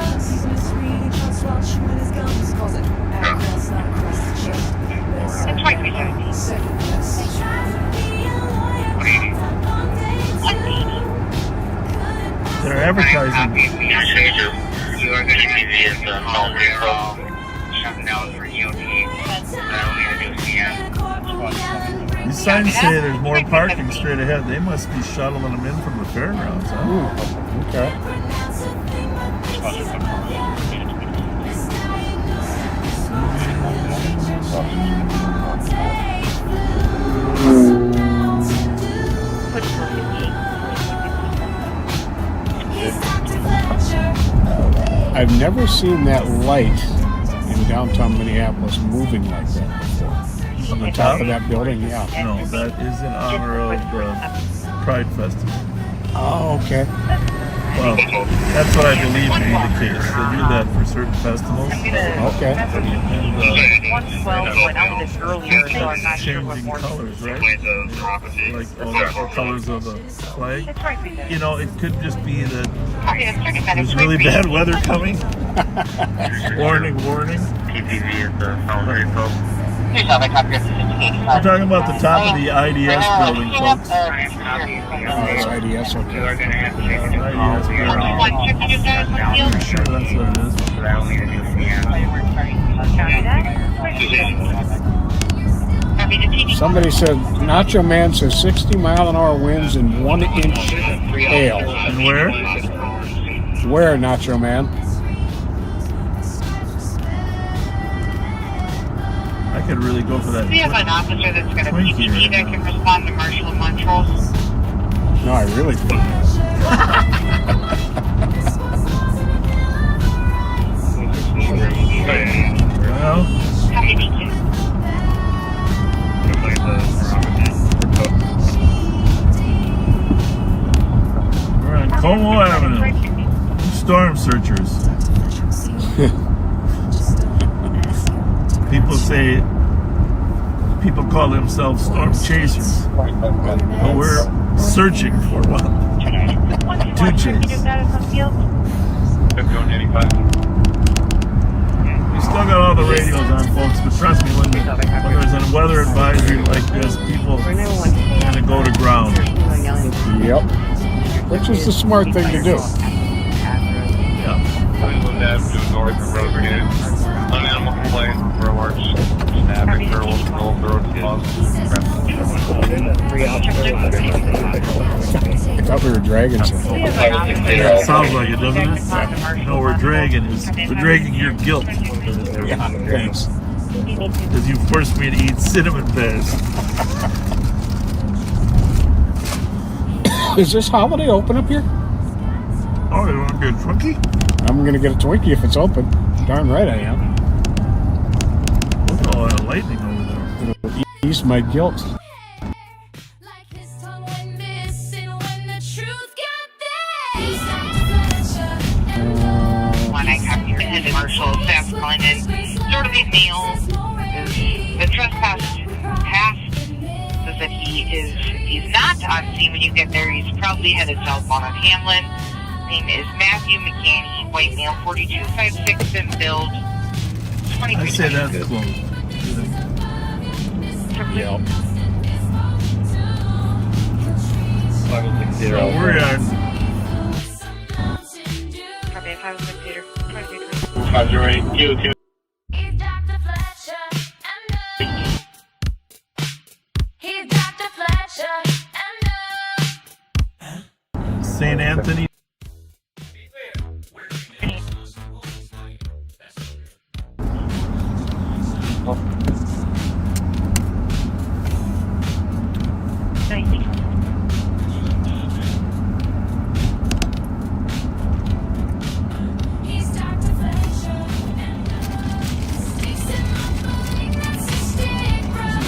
And 2317. They're advertising. You are going to be in the hall shutting down for EOT. These signs say there's more parking straight ahead. They must be shuttling them in from the fairgrounds, huh? Ooh, okay. I've never seen that light in downtown Minneapolis moving like that before. On the top of that building, yeah. No, that is in honor of the Pride Festival. Oh, okay. Well, that's what I believe to be the case. They do that for certain festivals. Okay. And, 112 went out this earlier, so I'm not sure what changing more. colors, right? Like all the colors of the flag. You know, it could just be that there's really bad weather coming. Warning, warning. PPV is the boundary post. We're talking about the top of the IDS building, folks. Oh, it's IDS, okay. We're going to have to change IDS building. I'm sure that's what it is. Somebody said Nacho Man says 60-mile-an-hour winds and 1-inch hail. And where? Where, Nacho Man? I could really go for that. We have an officer that's got a Twinkie PPD that can respond to martial and controls. No, I really do. Well, How do you need to? we're on Como Avenue. Storm searchers. People call themselves storm chasers. But we're searching for one. To chase. We still got all the radios on, folks, but trust me, when there's a weather advisory like this, people kind of go to ground. Yep. Which is the smart thing to do. Yeah. North of Rosehead. On animal complaint for a large stabbing turtle roll through I thought we were dragging something. Yeah, sounds like it, doesn't it? No, we're dragging your guilt. Yeah, thanks. Because you forced me to eat cinnamon bears. Is this holiday open up here? Oh, you want to get a Twinkie? I'm going to get a Twinkie if it's open. Darn right I am. Look at all that lightning over there. It'll ease my guilt. When I come here, and Marshall staff calling in, sort of a male is the trespass passed, says that he's not on scene when you get there. He's probably headed southbound on Hamlin. Name is Matthew McCanny, white male, 42.56 in build. I say that's close. Yep. So we're at Copy, 506 Peter. 22. Roger, ready. Q2. St. Anthony.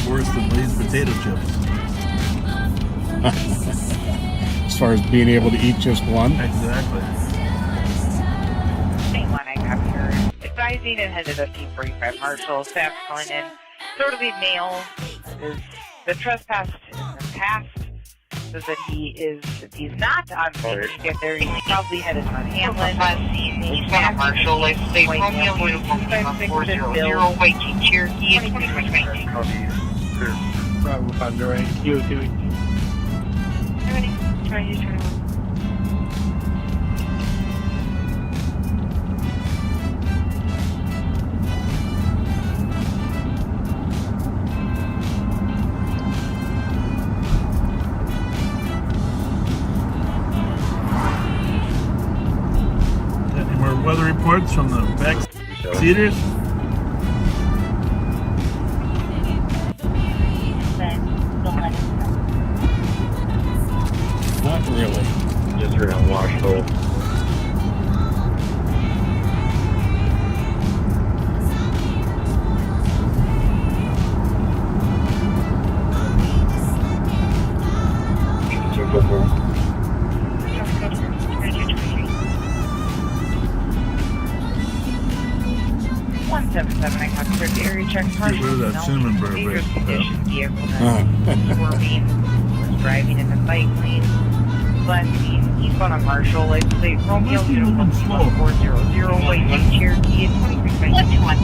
Worse than Lay's potato chips. As far as being able to eat just one. Exactly. Same one I got here. Advising and headed up 45 Marshall. Staff calling in. Sort of a male is the trespass in the past. Says that he's not on scene. You get there, he's probably headed on Hamlin. He's not Marshall. Let's say Romeo Uniform 400, white Jeep Cherokee, 2119. Bravo, Roger, ready. Q2. Ready? Try to turn on. Any more weather reports from the back seaters? Not really. Just around Washville. Get rid of that cinnamon burr break. Vehicle that swerving was driving in the bike lane. But he's on a Marshall, like say Romeo Uniform 400, like Cherokee, 2321.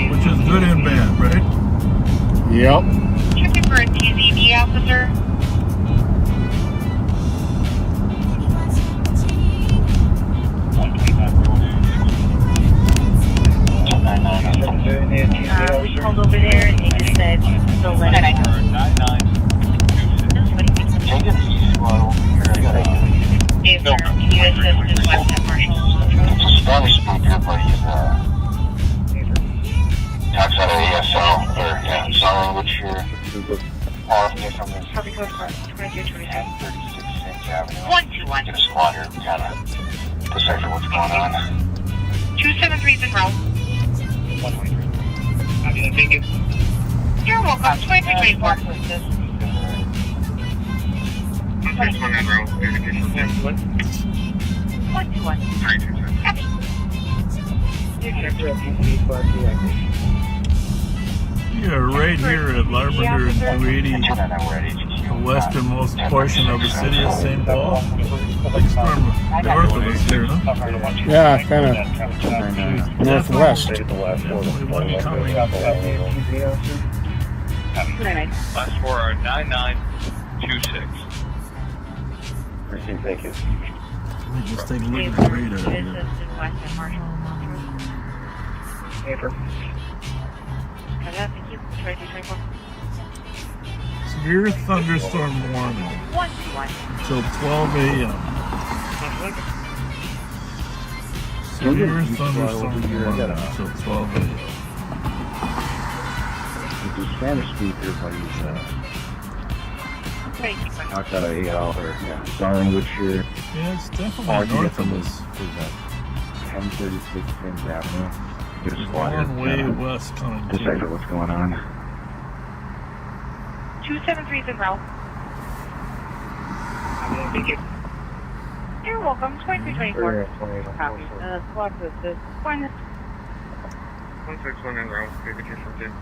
Which is good and bad, right? Yep. Checking for a TZD officer. We called over there and they just said, so let it go. Yes, sir. Can you assist in West Marshall? Spanish speaker, but he's talks out of ASL, or sign language here. Off here from this. Copy code for 2227. 36 Cents Avenue. 121. Get a squad here, kind of decipher what's going on. 273's in row. 123. Copy that, thank you. You're welcome. 2324. 161 in row. Verification for 121. 327. Copy. Yeah, right here at Lavender and 280, the westernmost portion of the city of St. Paul. It's from north of us here, huh? Yeah, kind of northwest. Definitely one coming. Last four are 9926. Thank you. Let me just take a look at the radar here. West Marshall. Paper. Thank you. 2224. Severe thunderstorm warning 121. till 12 a.m. Severe thunderstorm warning till 12 a.m. The Spanish speaker, but he's talks out of ASL, or sign language here. Yeah, it's definitely north of us. 1036 Cents Avenue. Get a There's squad here, one way west coming decipher too. what's going on. 273's in row. Thank you. You're welcome. 2324. Copy. Squad assist. 161 in row. Verification for 26.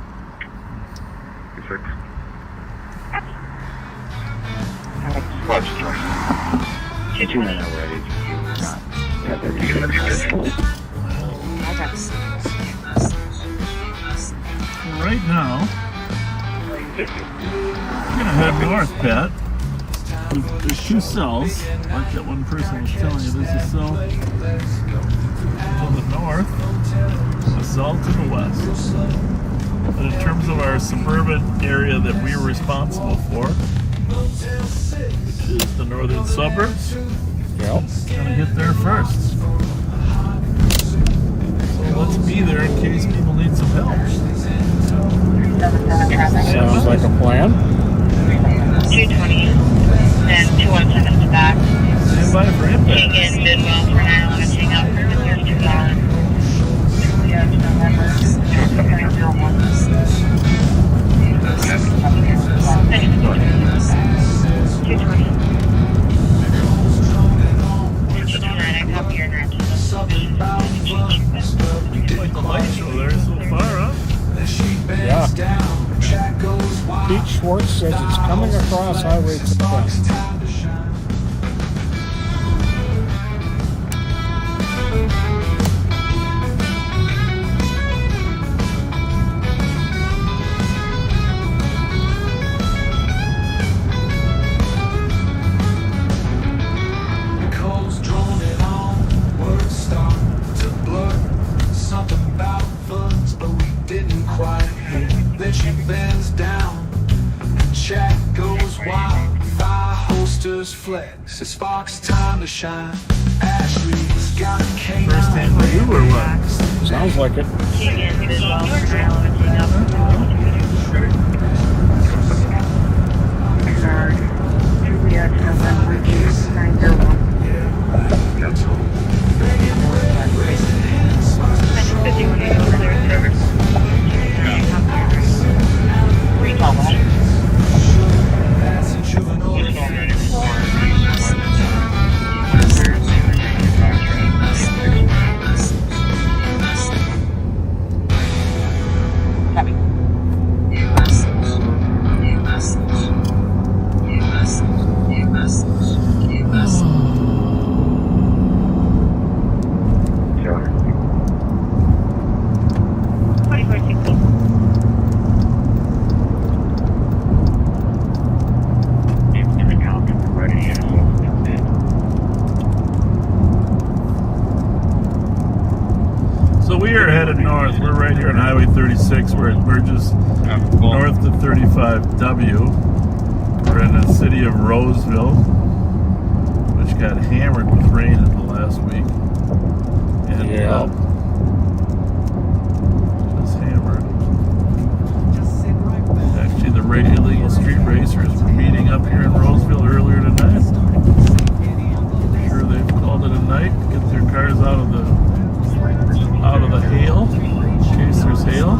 Squad's 229 already. Right now, we're gonna head north, Pat. There's two cells, like that one person was telling you. There's a cell to the north, a cell to the west. But in terms of our suburban area that we're responsible for, which is the northern suburbs, Yep. gonna get there first. So let's be there in case people need some help. Sounds like a plan. 220. And 217 is back. Stand by for King impact. in Bidwell for 911. Hang out for there's $2. Yeah, November. 201. I copy your directions. Like the light show there so far, huh? Yeah. Pete Schwartz says it's coming across Highway 10. Codes drawn it on, words start to blur. Something about funds, but we didn't quite hit. Then she bends down, chat goes wild. Fire holsters flex, it sparks time to shine. Ashley's got a canine. First hand for you or what? Sounds like it. King in Bidwell for 911. Hang out for Juliet, November 901. 36. We're just north of 35W. We're in the city of Roseville, which got hammered with rain in the last week. And Yeah. just hammered. Actually, the illegal street racers were meeting up here in Roseville earlier tonight. I'm sure they've called it a night to get their cars out of the hail, in case there's hail.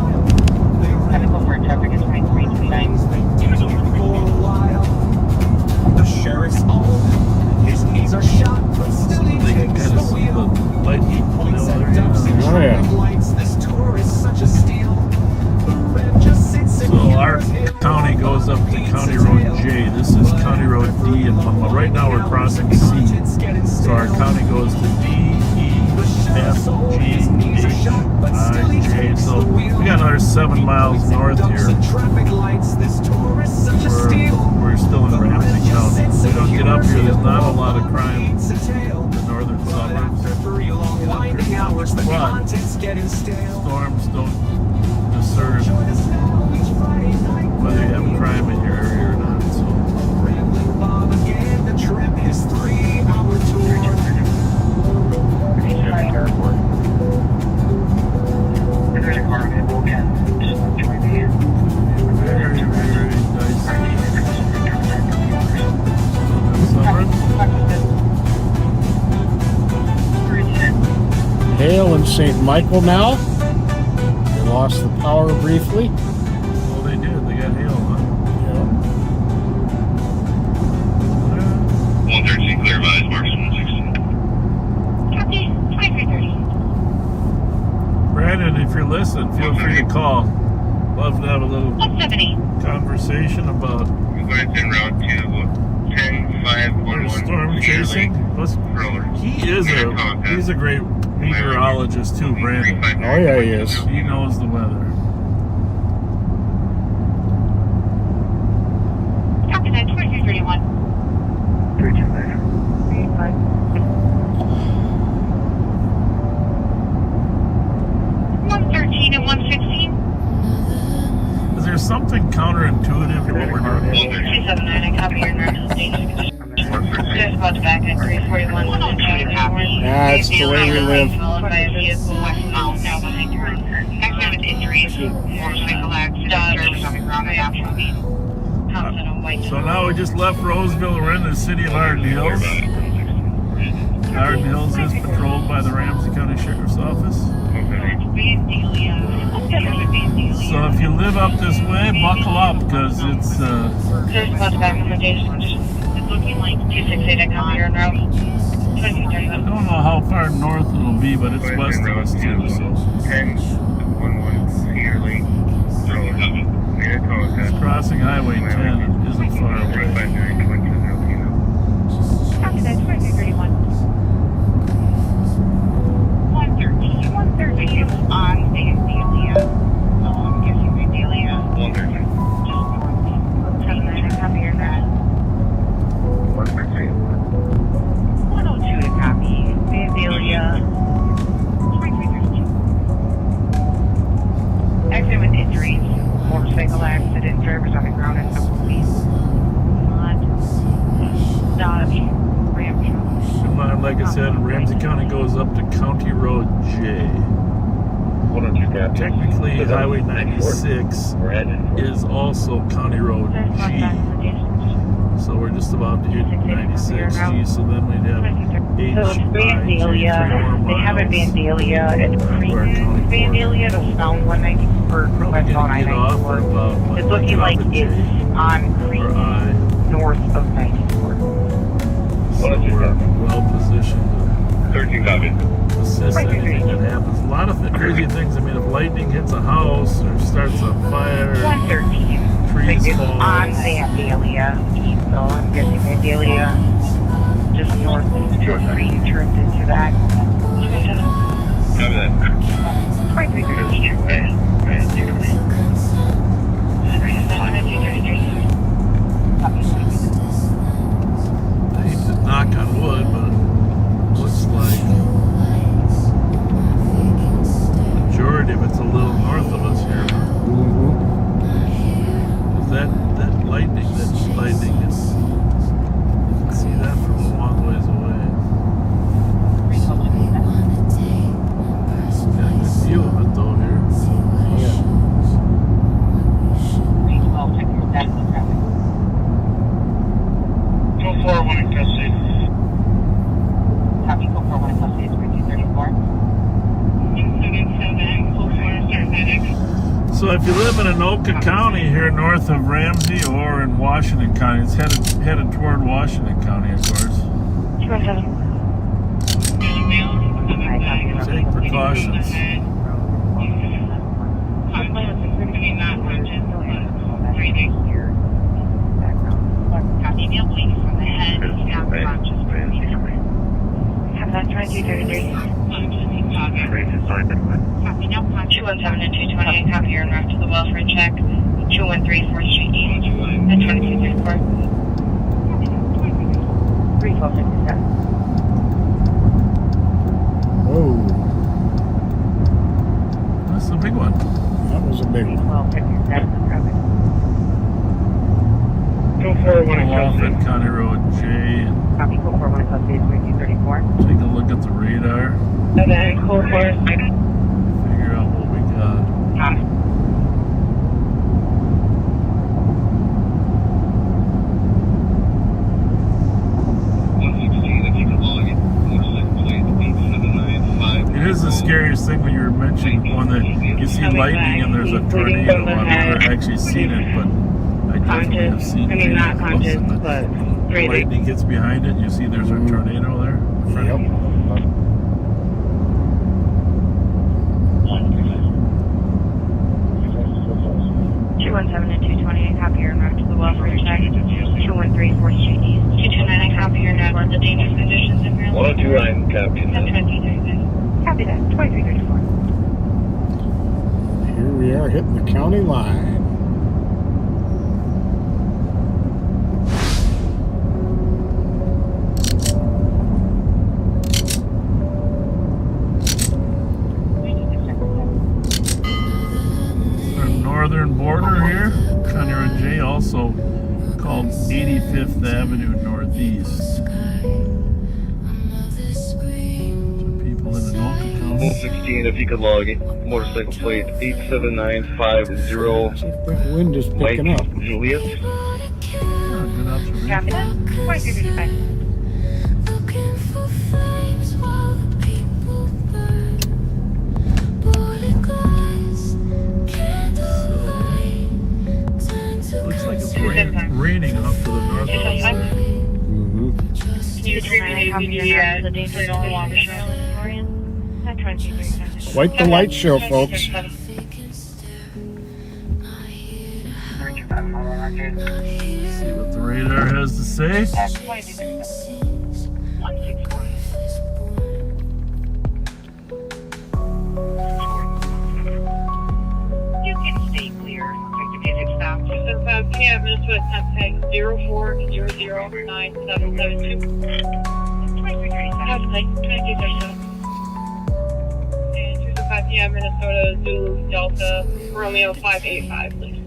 The sheriff's on. His knees are shot, but still he They can takes kind of the see the wheel. light He points there. at ducks and Oh, yeah. traffic lights. This tour is such a steal. The red just sits and So our hears county goes up to County Road J. This is County Road D, and right now we're crossing C. So our county goes to D, E, F, G, H, I, J. So we got another 7 miles north here. We're still in Ramsey County. We don't get up here, there's not a lot of crime in the northern suburbs. But storms don't discern whether you have crime in your area or not. So Bobaganda trip, his 3-hour tour. very, very nice summer. Hail in St. Michael now. They lost the power briefly. Well, they did. They got hail, huh? Yeah. 113 clear advised, Marks 116. Copy, 2330. Brandon, if you're listening, feel free to call. Love to have a little 170. conversation about You guys en route to 10511. storm chasing. He's a great meteorologist too, Brandon. Oh yeah, he is. He knows the weather. Copy that, 2331. 113 and 116. Is there something counterintuitive to what we're doing? 279, I copy your normal station. Just about to back at 341. 102 to copy. That's the way we live. Followed by a vehicle westbound now behind her. Accident with injuries, motorcycle accident, service on the ground, and option B. House on a white. So now we just left Roseville. We're in the city of Arden Hills. Arden Hills is patrolled by the Ramsey County Sheriff's Office. So if you live up this way, buckle up because it's Just about to back on the station. It's looking like 268 I copy your route. I don't know how far north it'll be, but it's west of us too. So 1011 Cedar Lake. crossing Highway 10 isn't far away. Copy that, 2331. 113 is on Vandalia. So I'm guessing Vandalia. 113. 79, I copy your route. 113. 102 to copy. Vandalia. 2332. Accident with injuries. Motorcycle accident. Drivers on the ground and no police. Dodge. Ram truck. Come on, like I said, Ramsey County goes up to County Road J. Technically, Highway 96 is also County Road G. So we're just about to hit 96G, so then we'd have H, So I, it's J, 3 Vandalia. more They have it miles. Vandalia and Creedon. Vandalia to Sound 194 Probably westbound gonna get off at 94. about It's looking like J it's on or Creedon I. north of 94. So we're well positioned 13 copies. to assist anything that happens. A lot of crazy things. I mean, if lightning hits a house or starts a fire, 113. trees It's fall. on Vandalia. So I'm guessing Vandalia just north of Creedon turns into that. Copy that. 2332. I hate to knock on wood, but it looks like the majority of it's a little north of us here. that lightning, is, you can see that from a long ways away. Got a good view of it though here. Yeah. 241 in custody. Copy, 241 in custody, 3234. 277, 247. So if you live in Anoka County here north of Ramsey or in Washington County, it's headed toward Washington County, of course. 217. Take precautions. Copy, male bleeding from the head, he's unconscious. Have that 2233. Copy, now conscious. 217 and 228, copy your route to the welfare check. 213 4th Street East, and 2234. 3457. Whoa, That's a big one. that was a big one. 1257. 241 in Off custody. at County Road J and Copy, 241 in custody, 3234. take a look at the radar. Then, code 4. Figure out what we got. It is the scariest thing when you were mentioning one that you see lightning and there's a tornado. I've never actually seen it, but I definitely have seen it. Not conscious, but breathing. Lightning gets behind it, you see there's a tornado there. in front of you. 217 and 228, copy your note to the welfare check. 213 4th Street East. 229, copy your note on the dangerous conditions in Maryland. 1029, copy. 1023. Copy that. 2334. Here we are hitting the county line. Our northern border here, County Road J, also called 85th Avenue Northeast. So people in Anoka County. 16, if you could log it. Motorcycle plate 87950. See if that wind is picking up. Julius. Yeah, good observation. Copy that. 2335. Looks like it's raining off to the north of us there. Mm-hmm. You copy your note to the dangerous conditions in Maryland. 2335. Quite the light show, folks. See what the radar has to say. You can stay clear. Like the music stops. 5 p.m. Minnesota temp tag 04009772. 2337. And 2 p.m. Minnesota Zulu Delta Romeo 585, please.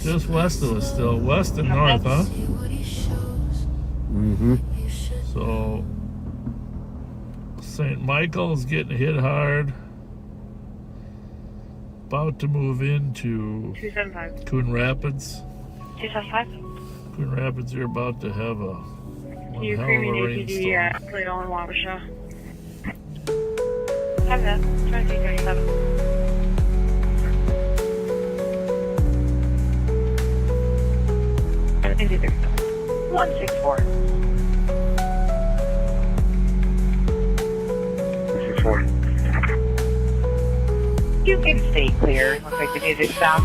Just west of us still. West and north, huh? Mm-hmm. So St. Michael's getting hit hard. About to move into 275. Coon Rapids. 275. Coon Rapids, you're about to have a one You hell of creamy a APD rainstorm. at Plato and Wabasha. Have that. 2337. Thank you, 164. 164. You can stay clear. Looks like the music stops.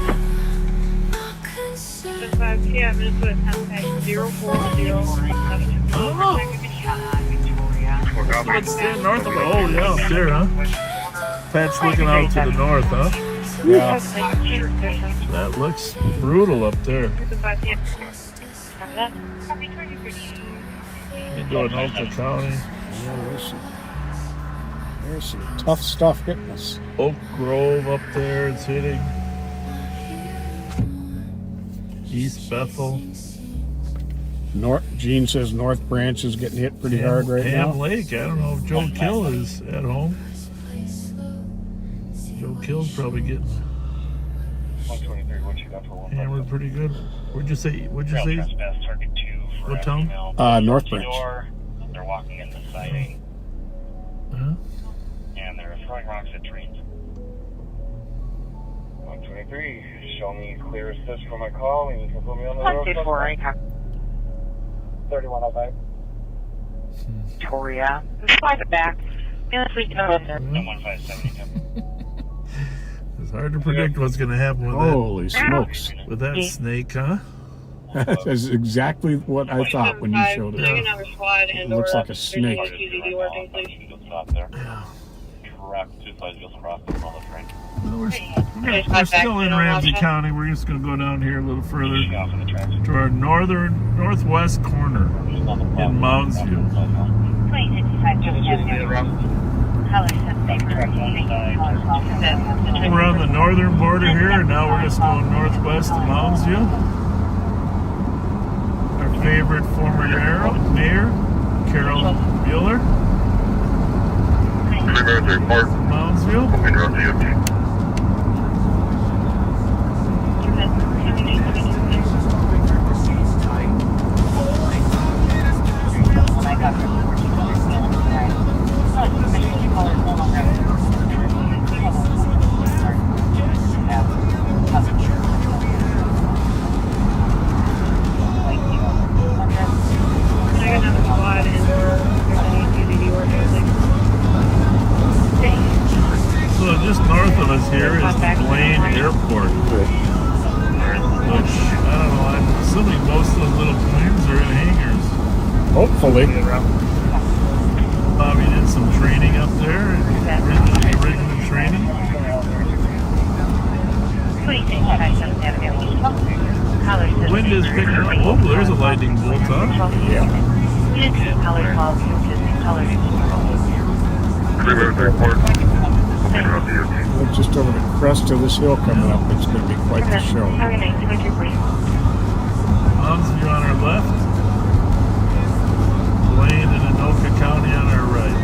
5 p.m. Minnesota temp tag 04009772. Let's stand north of it. Oh, yeah, up there, huh? Patch looking out to the north, huh? Yeah. That looks brutal up there. You go in Oka County. Yeah, there's some tough stuff hitting us. Oak Grove up there, it's hitting. East Bethel. Gene says North Branch is getting hit pretty hard right Ham now. Lake. I don't know if Joe Kill is at home. Joe Kill's probably getting 123, what you got for 1? hammered pretty good. What'd you say? What'd you say? Target 2 for What town? North Branch. They're walking in the siding. Huh? And they're throwing rocks at trains. 123, show me clear assist for my call, and you can put me on the road. 3105. Victoria. Slide it back. Let's leave it over there. 157. It's hard to predict what's going to happen with Holy smokes. that snake, huh? That is exactly what I thought when you showed it. Another squad and It looks like a snake. QZD working, please. Stop there. Correct. 2 just across the front of the train. Well, we're still in Ramsey County. We're just going to go down here a little further to our northwest corner in Moundsview. We're on the northern border here, and now we're just going northwest to Moundsview. Our favorite former mayor, Carol Bueller. Moundsview. So just north of us here is the Blaine Airport, which, I don't know, I'm assuming most of those little planes are in hangars. Hopefully. Bobby did some training up there, original training. The wind is picking up. Oh, there's a lightning bolt, huh? Yeah. Look just over the crest of this hill coming up. It's going to be quite the show. Moundsview on our left. Blaine and Anoka County on our right.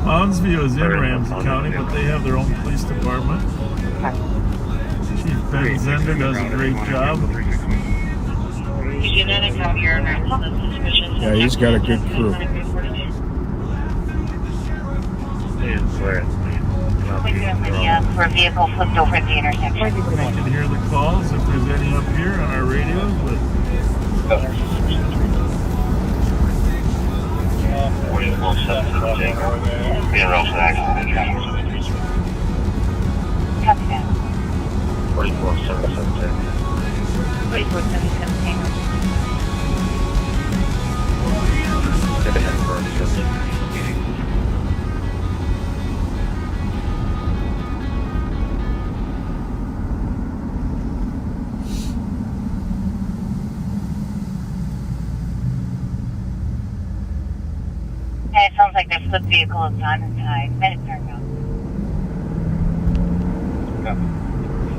Moundsview is in Ramsey County, but they have their own police department. Chief Ben Zender does a great job. Yeah, he's got a good crew. For a vehicle flipped over at the intersection. You can hear the calls if there's any up here on our radios, but 44-7-7. Being also accident. 44-7-7. 44-7-7. It sounds like their flip vehicle is on inside. Medic turned on.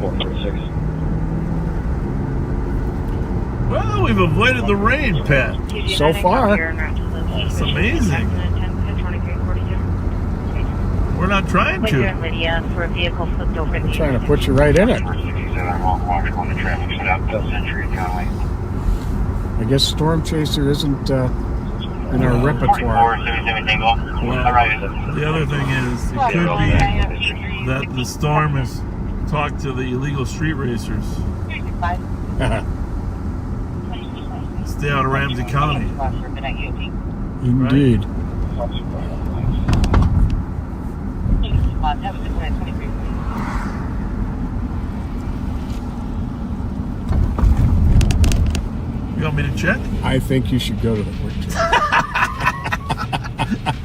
446. well, we've avoided the rain, Pat. So far. It's amazing. We're not trying to. Lydia, for a vehicle flipped over I'm trying to put you right in it. I guess Storm Chaser isn't in our repertoire. Well, the other thing is, it could be that the storm has talked to the illegal street racers. Stay out of Ramsey County. Indeed. You want me to check? I think you should go to the quick check.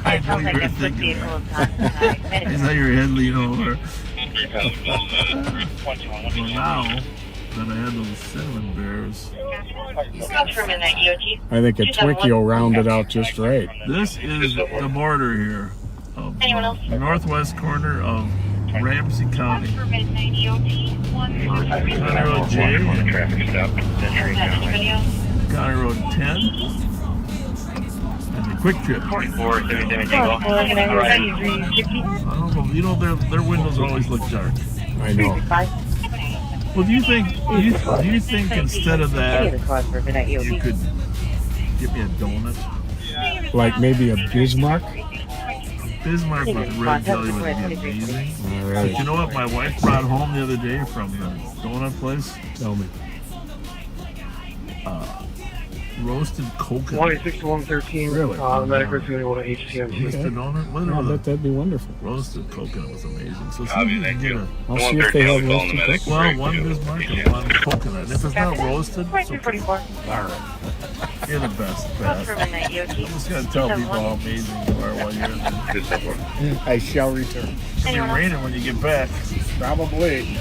I know you were thinking that. I saw your head lean over. Well, now that I had those cinnamon bears. I think a Twinkie will round it out just right. This is the border here of the northwest corner of Ramsey County. County Road J and County Road 10 and the Quick Trip. I don't know, you know their windows always look dark. I know. Well, do you think instead of that you could give me a donut? Like maybe a Bismarck? Bismarck with red jelly would be amazing. But you know what my wife brought home the other day from the donut place? Tell me. Roasted coconut. 16113. Really? Medical to HCMC. Roasted donut? What I bet that'd be wonderful. Roasted coconut was amazing. So see if you can get a... I'll see if they have roasted coconut. Well, one Bismarck and one coconut. And if it's not roasted, it's okay. All right. You're the best, Pat. I'm just going to tell people how amazing you are while you're in there. I shall return. It's going to be raining when you get back. Probably.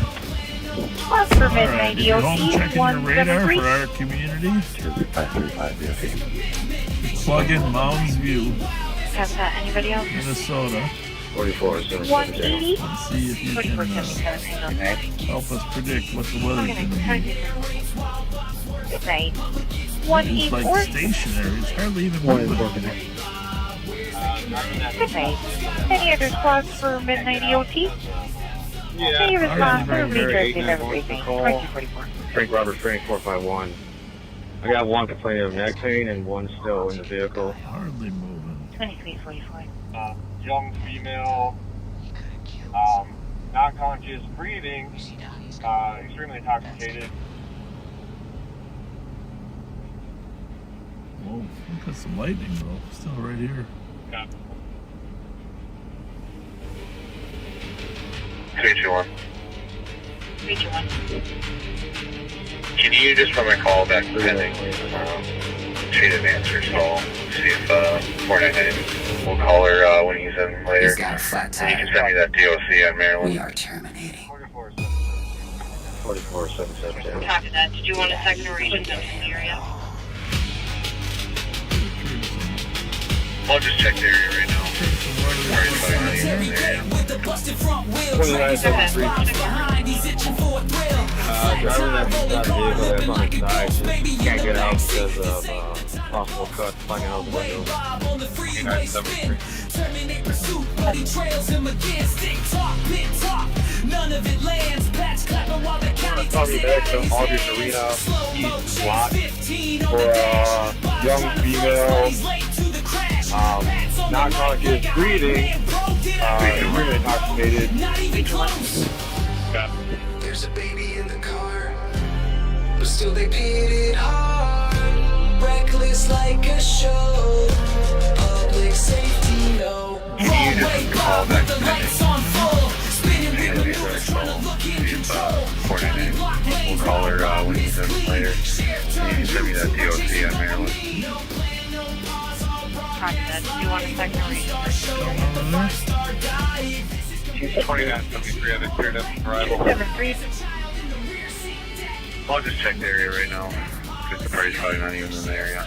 Plus for All right, if you're home checking your radar for our community, plug in Mounds View, anybody else? Minnesota. 180. And see if you can help us predict what the weather's going to be. Night. It's 184. like stationary. It's hardly even moving. Good night. Any other spots for midnight EOT? Yeah. Any response for Alright, New Jersey, 891 Frank Robert Frank 451. I got one complaining of neck pain and one still in the vehicle. Hardly moving. 2344. Young female, non-conscious, breathing, extremely intoxicated. Whoa, look at some lightning though. Still right here. Yeah. 321. 321. Can you just run my call back to pending? She didn't answer, so I'll see if 499 will call her when he's in later. He's got a flat tire. And you can send me that DOC on Maryland. We are terminating. 4477. Copy that. Did you want a second or region into the area? I'll just check the area right now. Driver that's inside the vehicle that's on the side just can't get out because of possible cuts flying out the window. 973. Terminate pursuit, bloody trails him again. Stick talk, pit talk. None of it lands. Patch clapping while the county Tommy back to August Arena East Lot for a young female, non-conscious, breathing, extremely intoxicated. There's a baby in the car, but still they paid it hard. Reckless like a show. Public safety, no. Can you just call back to pending? 499. We'll call her when he's in later. And you can send me that DOC on Maryland. Copy that. Did you want a second or region? 2973 on the cleared up arrival. 73. I'll just check the area right now. Because the party's probably not even in the area.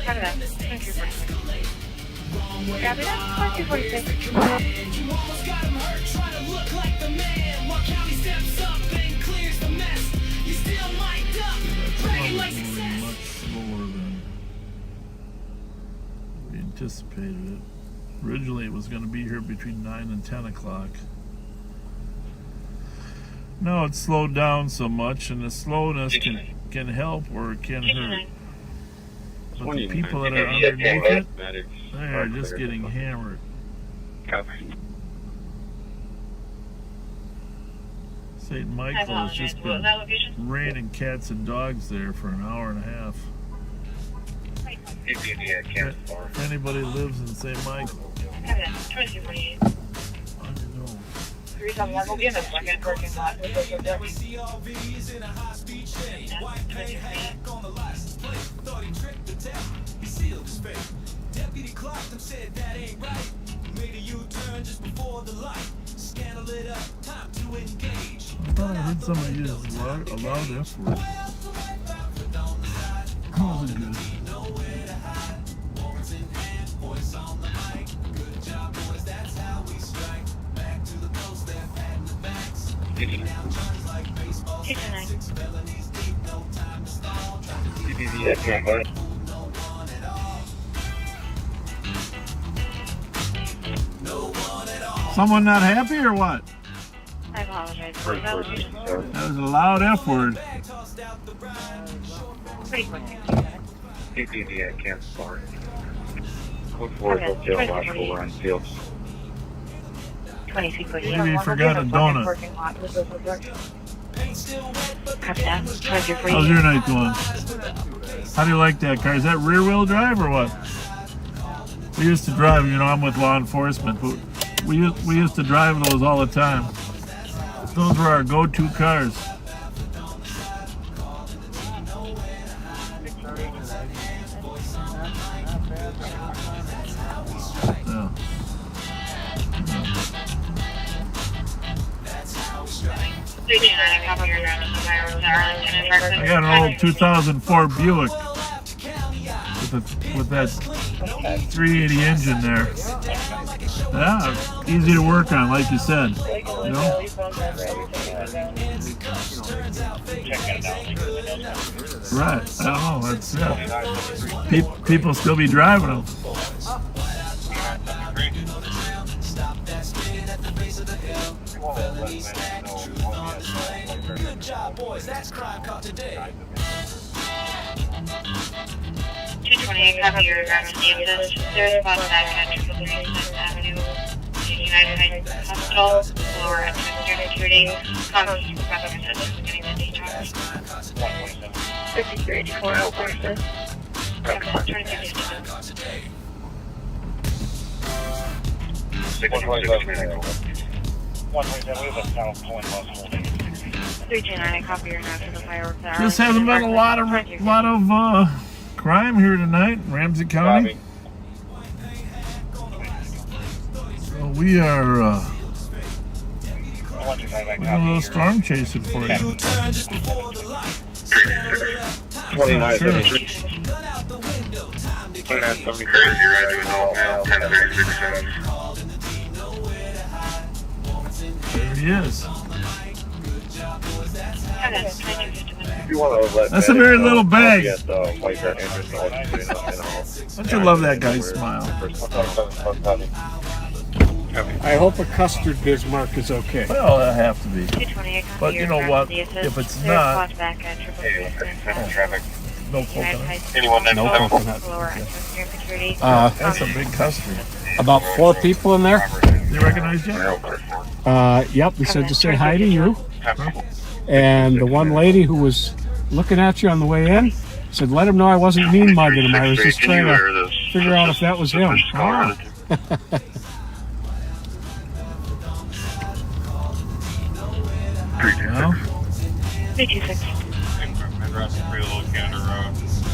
Copy that. 2346. Copy that. 2346. Much slower than we anticipated it. Originally it was going to be here between 9 and 10 o'clock. Now it's slowed down so much, and the slowness can help or it can hurt. But the people that are underneath it, they are just getting hammered. St. Michael has just been raining cats and dogs there for an hour and a half. If anybody lives in St. Michael, I don't know. 371 will be in the second parking lot. CRVs in a high-speed shade. White paint hack on the license plate. Thought he tricked the town. He sealed his fate. Deputy clocked him, said that ain't right. Made a U-turn just before the light. Scandal lit up, time to engage. I thought I heard somebody use a loud F word. That wasn't good. Someone not happy or what? I apologize. That was a loud F word. Pretty quick. DPD at Camp Spark. Code 4 Hotel Watchful Run Fields. 20 feet. Maybe you forgot a donut. How's your night going? How do you like that car? Is that rear wheel drive or what? We used to drive, you know, I'm with law enforcement, but we used to drive those all the time. Those were our go-to cars. Yeah. I got an old 2004 Buick with that 380 engine there. Yeah, easy to work on, like you said. You know? Right. I don't know. That's it. People still be driving them. Good job, boys. That's crime caught today. 228 copy your Ramsey. There's a spot back at 337th Avenue, United Heights Hospital, lower entrance security. Condolences, getting the detours. 5384 Hortman. Copy your note to the fireworks hour. Just hasn't been a lot of crime here tonight in Ramsey County. So we are a little storm chasing for you. 29. Sure. Something crazy right doing all now. 1036 cents. There he is. That's a very little bag. Don't you love that guy's smile? I hope a custard Bismarck is okay. Well, that'll have to be. But you know what? If it's not, traffic. no coconut. Anyone that No coconut. That's a big custard. About 4 people in there. You recognize you? Yep, we said to say hi to you. And the one lady who was looking at you on the way in said, let him know I wasn't mean mugging him. I was just trying to figure out if that was him. Oh. Well,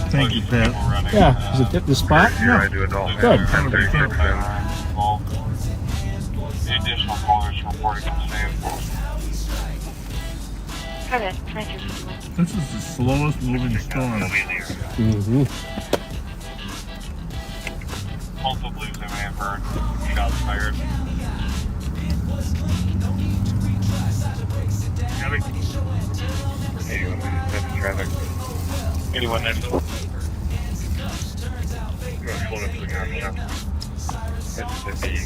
thank you, Pat. Yeah, is it hit the spot? Here I do it all. Good. 1036 cents. The additional callers reporting on stand. This is the slowest moving storm. Mm-hmm. Also believes they may have heard shots fired. Traffic. Anyone next? Slow up to the car shop. Mississippi.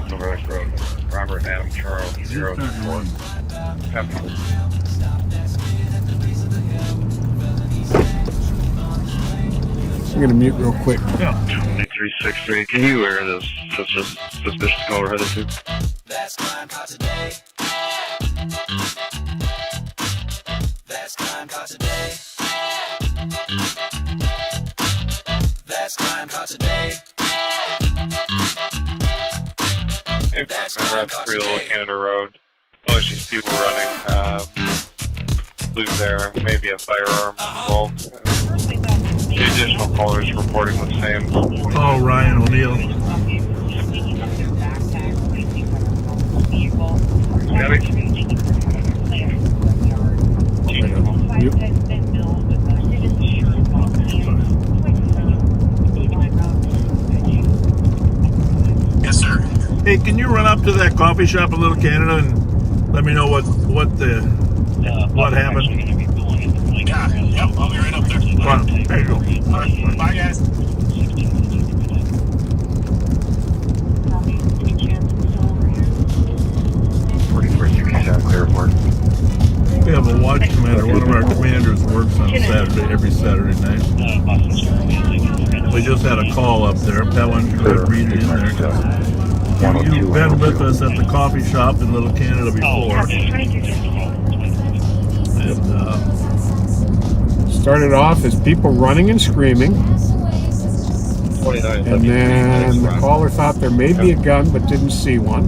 Silver Lake Road. Robert Adam Charles 024. I'm going to mute real quick. Yeah. 2363. Can you wear this suspicious call we're headed to? That's crime caught today. That's crime caught today. That's crime caught today. That's crime 3 Little Canada Road. Oh, it's just people running. Believe there may be a firearm involved. The additional callers reporting the same. Oh, Ryan O'Neill. Yes, sir. Hey, can you run up to that coffee shop in Little Canada and let me know what happened? Yeah, yep, I'll be right up there. Well, there you go. All right, bye, guys. Clear for. We have a watch commander. One of our commanders works on Saturday, every Saturday night. We just had a call up there. That one could read it in there. You've been with us at the coffee shop in Little Canada before. And, Started off as people running and screaming. And then the caller thought there may be a gun but didn't see one.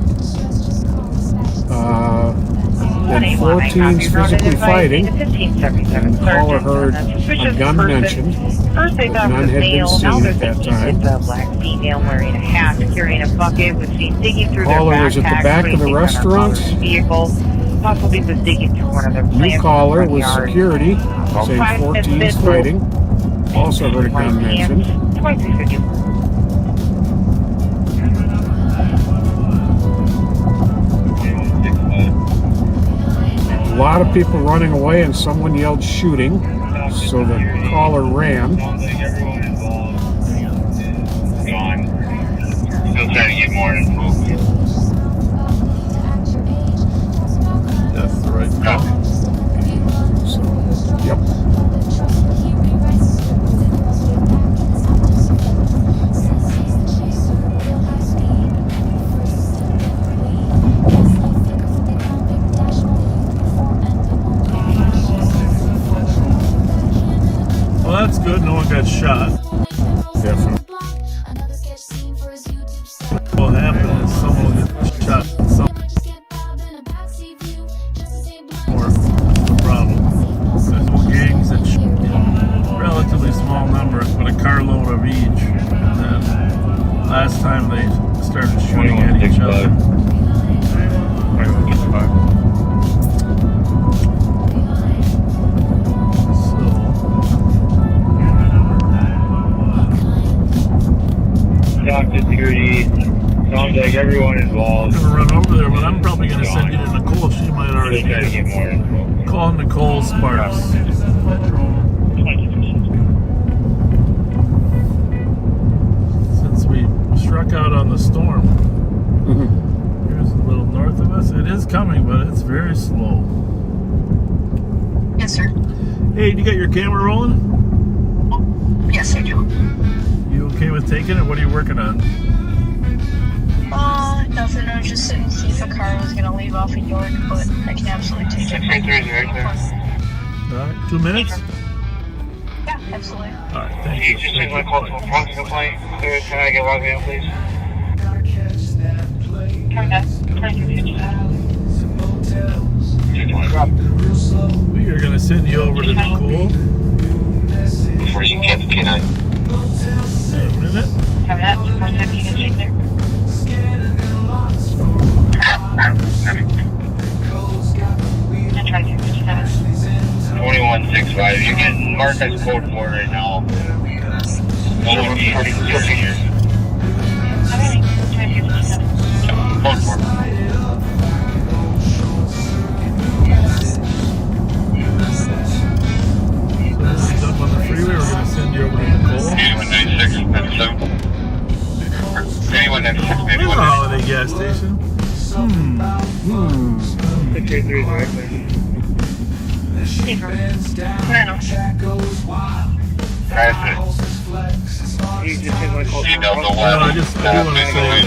Then 4 teens physically fighting, and the caller heard a gun mentioned, First they but thought none it was had been male, now seen they're at that thinking time. it's a black female wearing a hat, carrying a bucket, was seen digging through their Caller was at the backpacks, back of the racing on their restaurant. mother's vehicle, possibly was digging through one of their plants. New caller in the was front yard. security, saying 4 teens fighting. Also heard a gun mentioned. 2351. A lot of people running away and someone yelled shooting, so the caller ran. Gone. Still trying to get more info. that's the right call. So, yep. Well, that's good. No one got shot. Definitely. What happened is someone got shot somewhere. That's the problem. There's no gangs that shoot. Relatively small numbers, but a carload of each. And then last time they started shooting at each other. Security, sounds like everyone involved. I'm gonna run over there, but I'm probably gonna send you to Nicole. She might already Just trying to get more info. call Nicole Sparks. Since we struck out on the storm, here's a little north of us. It is coming, but it's very slow. Yes, sir. Hey, you got your camera rolling? Yes, I do. You okay with taking it? What are you working on? Nothing. I was just sitting to see if a car was going to leave off of York, but I can absolutely take it. All right, 2 minutes? Yeah, absolutely. All right, thank you. Just take my call to a front complaint. Can I get logged in, please? Coming up. 2357. We are going to send you over to Nicole. Before you can get the K9. In a minute. Coming up. 2.7, you can check there. And 2357. 2165. You're getting marked as code 4 right now. What would be your senior? Okay, 2357. Code 4. Up on the freeway, we're going to send you over to Nicole. 8196, that's 7. 8196, There's a 8196. holiday gas station. You just hit my call. You know the No, one. I do want to say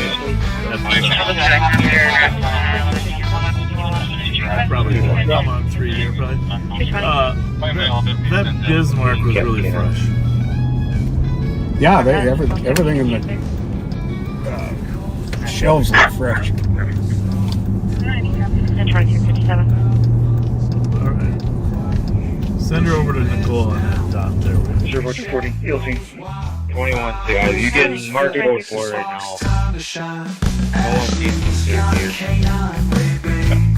that's probably I'm on 3 here, probably. That Bismarck was really fresh. Yeah, everything in the shelves look fresh. 2257. All right. Send her over to Nicole on that dot there. 040, ELC. 21, guys, you getting marked code 4 right now. No one needs to see you.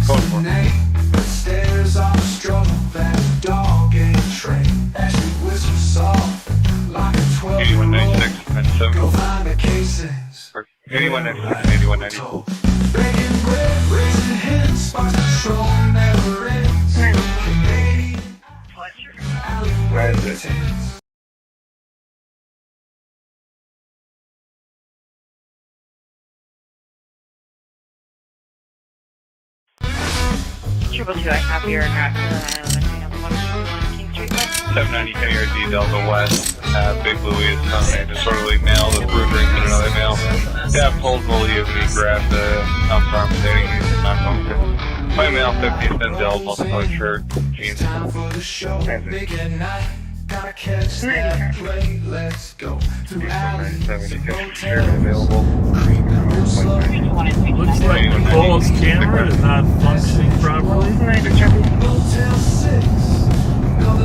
Code 4. Stairs off struggle that dog ain't trained. As she whistles soft like a 8196, 97. Go find the cases. 8196, 8190. Baking bread, raising hens, sparks patrol never ends. Canadian alleyway tents. Triple two, I have your King Street West. 790 KRD Delta West. Big Louie is coming. Disorderly male. The brood drinking another male. Yeah, pulled will you grabbed the farm stating he's not going to. My male 50 is in Dell, multiple shirt. Jeans. Time for the show, big at night. Gotta catch that play, let's go. Through alleys, 70 available. Looks like Nicole's camera is not functioning properly.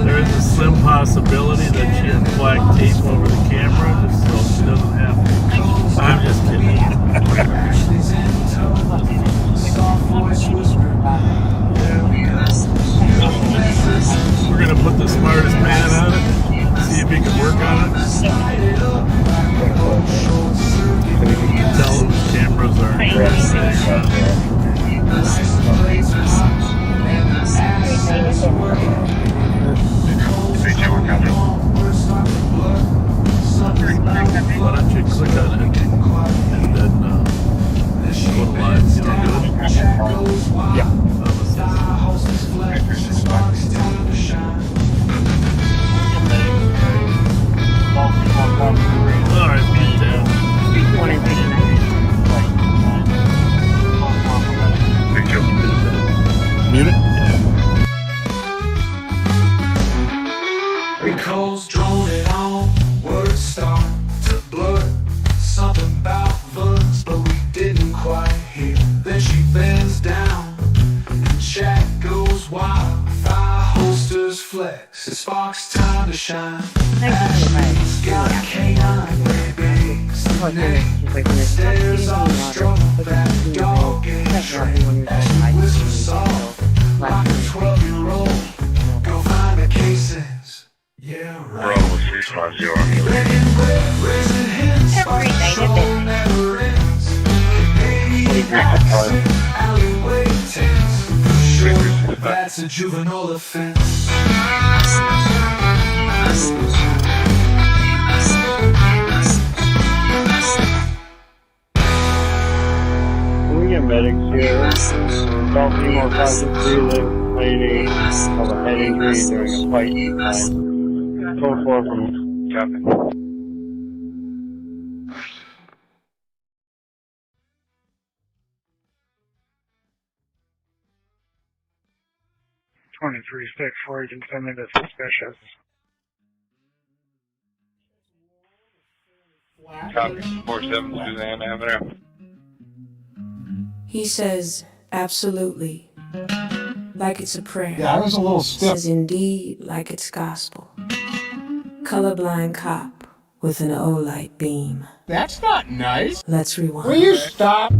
There is a slim possibility that she had black tape over the camera just so she doesn't have to. I'm just kidding. We're going to put the smartest man on it, see if he can work on it. Tell him his cameras are why don't you click on it and then go to live, you know, good? Yeah. Alright, beat that. Mute it? Recalls drawn it on, words start to blur. Something about verse, but we didn't quite hear. Then she bends down, and chat goes wild. Fire holsters flex, it sparks time to shine. Got a canine, baby, stairs off struggle, that dog ain't trained. As she whispers soft, like a 12-year-old. Go find the cases. Yeah, right. Roll 650. Begging bread, raising hens, sparks patrol never ends. Canadian alleyway tents. Sure, that's a juvenile offense. Can we get medics here? Adult female 563 lady of a head injury during a fight. Code 4 from Captain. .2364, you can send me the suspicious. Copy. 47 Suzanne Avenue. He says, absolutely, like it's a prayer. Yeah, I was a little stiff. Says indeed, like it's gospel. Colorblind cop with an O-light beam. That's not nice. Let's rewind. Will you stop?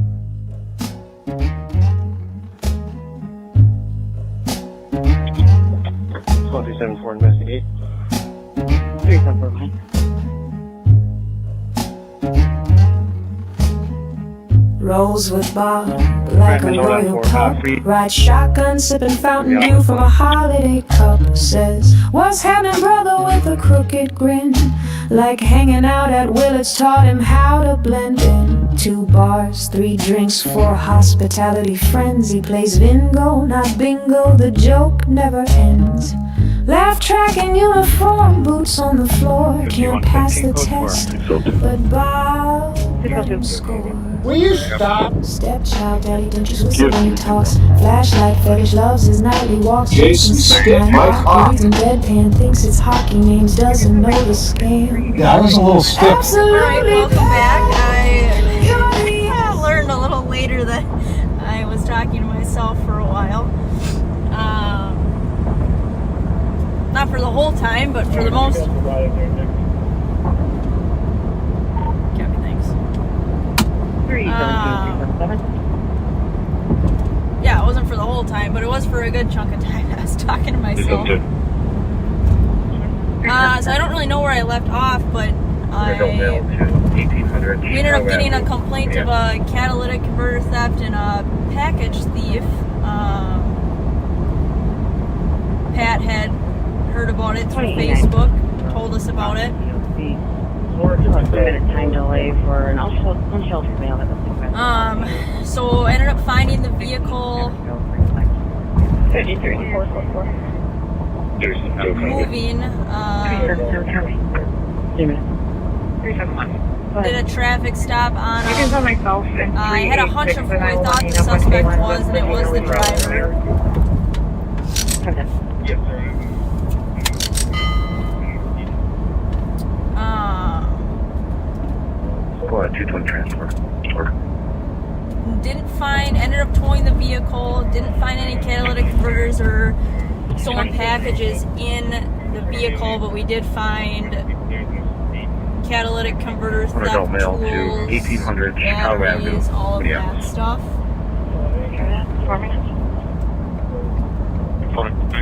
.274 investigate. 374. Rolls with Bob like a royal cup. Ride shotgun, sipping Fountain Dew from a holiday cup. Says, what's happening, brother, with a crooked grin? Like hanging out at Willard's taught him how to blend in. 2 bars, 3 drinks, 4 hospitality friends. He plays bingo, not bingo, the joke never ends. Laugh track in uniform, boots on the floor. Can't pass the test, but Bob let him score. Will you stop? Stepchild, daddy, don't you whistle when he talks. Flashlight fetish, loves his nightly walks. Jason Stitt, Mike Hawk. Reads in deadpan, thinks it's hockey names, doesn't know the scam. Yeah, I was a little stiff. Absolutely. Alright, welcome back. I learned a little later that I was talking to myself for a while. for the whole time, but for the most. Copy, thanks. Yeah, it wasn't for the whole time, but it was for a good chunk of time. I was talking to myself. So I don't really know where I left off, but we ended up getting a complaint of a catalytic converter theft and a package thief. Pat had heard about it through Facebook, told us about it. 2-minute time delay for an unsheltered mail that was requested. So I ended up finding the vehicle moving. Did a traffic stop on him. I had a hunch of who I thought the suspect was, and it was the driver. Yes, sir. Squad 220 transfer. Ended up towing the vehicle, didn't find any catalytic converters or stolen packages in the vehicle, but we did find catalytic converter theft tools, 1800 Chicago Avenue. batteries, all of that stuff.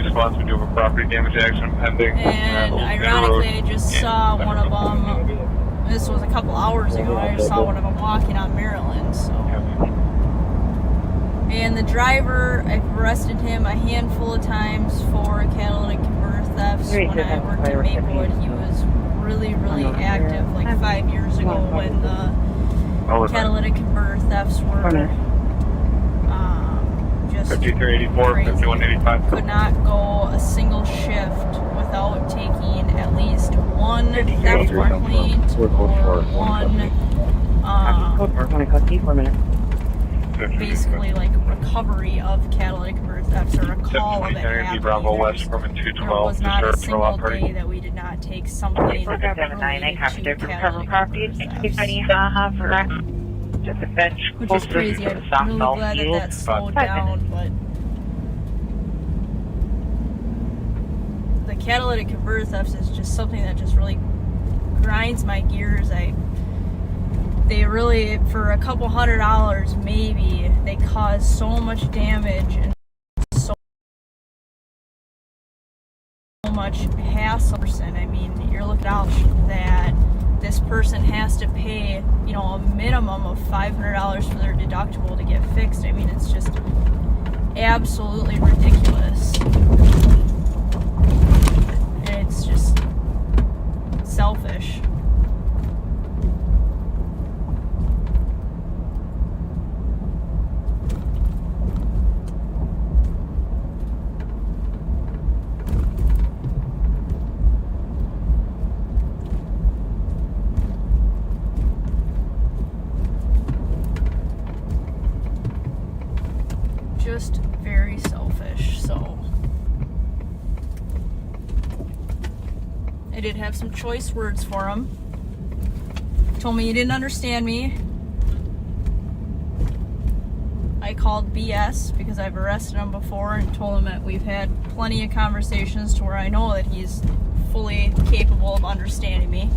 Response, we do have a property damage action pending. And ironically, I just saw one of them, this was a couple hours ago, I just saw one of them walking on Maryland, so. And the driver, I've arrested him a handful of times for catalytic converter thefts. When I worked at Maplewood, he was really, really active, like 5 years ago when the catalytic converter thefts were just 5384, 5185. could not go a single shift without taking at least one theft complaint or one basically like recovery of catalytic converter thefts or a call of it happening. There was not a single day that we did not take something related to catalytic converter thefts. Which is crazy. I'm really glad that that slowed down, but the catalytic converter thefts is just something that just really grinds my gears. They really, for a couple $100 maybe, they cause so much damage and so much hassle. I mean, you're looking out that this person has to pay, you know, a minimum of $500 for their deductible to get fixed. I mean, it's just absolutely ridiculous. And it's just selfish. Just very selfish. So I did have some choice words for him. Told me he didn't understand me. I called BS because I've arrested him before and told him that we've had plenty of conversations to where I know that he's fully capable of understanding me.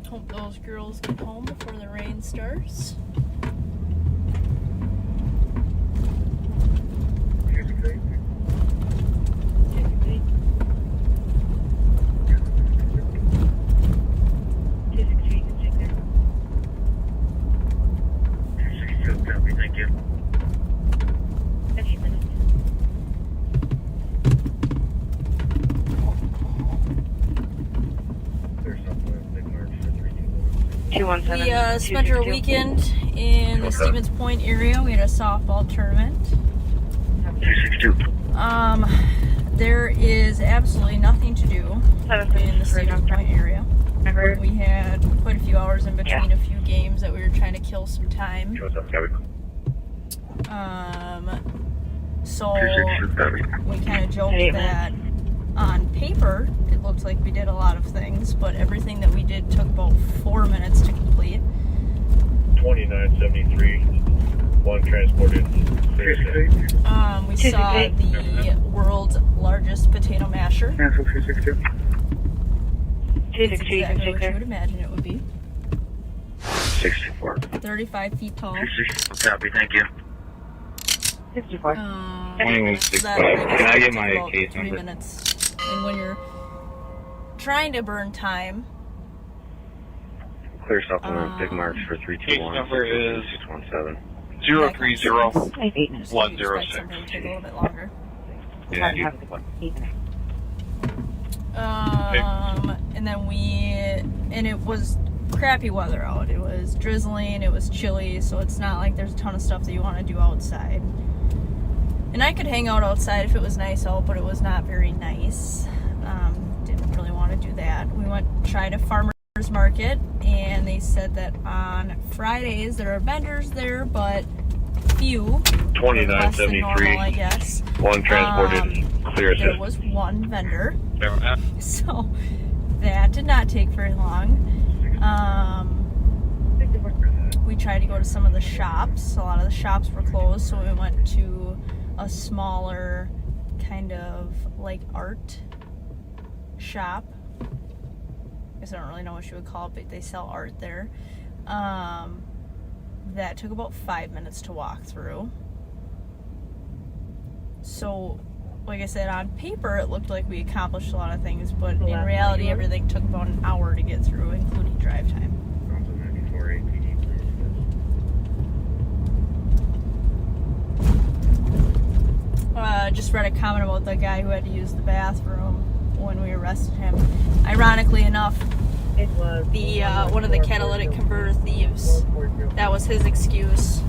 Hope those girls get home before the rain starts. Thank you. We spent our weekend in the Stevens Point area. We had a softball tournament. 262. absolutely nothing to do in the Stevens Point area. We had quite a few hours in between a few games that we were trying to kill some time. So we kind of joked that on paper it looked like we did a lot of things, but everything that we did took about 4 minutes to complete. 2973, one transported. We saw the world's largest potato masher. It's exactly what you would imagine it would be. 64. 35 feet tall. Copy, thank you. 64. Can I get my case 3 number? minutes. And when you're trying to burn time, Clear supplement, big marks for 321. Case number is 617. 030-106. something to take a little bit longer. Yeah, And then and it was crappy weather out. It was drizzling, it was chilly, so it's not like there's a ton of stuff that you want to do outside. And I could hang out outside if it was nice out, but it was not very nice. Didn't really want to do that. We tried a farmer's market, and they said that on Fridays there are vendors there, but few. 2973, I guess. one transported. Clear assist. There was one vendor. So that did not take very long. We tried to go to some of the shops. A lot of the shops were closed, so we went to a smaller kind of like art shop. I guess I don't really know what you would call it, but they sell art there. That took about 5 minutes to walk through. So, like I said, on paper it looked like we accomplished a lot of things, but in reality everything took about an hour to get through, including drive time. Just read a comment about the guy who had to use the bathroom when we arrested him. Ironically enough, It was the one of the catalytic converter thieves, that was his excuse.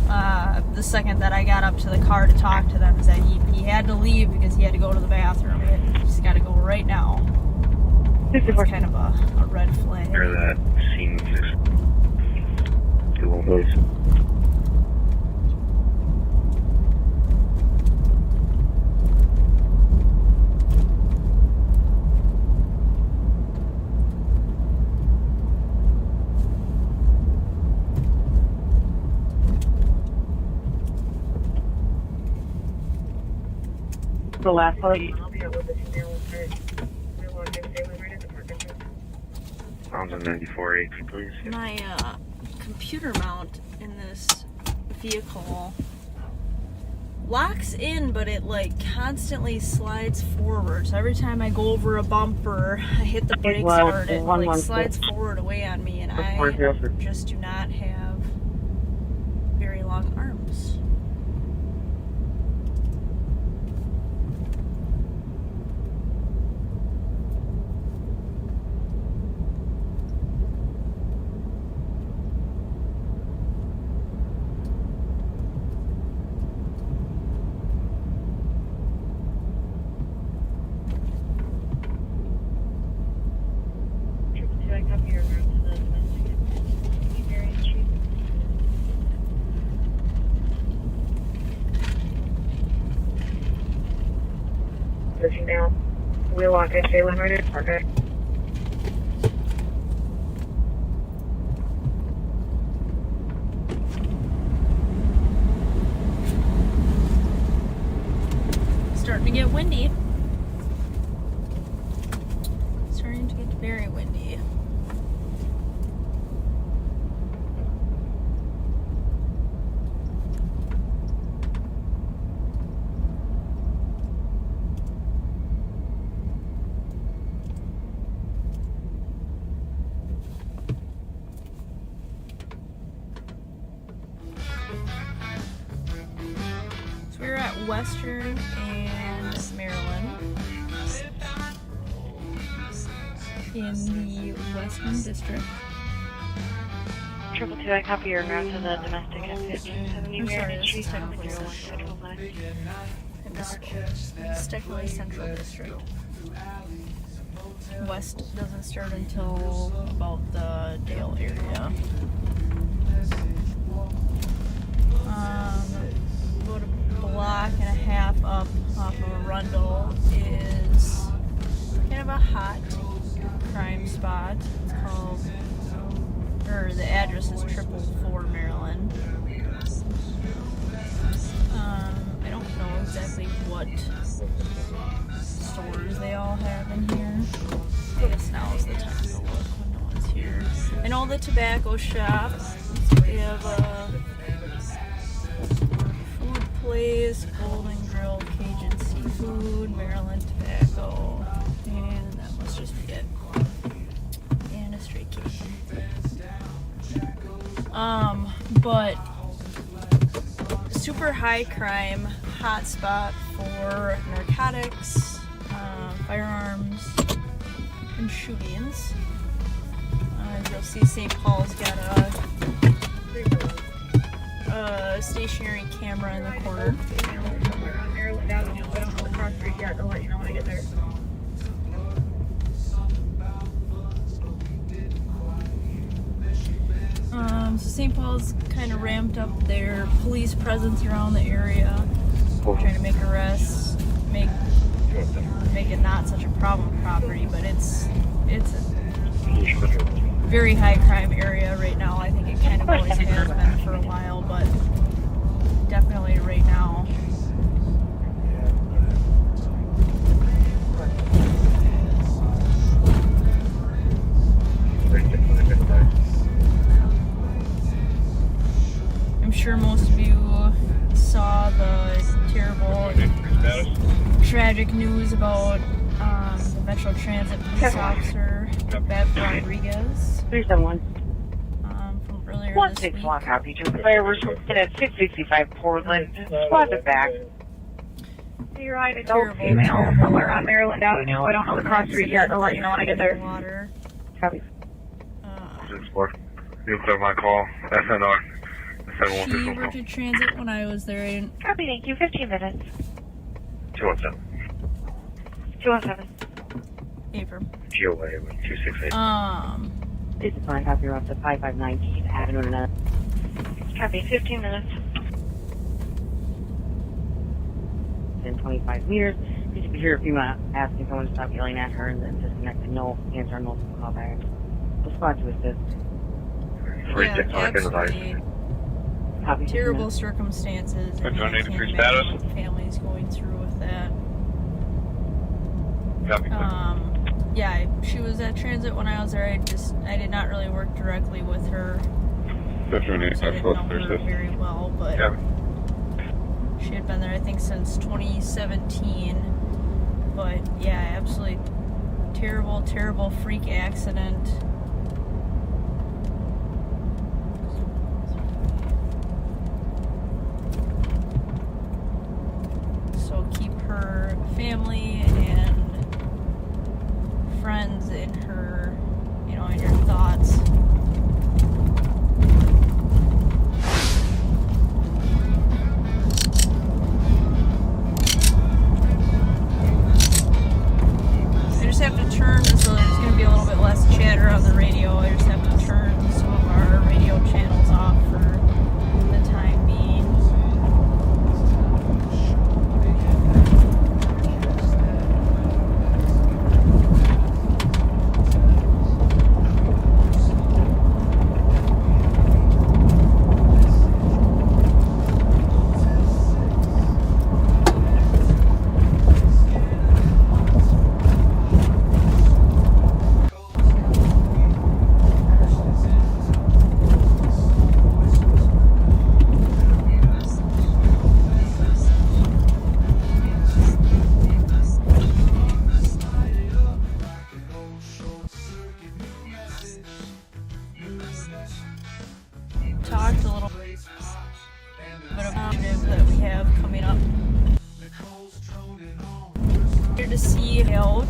The second that I got up to the car to talk to them, is that he had to leave because he had to go to the bathroom. He's got to go right now. It's kind of a red flag. Or that scene 6. Do one, please. the last part. Sounds on 94.8, please. My computer mount in this vehicle locks in, but it like constantly slides forward. So every time I go over a bumper, I hit the brakes hard, it like slides forward away on me, and I just do not have very long arms. Now, we'll lock in Jalen right in. Okay. Starting to get windy. Starting to get very windy. We're at Western and Maryland in the Western District. 222, I copy your route to the domestic at 1570 I'm sorry, Maryland this Street. is technically Cisco. Technically Central District. West doesn't start until about the Dale area. About a block and a half up off of Arundel is kind of a hot crime spot. It's called, or the address is 444 Maryland. I don't know exactly what stores they all have in here. I guess now is the time to look when no one's here. And all the tobacco shops. We have a food place, Golden Grill, Cajun Seafood, Maryland Tobacco, and that must just be it. And a straight cake. But super high crime hotspot for narcotics, firearms, and shootings. As you'll see, St. Paul's got a stationary camera in the corner. I'll let you know when I get there. So St. Paul's kind of ramped up their police presence around the area, trying to make arrests, make it not such a problem property, but it's a very high crime area right now. I think it kind of always has been for a while, but definitely right now. I'm sure most of you saw the terrible, tragic news about the Metro Transit police officer, Beth Rodriguez. 371. From earlier this week. 161 copy. Fireworks at 665 Portland. Squad it back. You're right, adult female somewhere on Maryland Avenue. I don't know the cross street yet. I'll let you know when I get there. Water. Copy. 6-4. You'll clear my call. SNR. She worked at Transit when I was there. Copy, thank you. 15 minutes. 217. 217. Abram. GOA with 268. This is my copy. You're up to 559 Keith Avenue tonight. Copy, 15 minutes. In 25 meters. You should be here if you want asking someone to stop yelling at her and then disconnect. No answer, no call back. We'll squad to assist. Yeah, absolutely. Terrible circumstances. And I can't imagine what the family's going through with that. Yeah, she was at Transit when I was there. I did not really work directly with her. So I didn't know her very well, but she had been there, I think, since 2017. But yeah, absolutely terrible, terrible freak accident. So keep her family and friends in her, in your thoughts. I just have to turn, so there's going to be a little bit less chatter on the radio. I just have to turn some of our radio channels off for the time being. Talked a little bit about the initiative that we have coming up. Here to see out.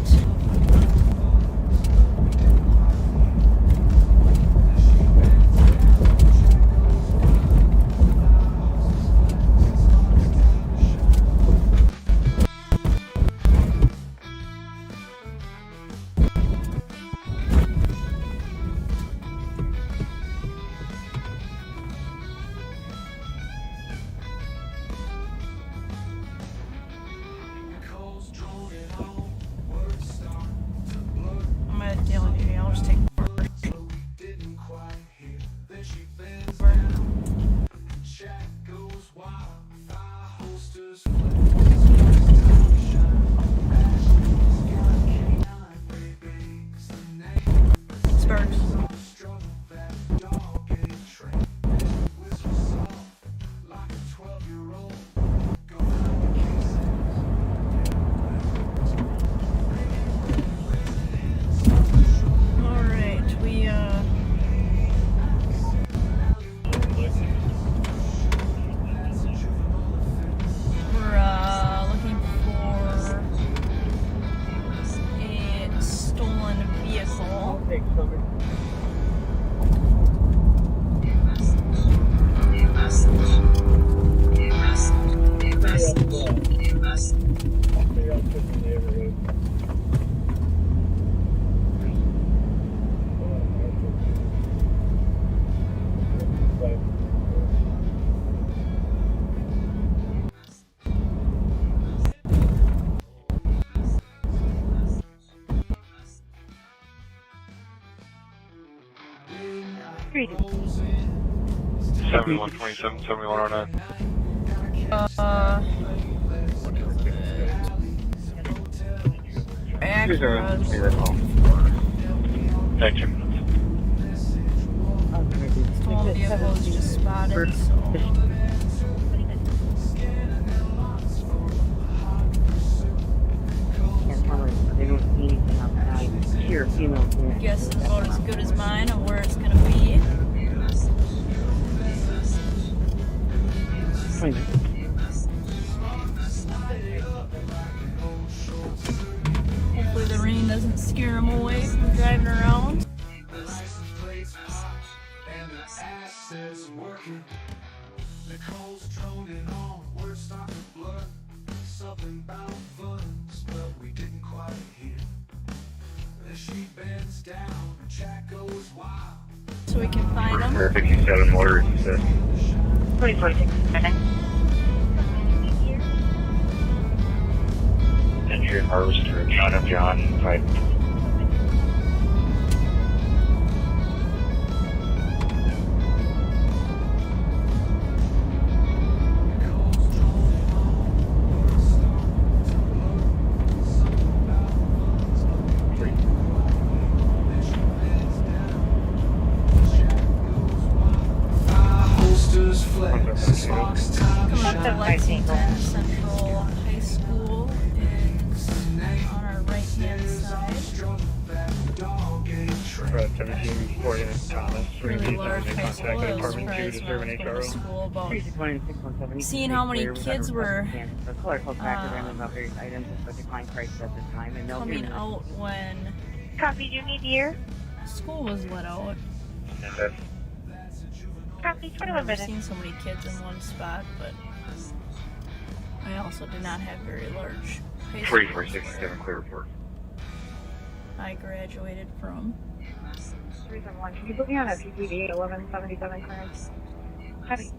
Three. 7127, 7109. Thank you. Small vehicle is just spotted, so. Guess is about as good as mine of where it's gonna be. Hopefully the rain doesn't scare them away from driving around. Something about funds, but we didn't quite hear. The sheet bends down, the track goes wild. So we can find them. 57 motor assist. 2046. Engineer harvester, John of John, 5. Coming up to Lexington Central High School is on our right-hand side. 1749 Thomas. Really large high school. I was surprised when I was going to school about seeing how many kids were coming out when Copy, do you need ear? school was let out. Copy, I've never seen so many kids in one spot, but I also did not have very large high schools. 3467 clear report. I graduated from. 371. Can you put me on a PPD 1177 clearance? Heavy.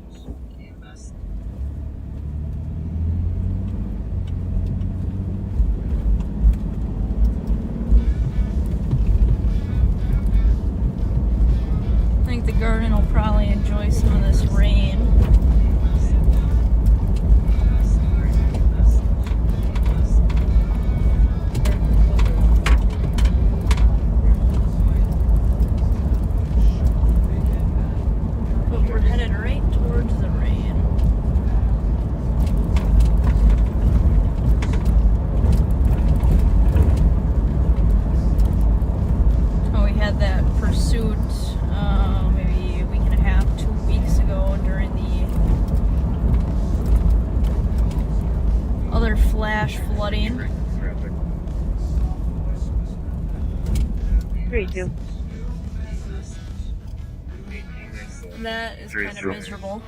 I think the garden will probably enjoy some of this rain. But we're headed right towards the rain. Oh, we had that pursuit maybe a week and a half, 2 weeks ago during the other flash flooding. 3-2. That is kind of miserable.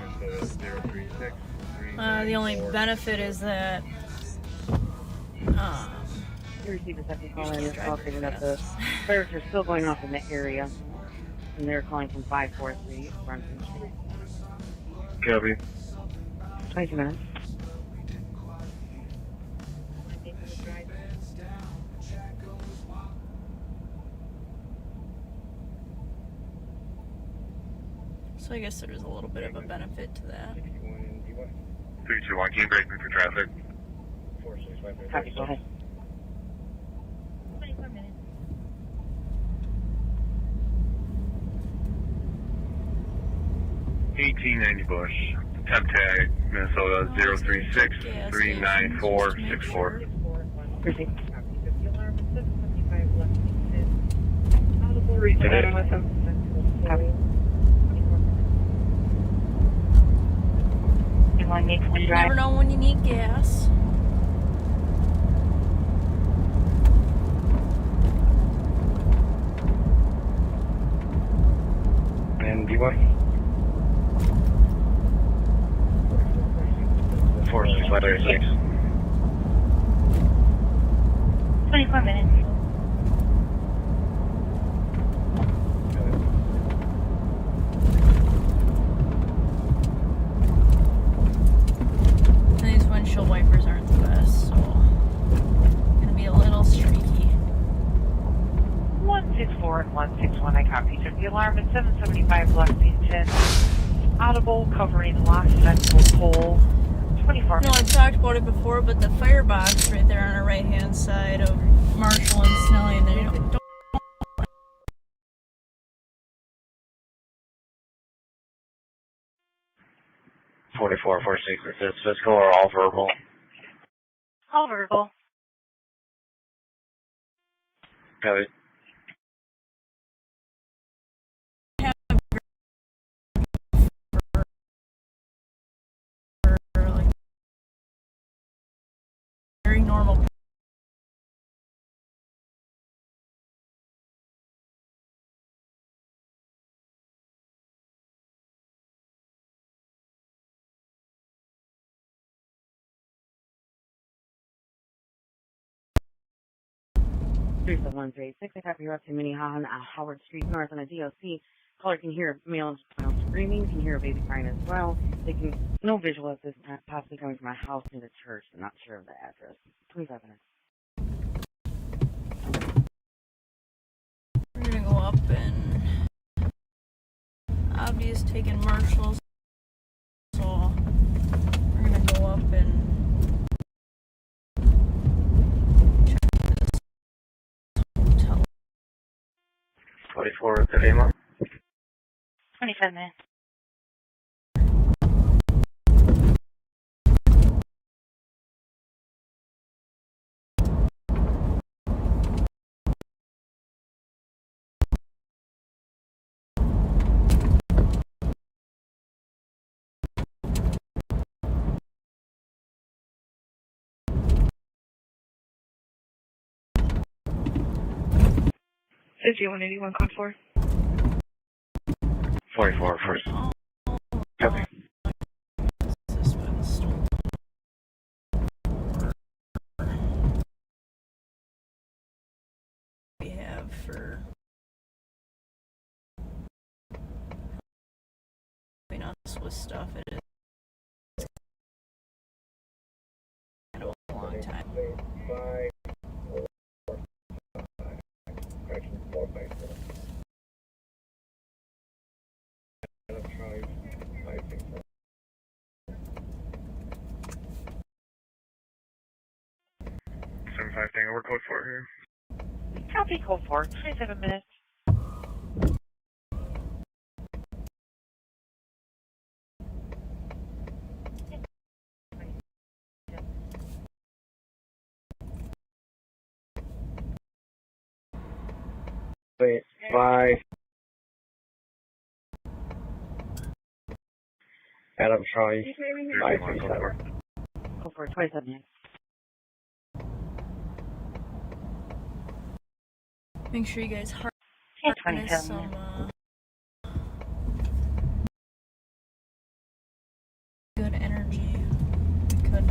The only benefit is that You received a second call in. It's all figured out. The fires are still going off in the area, and they're calling from 543 Brunson Street. Copy. 22 minutes. So I guess there is a little bit of a benefit to that. 321, can you break me for traffic? Copy, go ahead. 24 minutes. $18.90 Bush. Temp tag, Minnesota 036-39464. Proceed. Copy. You never know when you need gas. And B1. 4656. 24 minutes. These windshield wipers aren't the best, so gonna be a little streaky. 164 and 161, I copy. Took the alarm at 775 Lexington. Audible, covering lost central pole. 24 No, I've talked about it before, but the firebox right there on our right-hand side of Marshall and Snelly, and they don't 44 for secret. Is physical or all verbal? all verbal. Copy. very normal. Three 136. I copy. You're up to Minnehaha on Howard Street North on a DOC. Caller can hear a male and child screaming, can hear a baby crying as well. They can no visual at this time, possibly coming from a house near the church. I'm not sure of the address. 25 minutes. We're gonna go up and obvious taking Marshall's, so we're gonna go up and check this hotel. 44 to Lima. 25 minutes. Is you 181 code 4? 44 first. Copy. This been stolen. We have for helping us with stuff. It is kind of a long time. Tango, we're code 4 here. Copy, code 4. 27 minutes. Wait, 5. Adam Charlie. 537. Code 4, 27 minutes. Make sure you guys harness some good energy. Could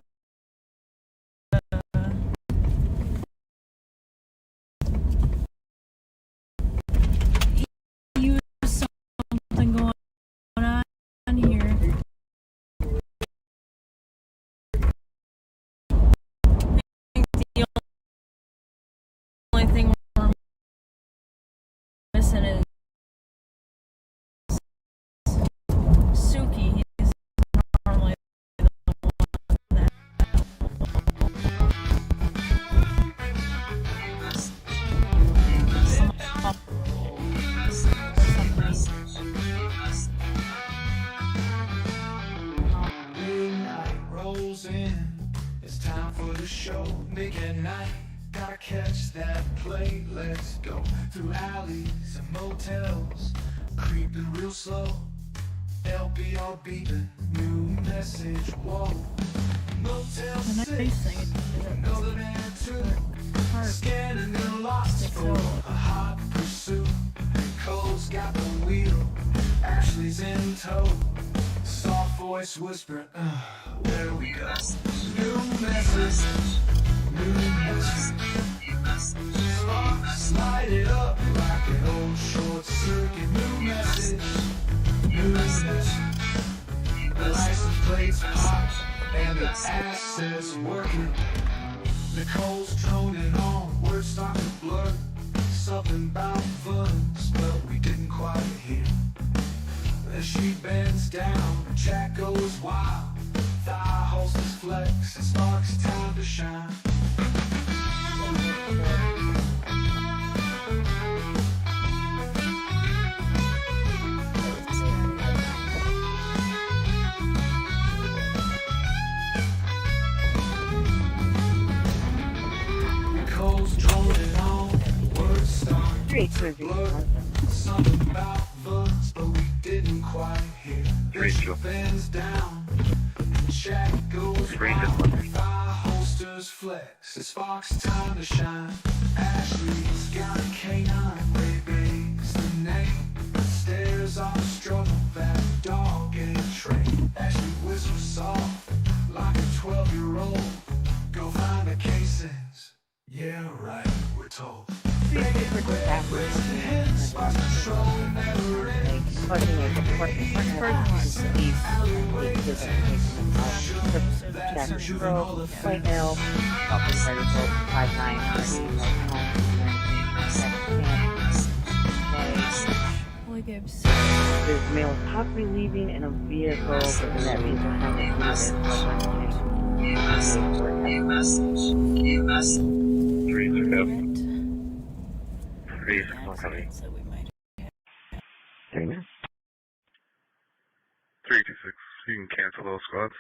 use something going on here. I think the only thing we're missing is Suki. He's normally the one that Midnight rolls in. It's time for the show. Nick at night. Gotta catch that plane. Let's go through alleys and motels. Creeping real slow. LBR beeping. New message. Whoa. Motel 6. Another man too. Scanning and lost for a hot pursuit. Cole's got the wheel. Ashley's in tow. Soft voice whispering, where we go. New message. New message. and the ass is working. Nicole's droning on, words start to blur. Something about funds, but we didn't quite hear. As she bends down, the chat goes wild. Thigh holsters flex, and sparks time to shine. Nicole's droning on, words start to blur. Something about funds, but we didn't quite hear. As she bends down, the chat goes wild. Thigh holsters flex, it sparks time to shine. Ashley's got a canine, baby's the name. Stares off struggle, that dog ain't trained. Ashley whispers soft, like a 12-year-old. Go find the cases, yeah right, we're told. There's male possibly leaving in a vehicle, but then that means we'll have New message. 3 coming. 326. You can cancel those squads.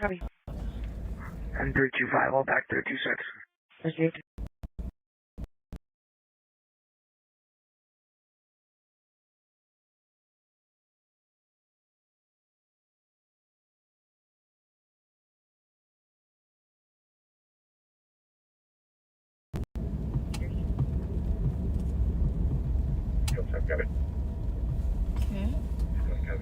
Copy. I'm 325, all back 326. Received. I've got it. Okay.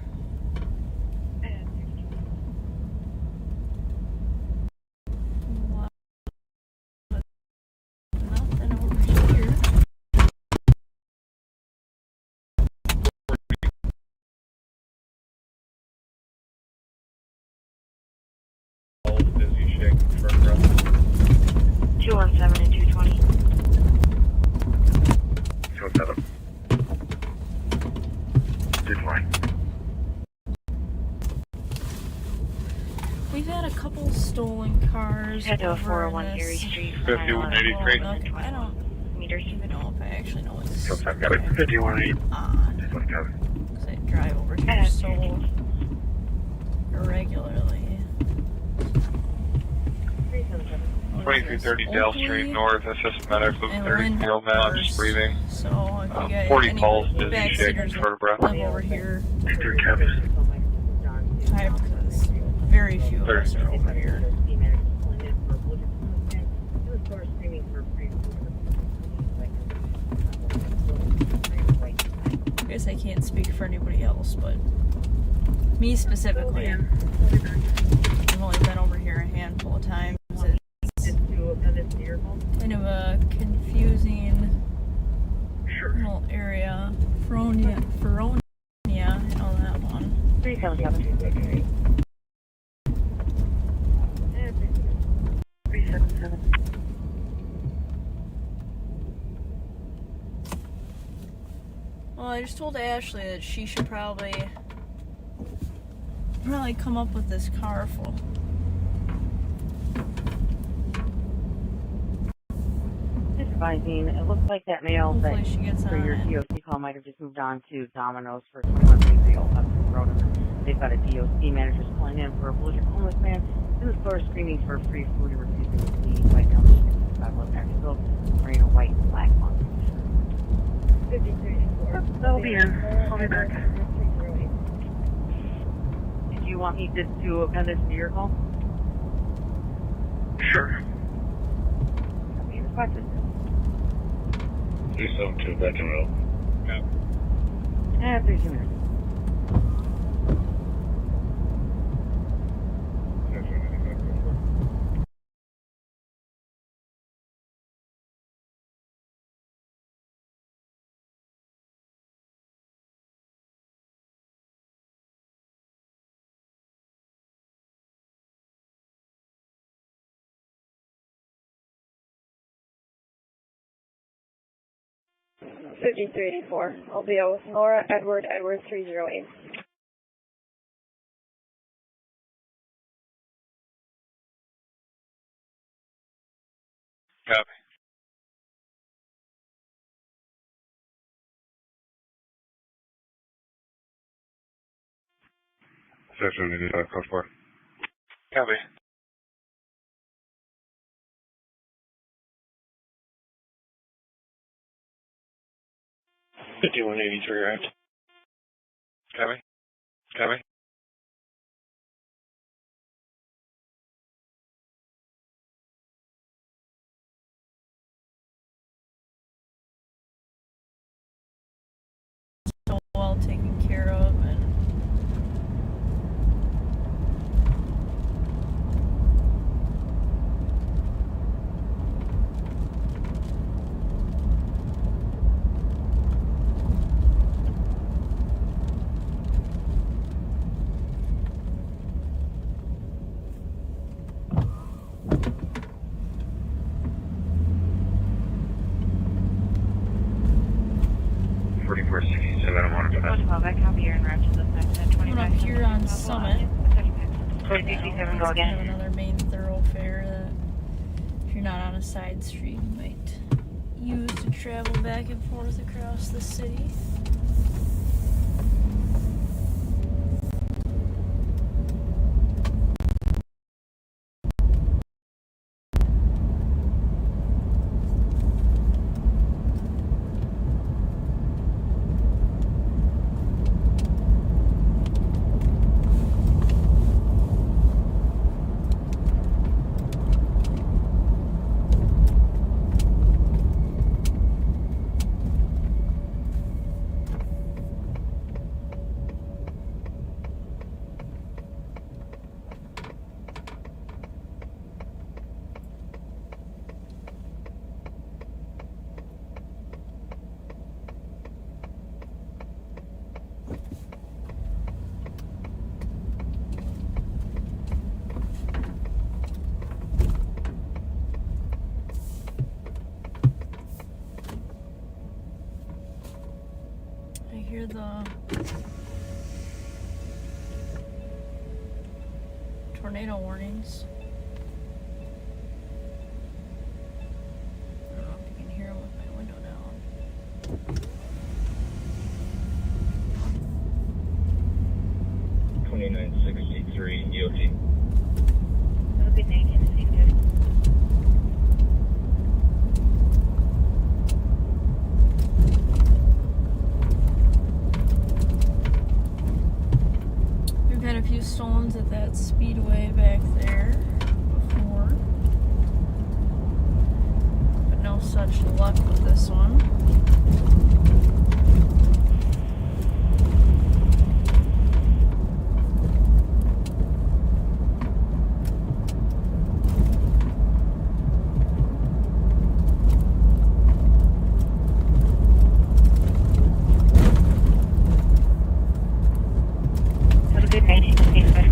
Nothing over here. Busy shaking for breath. 217 and 220. 217. Did line. We've had a couple stolen cars. Head to over 401 in Erie this- Street. 5183. I don't even know if I actually know what's 217, got it. 518. on. Let's go. Because I drive over here so irregularly. 2330 Dale Street North, assist medics with And 30 field now, I'm just breathing. So if you guys 40 any pulse, busy backseaters shaking for breath. live over here, 3 cabins. type because very few of us are over here. I guess I can't speak for anybody else, but me specifically, I've only been over here a handful of times. It's kind of a confusing little area. Feronia, I know that one. 377. 377. Well, I just told Ashley that she should probably come up with this car full. Advising, it looks like that male that Hopefully she gets for on your it. DOC call might have just moved on to Domino's for 2133 Old Hudson Road. They've got a DOC manager pulling in for a belligerent homeless man in the store screaming for free food and refusing to leave. Right now, the chicken is 5 left after so wearing a white and black one. That'll be in. I'll be back. Did you want me to append this to your call? Sure. I'll be requested. 372 Veteran Road. Yeah, 32 minutes. 5384. I'll be out with Nora Edward 308. Copy. Session 85, code 4. Copy. $5183 arrived. Copy. Copy. So well taken care of, and coming up here on Summit. Go It's again. kind of another main thoroughfare that if you're not on a side street you might use to travel back and forth across the city. I hear the tornado warnings. I don't know if you can hear them with my window down. 2963 EOT. It'll be 1960. We've had a few storms at that speedway back there before, but no such luck with this one. It'll be 1960.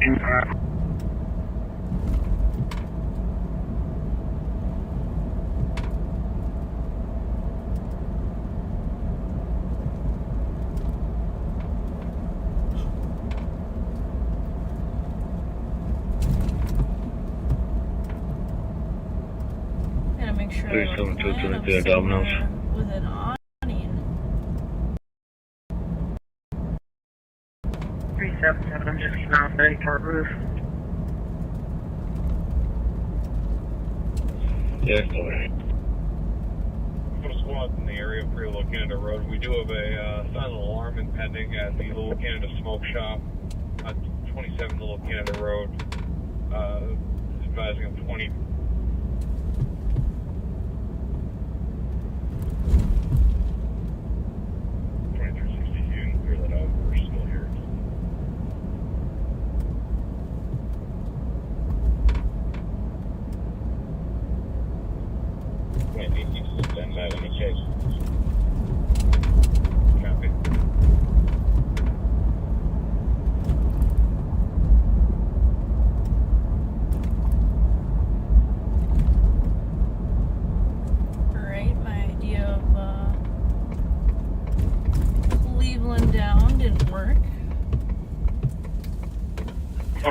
2-5. Gotta make sure I 3722 Domino's. with an awning. 377, I'm just getting off the airport roof. Yeah, sorry. Squads in the area of Little Canada Road. We do have a silent alarm impending at the Little Canada Smoke Shop at 27 Little Canada Road. Advising of 20. Clear that out. We're still here. Stand by, let me check. Copy. Alright, my idea of Cleveland down didn't work.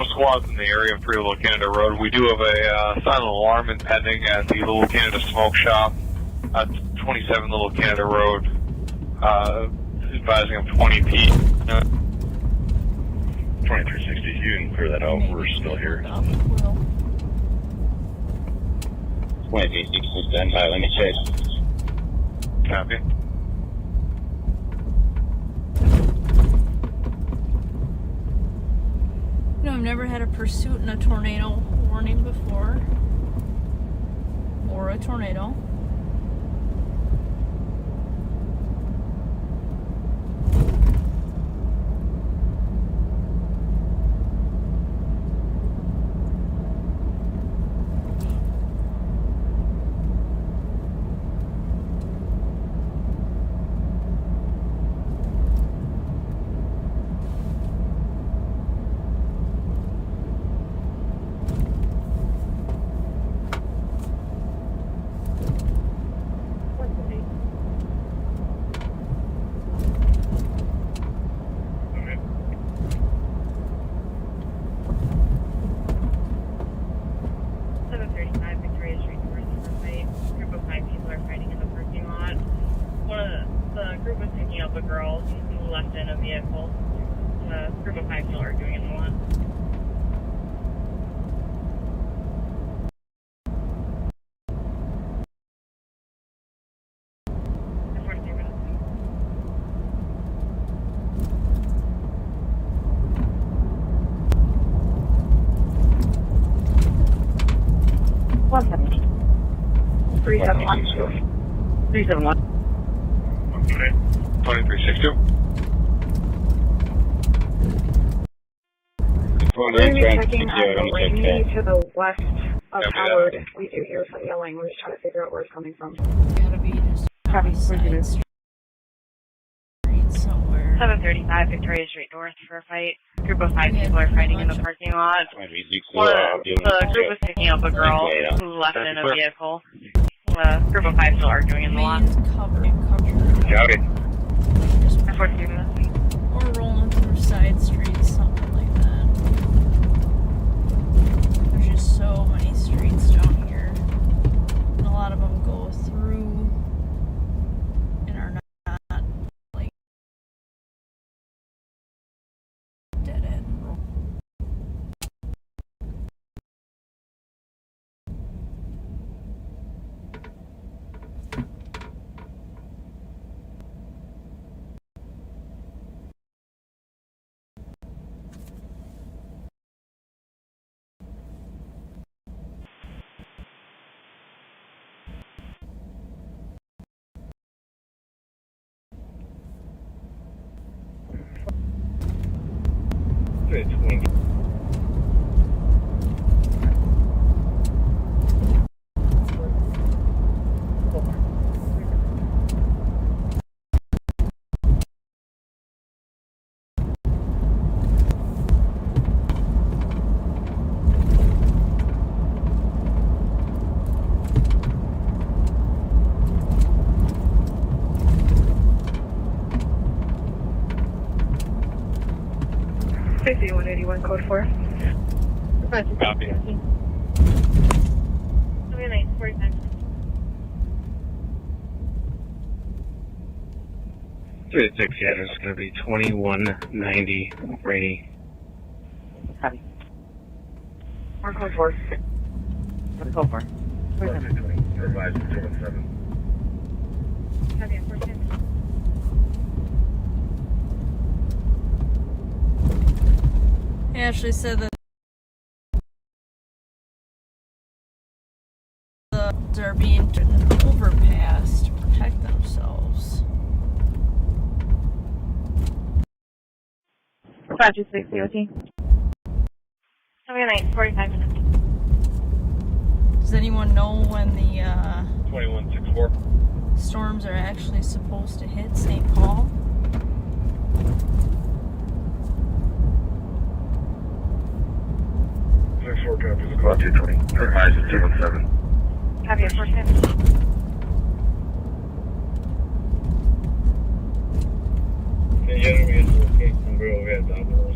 Squads in the area of Little Canada Road. We do have a silent alarm impending at the Little Canada Smoke Shop at 27 Little Canada Road. Advising of 20 feet. 2360, you can clear that out. We're still here. 2360, stand by, let me check. Copy. You know, I've never had a pursuit in a tornado warning before. Or a tornado. Three seven one. 2362. We're going to be checking at the Ramsey to the west of Howard. We do hear some yelling. We're just trying to figure out where it's coming from. Gotta be just Copy. side street somewhere. 735 Victoria Street North for a fight. Group of 5 people are fighting in the parking lot. The group was picking up a girl who left in a vehicle. The group of 5 still arguing in the lot. Cover. Copy. Or rolling through side streets, something like that. There's just so many streets down here. And a lot of them go through and are not like dead end. 1 code 4. Copy. 3-6, yeah, it's going to be 2190 rainy. Copy. 1 code 4. 1 code 4. 217. Copy, 410. He actually said that the are being overpass to protect themselves. 526 COT. 45 minutes. Does anyone know when the 2164. storms are actually supposed to hit St. Paul? Four copies of call 220. Rise at 217. Copy, 410. Can you get me into the case from Burrill? We had Domino's.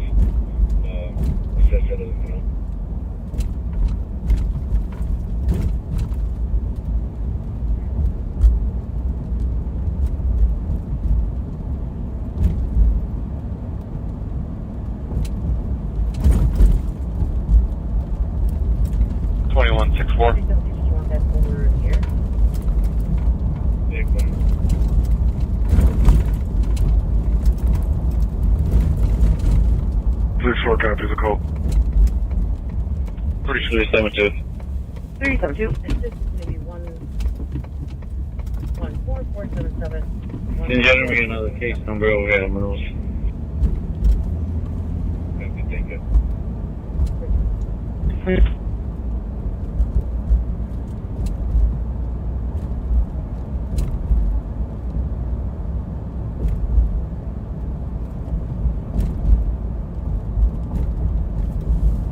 Assisted, you know. Four copies of call. 372. 372. This is maybe 14477. Can you get me another case number? We had Domino's. Thank you.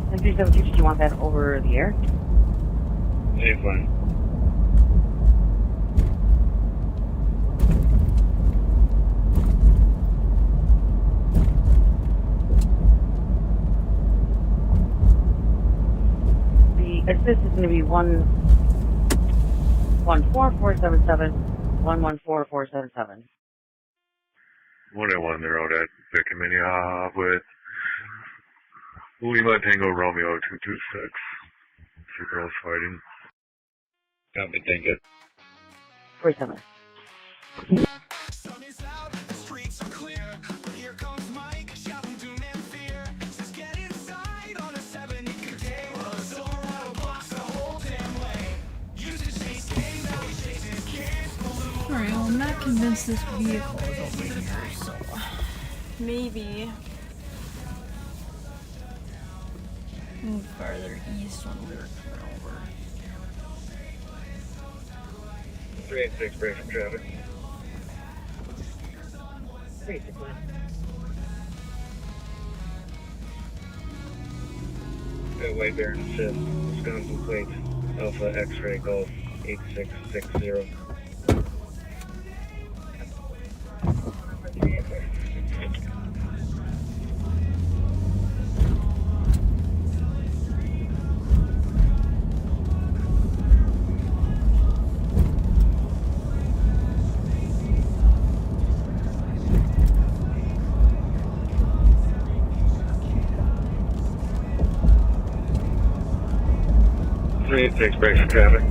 And 372, did you want that over the air? Hey, fine. The assist is going to be 114477, 114477. 101, they're out at picking me up with Lima Tango Romeo 226. Two girls fighting. Copy, thank you. 47. Sun is out, the streets are clear. Here comes Mike, shouting doom and fear. Says get inside on a 70 day. Well, a Silverado blocks the whole damn way. Used to chase games, now he's chasing kids. Alright, well, I'm not convinced this vehicle is over here, so maybe move farther east when we were coming over. 386, break from traffic. 361. White Bear and Assist, Wisconsin plate, Alpha X-ray Golf 8660. Takes breaks for traffic.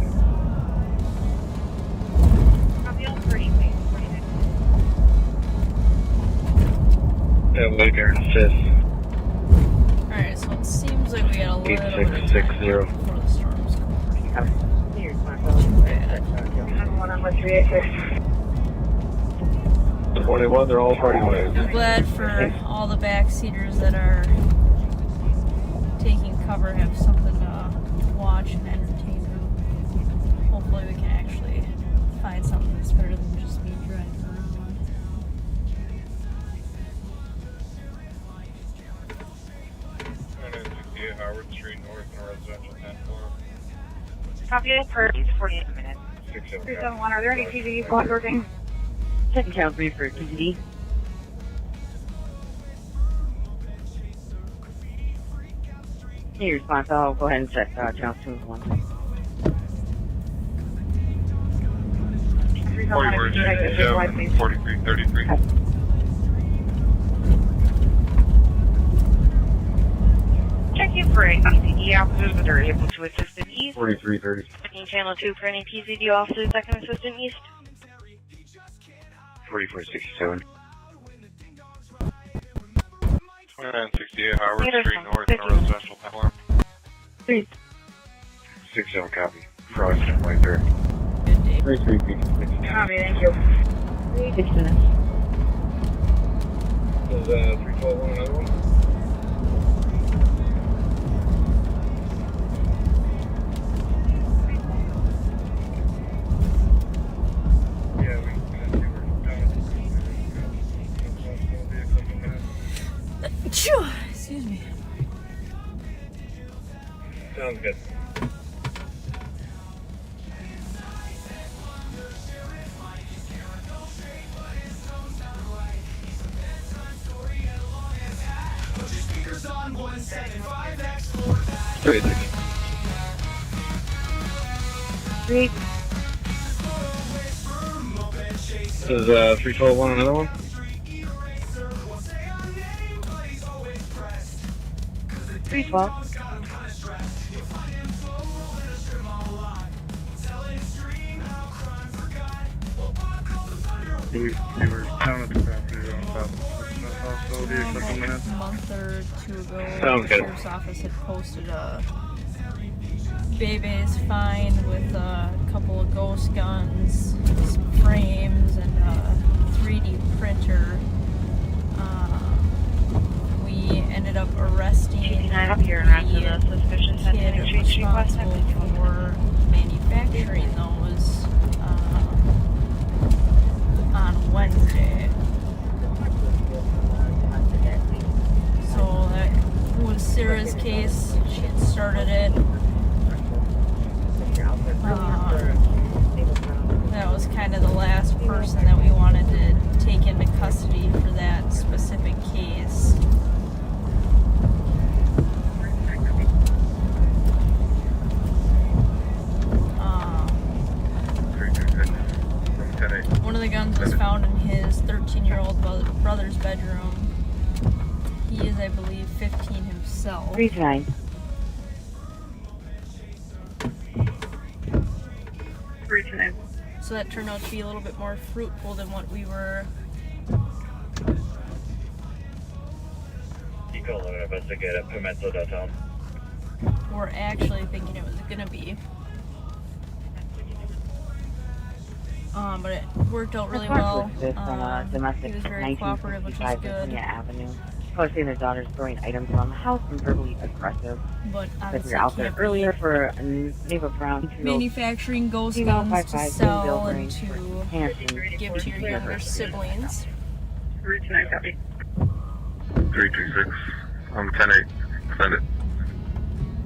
White Bear and Assist. Alright, so it seems like we got a little bit of time 8660. before the storms come over here. Here's my One on 386. 21, they're all party ways. I'm glad for all the backseaters that are taking cover have something to watch and entertain them. Hopefully we can actually find something that's better than just me driving around. Howard Street North and residential 10-4. Copy it for 48 minutes. 371, are there any TVs block working? Second count 3 for TGD. Any response, I'll go ahead and check Channel 2 and 1. 4333. Checking for any PCD officers that are able to assist in east. 4330. Checking Channel 2 for any PCD officers that can assist in east. 4467. 2968 Howard Street North, no residential platform. 60 copy. Frost and white there. 3330. Copy, thank you. 6 minutes. Is 312 another one? Excuse me. Sounds good. Great. Great. Is 312 one another one? 312. We were down at the property on top. Also, the Like a month or two ago, Sounds the good. sheriff's office had posted a Bebe's fine with a couple of ghost guns, some frames, and a 3D printer. We ended up arresting the kid responsible for manufacturing those on Wednesday. So that was Sarah's case. She had started it. That was kind of the last person that we wanted to take into custody for that specific case. One of the guns was found in his 13-year-old brother's bedroom. He is, I believe, 15 himself. 39. 39. So that turned out to be a little bit more fruitful than what we were. You call it investigate at Pimento downtown. Were actually thinking it was gonna be. But it worked out really well. He was very cooperative, which was good. Avenue. Posting their daughters throwing items around the house and verbally aggressive. But we were out there earlier for a neighbor Brown manufacturing ghost guns to sell and to give to your younger siblings. 39 copy. 326. 10-8. Send it.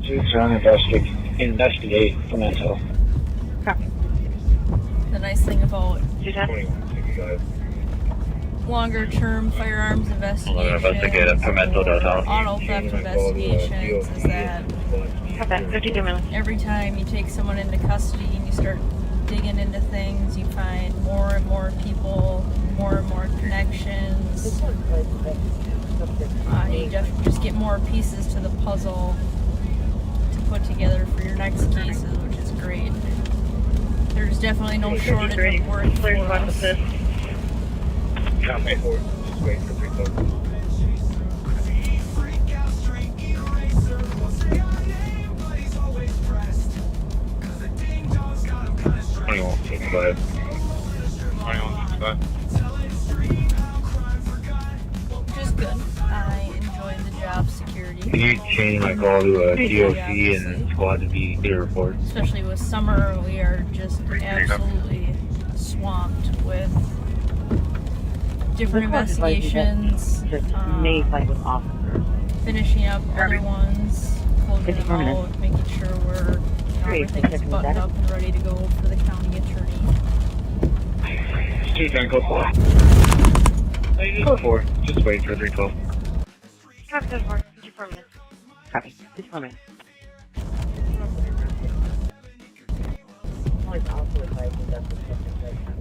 Chief's on investigate Pimento. Copy. The nice thing about 2165. longer term firearms investigations, auto theft investigations is that every time you take someone into custody and you start digging into things, you find more and more people, more and more connections. You just get more pieces to the puzzle to put together for your next cases, which is great. There's definitely no shortage of work for us. Copy. Just wait for 312. Which is good. I enjoy the job security. Can you change my call to a DOC and squad to be get a report? Especially with summer, we are just absolutely swamped with different investigations, finishing up other ones, closing them out, making sure we're everything's buttoned up and ready to go for the county attorney. Code 4. Code 4. Just wait for 312. Copy, 4. 54 minutes. Copy. Just 1 minute. Always also advising that the subject does have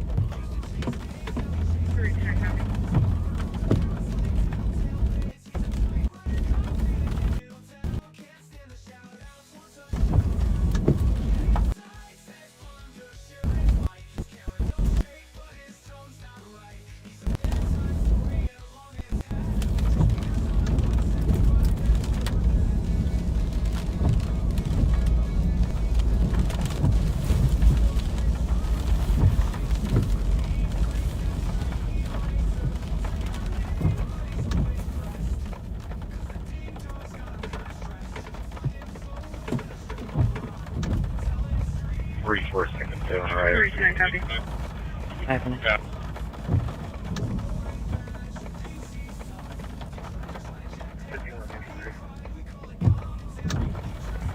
seconds, doing right. 39, copy. 5 minutes. Yeah.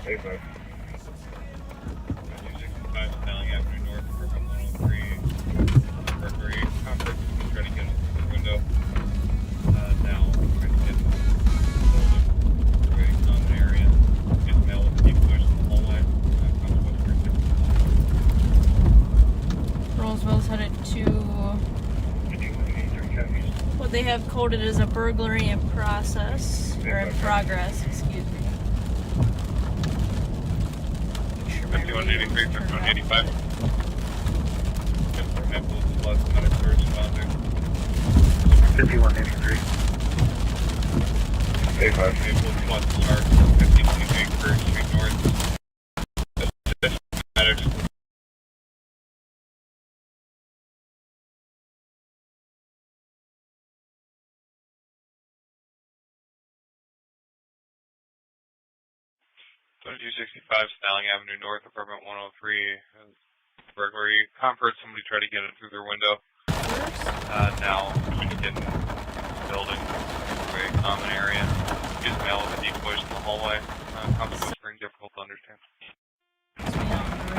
Hey, bud. 265 Snelling Avenue North, apartment 103. Burglary conference, trying to get into the window. Now, trying to get into the building. Very common area. Get mail with deep push in the hallway. Roseville's headed to what they have coded as a burglary in process, or in progress, excuse me. 5183, 5185. Example of the last medical responding. 5183. Hey, bud. Example of SWAT start, 1528 Curve Street North. Medics. Snelling Avenue North, apartment 103. Burglary conference. Somebody tried to get in through their window. Now trying to get in the building. Very common area. Use mail with a deep voice in the hallway. Consequence being difficult to understand.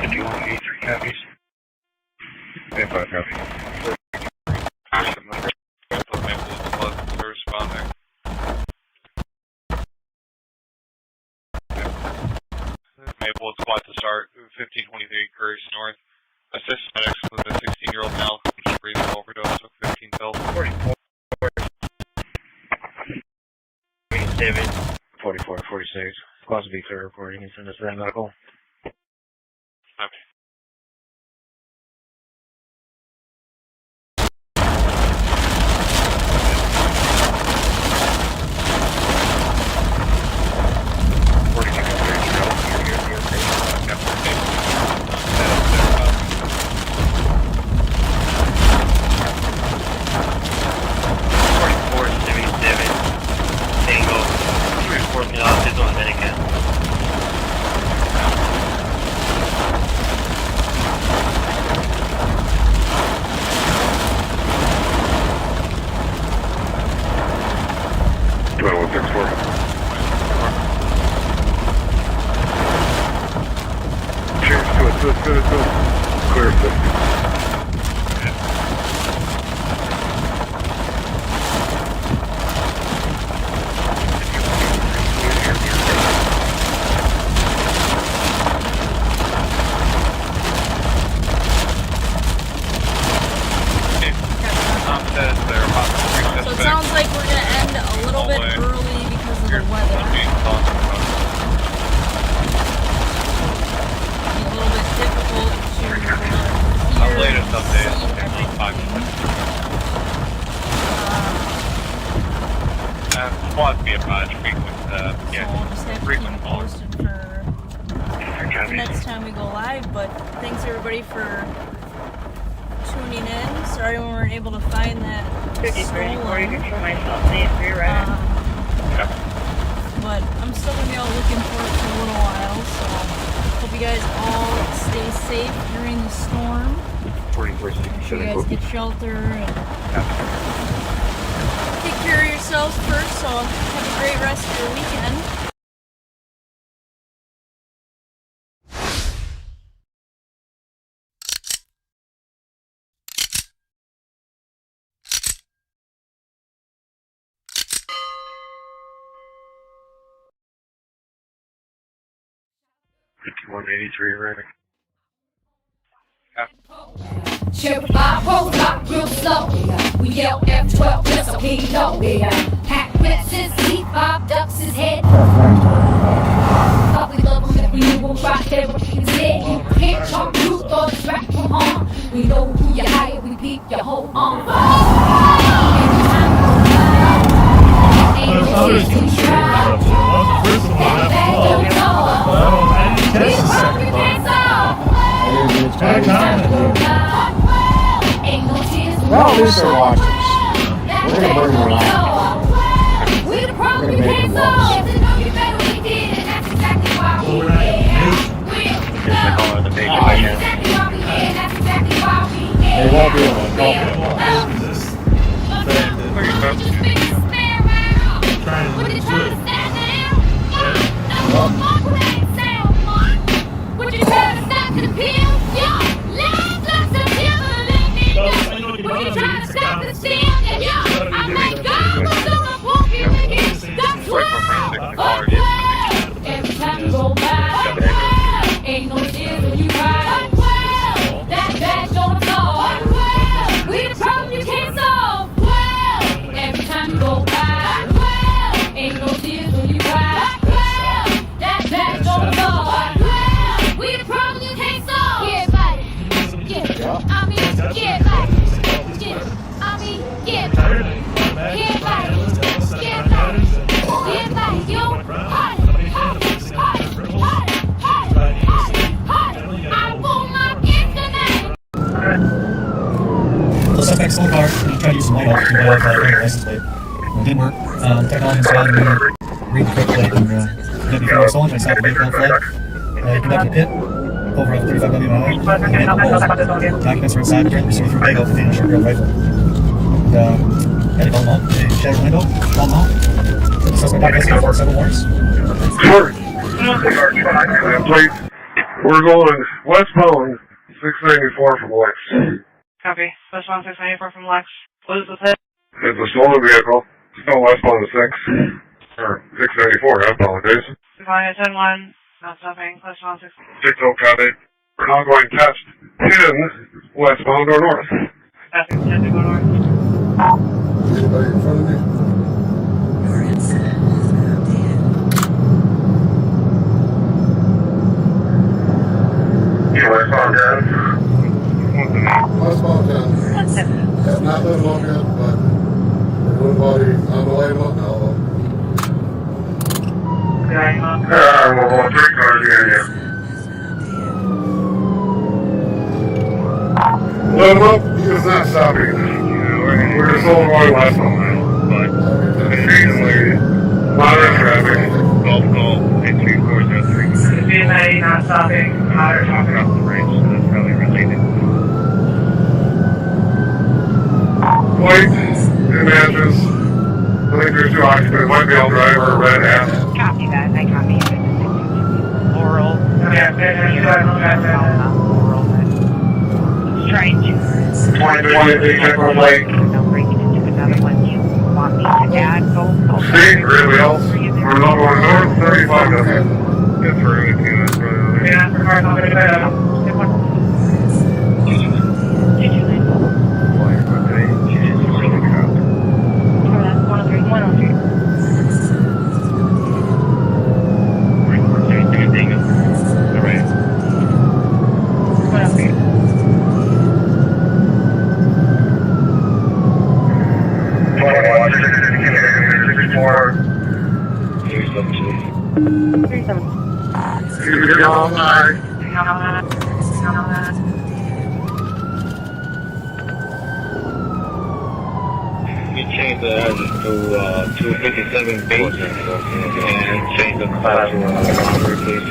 5183 copies. Hey, bud, copy. Responding. Maple squad to start, 1523 Courage North. Assist medics with a 16-year-old male who's breathing overdose of 15 pills. 44. 47. 44, 46. Squad's be clear reporting and send us to that medical. Okay. Clear, So it sounds like we're going to end a little bit early because of the weather. Be a little bit difficult to hear Latest update. Squad be advised, frequent, so we'll just have to keep you posted for the next time we go live, but thanks everybody for tuning in. Sorry we weren't able to find that stolen. But I'm still going to be out looking for it for a little while, so hope you guys all stay safe during the storm. Make sure you guys get shelter and take care of yourselves first, so have a great rest of your weekend. 183 right. Sheriff by roll up real slow. We yell F12, that's a kilo. Hack rips his teeth, Bob ducks his head. Probably love him if we knew him right there what he said. You can't talk truth or distract from harm. We know who you hire, we peep your whole arm. There's others can shoot up. The first one left fall. I don't catch the second one. Well, at least they're watchers. We're gonna burn them alive. We're gonna make them watch. They won't be able to help it. Every time you go by, ain't no tears when you cry. That badge don't talk. We the problem you can't solve. Every time you go by, ain't no tears when you cry. That badge don't talk. We the problem you can't solve. Yeah, buddy. Yeah, I mean, yeah, buddy. Yeah, I mean, yeah, buddy. Yeah, buddy. Yeah, buddy. Yeah, buddy. Yo, hot, hot, hot, hot, hot. I want my internet. The suspect stole a car and he tried to use some light off to buy off the license plate. It didn't work. Technology inspired me to read the correct plate and get before stolen, tried to stop the vehicle, fled. He conducted a pit over a 35W mile and hit the pole. Documents were inside, apparently received through Bago, containing a shotgun rifle. They called him out, they shattered the window, called him out. The suspect got arrested for several warrants. We're going westbound 694 from Lex. Copy. Westbound 694 from Lex. What is this hit? It's a stolen vehicle. Still westbound to 6. Or 694, I apologize. Calling at 10-1. Not stopping. Westbound 6. 60 copy. We're now going test 10 westbound or north. Passing 10 to go north. Anybody in front of me? Westbound 10. Westbound 10. Have not been long yet, but we're doing body on the way up now. We're going 3 cars here. Let him up, he is not stopping. We're just all going westbound. But occasionally, moderate traffic. Golf call, 82403. Speed 90, not stopping. Moderate traffic. Off the range, so that's probably related. White, 2 matches. I think there's 2 occupants. Might be a driver, a red hat. Copy that. I copy it. Laurel. Yeah, you guys know that. Let's try to. 20 Chevron Lake. Don't break it into another one. You want me to add? Go. See, really else. We're not going north, 35 W. That's right, that's right. Yeah, for cars on the way. You change that to 257 base and change the class to please.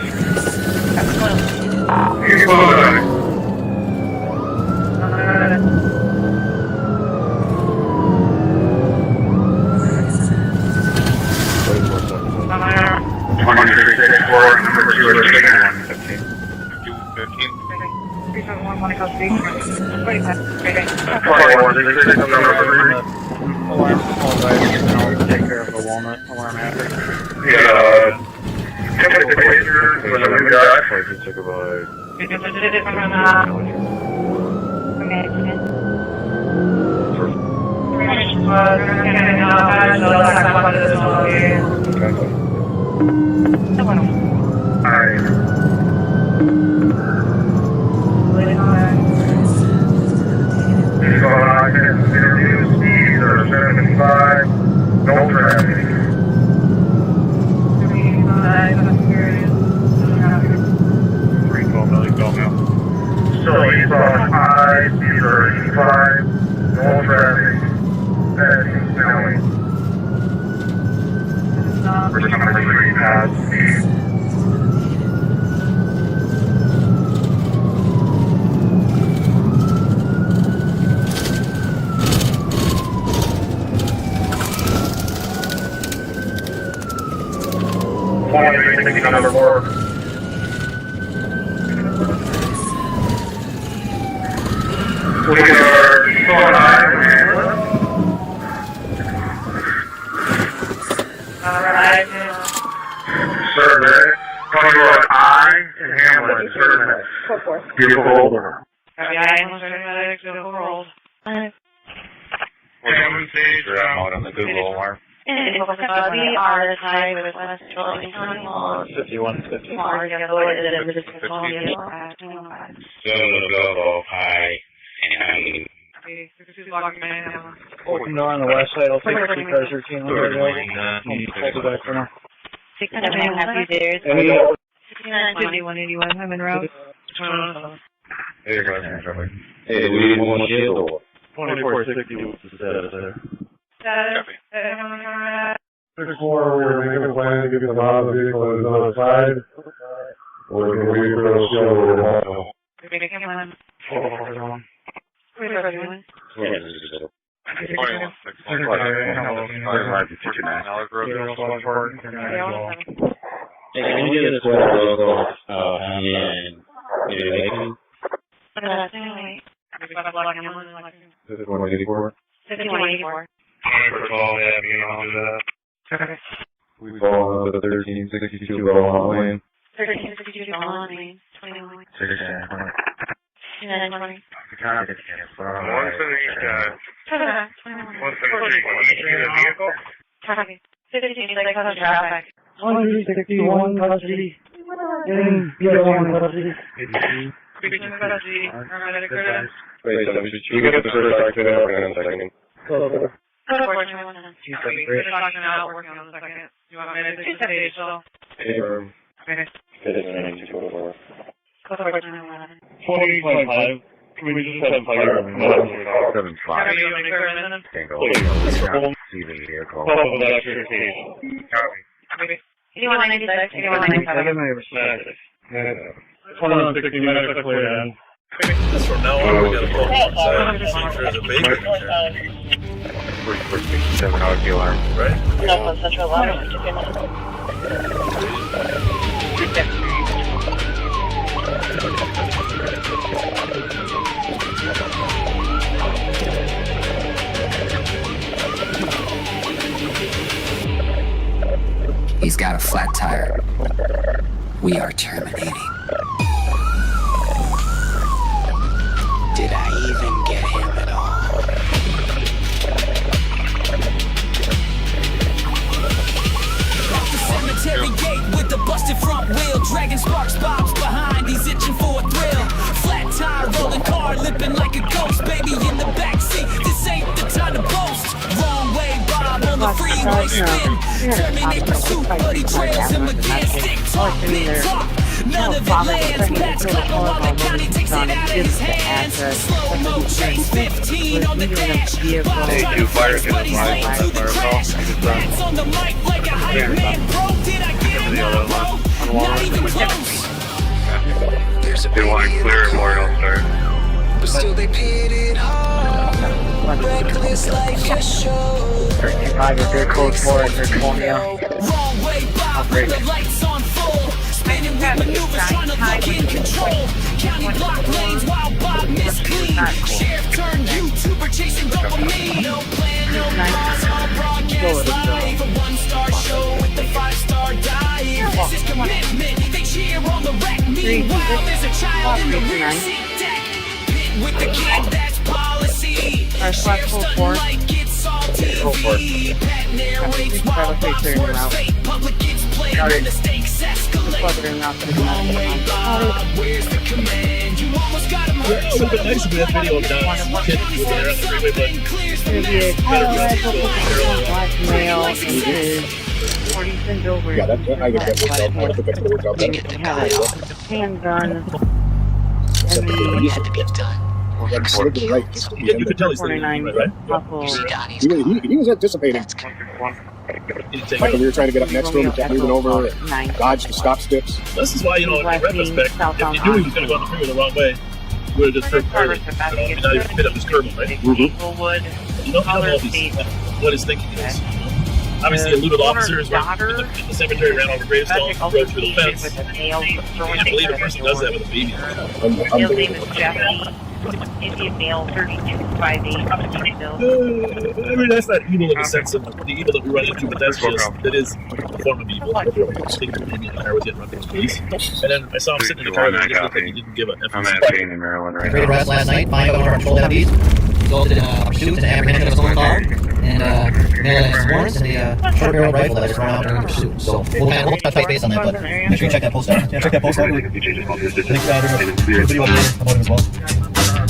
Yeah, No traffic. So he's on I-35, no traffic, passing Snelling. First number 3, pass speed. Number 4. We are on Alright. Service. Coming on I and Hamlin. Service. Beautiful over. Beautiful roll. Hamlin stage out on the Google alarm. And it was about the hour high with West County 51, 50. More yellow than the control yellow. Go high and No, on the west side, I'll take 3 cars, 1300. Hold it back for now. 600 happy days. 6920 181 Hyman Road. Hey, we need one shield. 2460 was the status there. Copy. 64, we were making a plan to get them out of the vehicle on the other side. We're going to wait for those shield over the wall. Hey, can we get this one local, and maybe Lakeland? This is 184. 5184. We fall on the 1362 Belmont Lane. 1362 Belmont Lane. 21. 620. 920. 178 guys. 178. Can you see the vehicle? Copy. 56 on traffic. 161 custody. In BL1 custody. Wait, so should we get the first accident out in a second? We're talking about working on the second. You want me to do stage, so? Okay. 20.5. Can we just have fire? 75. Are you going to clear a minute? See the vehicle. Copy. 8196, 8197. 160 minutes to clear in. Just from now on, we gotta pull outside and see if there's a baby in there. We're 67 out of the alarm. Right? No, Central Alarm. He's got a flat tire. We are terminating. Did I even get him at all? Off the cemetery gate with the busted front wheel, dragging sparks bobs behind, he's itching for a thrill. Flat tire, rolling car, lipping like a ghost, baby in the backseat. This ain't the time to boast. Wrong way, Bob on the freeway spin. Terminate pursuit, but he trails him again. Stick talk, big talk. None of it lands. Pat's clapping while the county takes it out of his hands. Slow-mo chase, 15 on the dash. Bob but he's late to the crash. Pat's on the mic like a hype man, bro. Did I get him now, bro? Not even close. If they want to clear it more, it'll start. But still they paid it hard. Reckless like a show. 35 is very close for it. They're calling you. Wrong way, Bob, with the lights on full. Spinning with maneuvers, trying to look in control. County block lanes while Bob missed clean. Sheriff turned YouTuber chasing dopamine. No plan, no pause, all broadcast live. A one-star show with the 5-star dive. Cisco Hitmen, they cheer on the wreck. Meanwhile, there's a child in the rear seat deck. With the kid, that's policy. Sheriff's doesn't like it's all TV. Pat narrates wild Bob's worst fate. Public gets played when the stakes escalate. Long way, Bob, where's the command? You almost got him hurt. It would have been nice if we had video of Don's kid moving there on the freeway, but Yeah, that, I think that works out. I think that's going to work out better. Handgun. You had to be done. You could tell he's thinking, right? He was anticipating. Like when we were trying to get up next to him, he kept moving over, dodged the stop sticks. This is why, in retrospect, if you knew he was going to go on the freeway the wrong way, you would have just turned early. And not even hit up his curb, right? You don't know what his thinking is. Obviously, eluded officers, the cemetery ran over gravestones, rode through the fence. I can't believe a person does that with a baby. His name is Jesse. Indian male, 3258. I mean, that's not evil in the sense of the evil that we run into, but that is a form of evil. I think maybe an was getting run to the police. And then I saw him sitting in the car and he just looked like he didn't give a F. I'm at Payne in Maryland right Great now. arrest last night, find out our patrol deputies. Resulted in a pursuit and apprehension of a stolen car, and mail his warrants and a short barrel rifle that was thrown out during the pursuit. So we'll touch base on that, but make sure you check that post out. Yeah, check that post out. I think there's a video up there about him as well.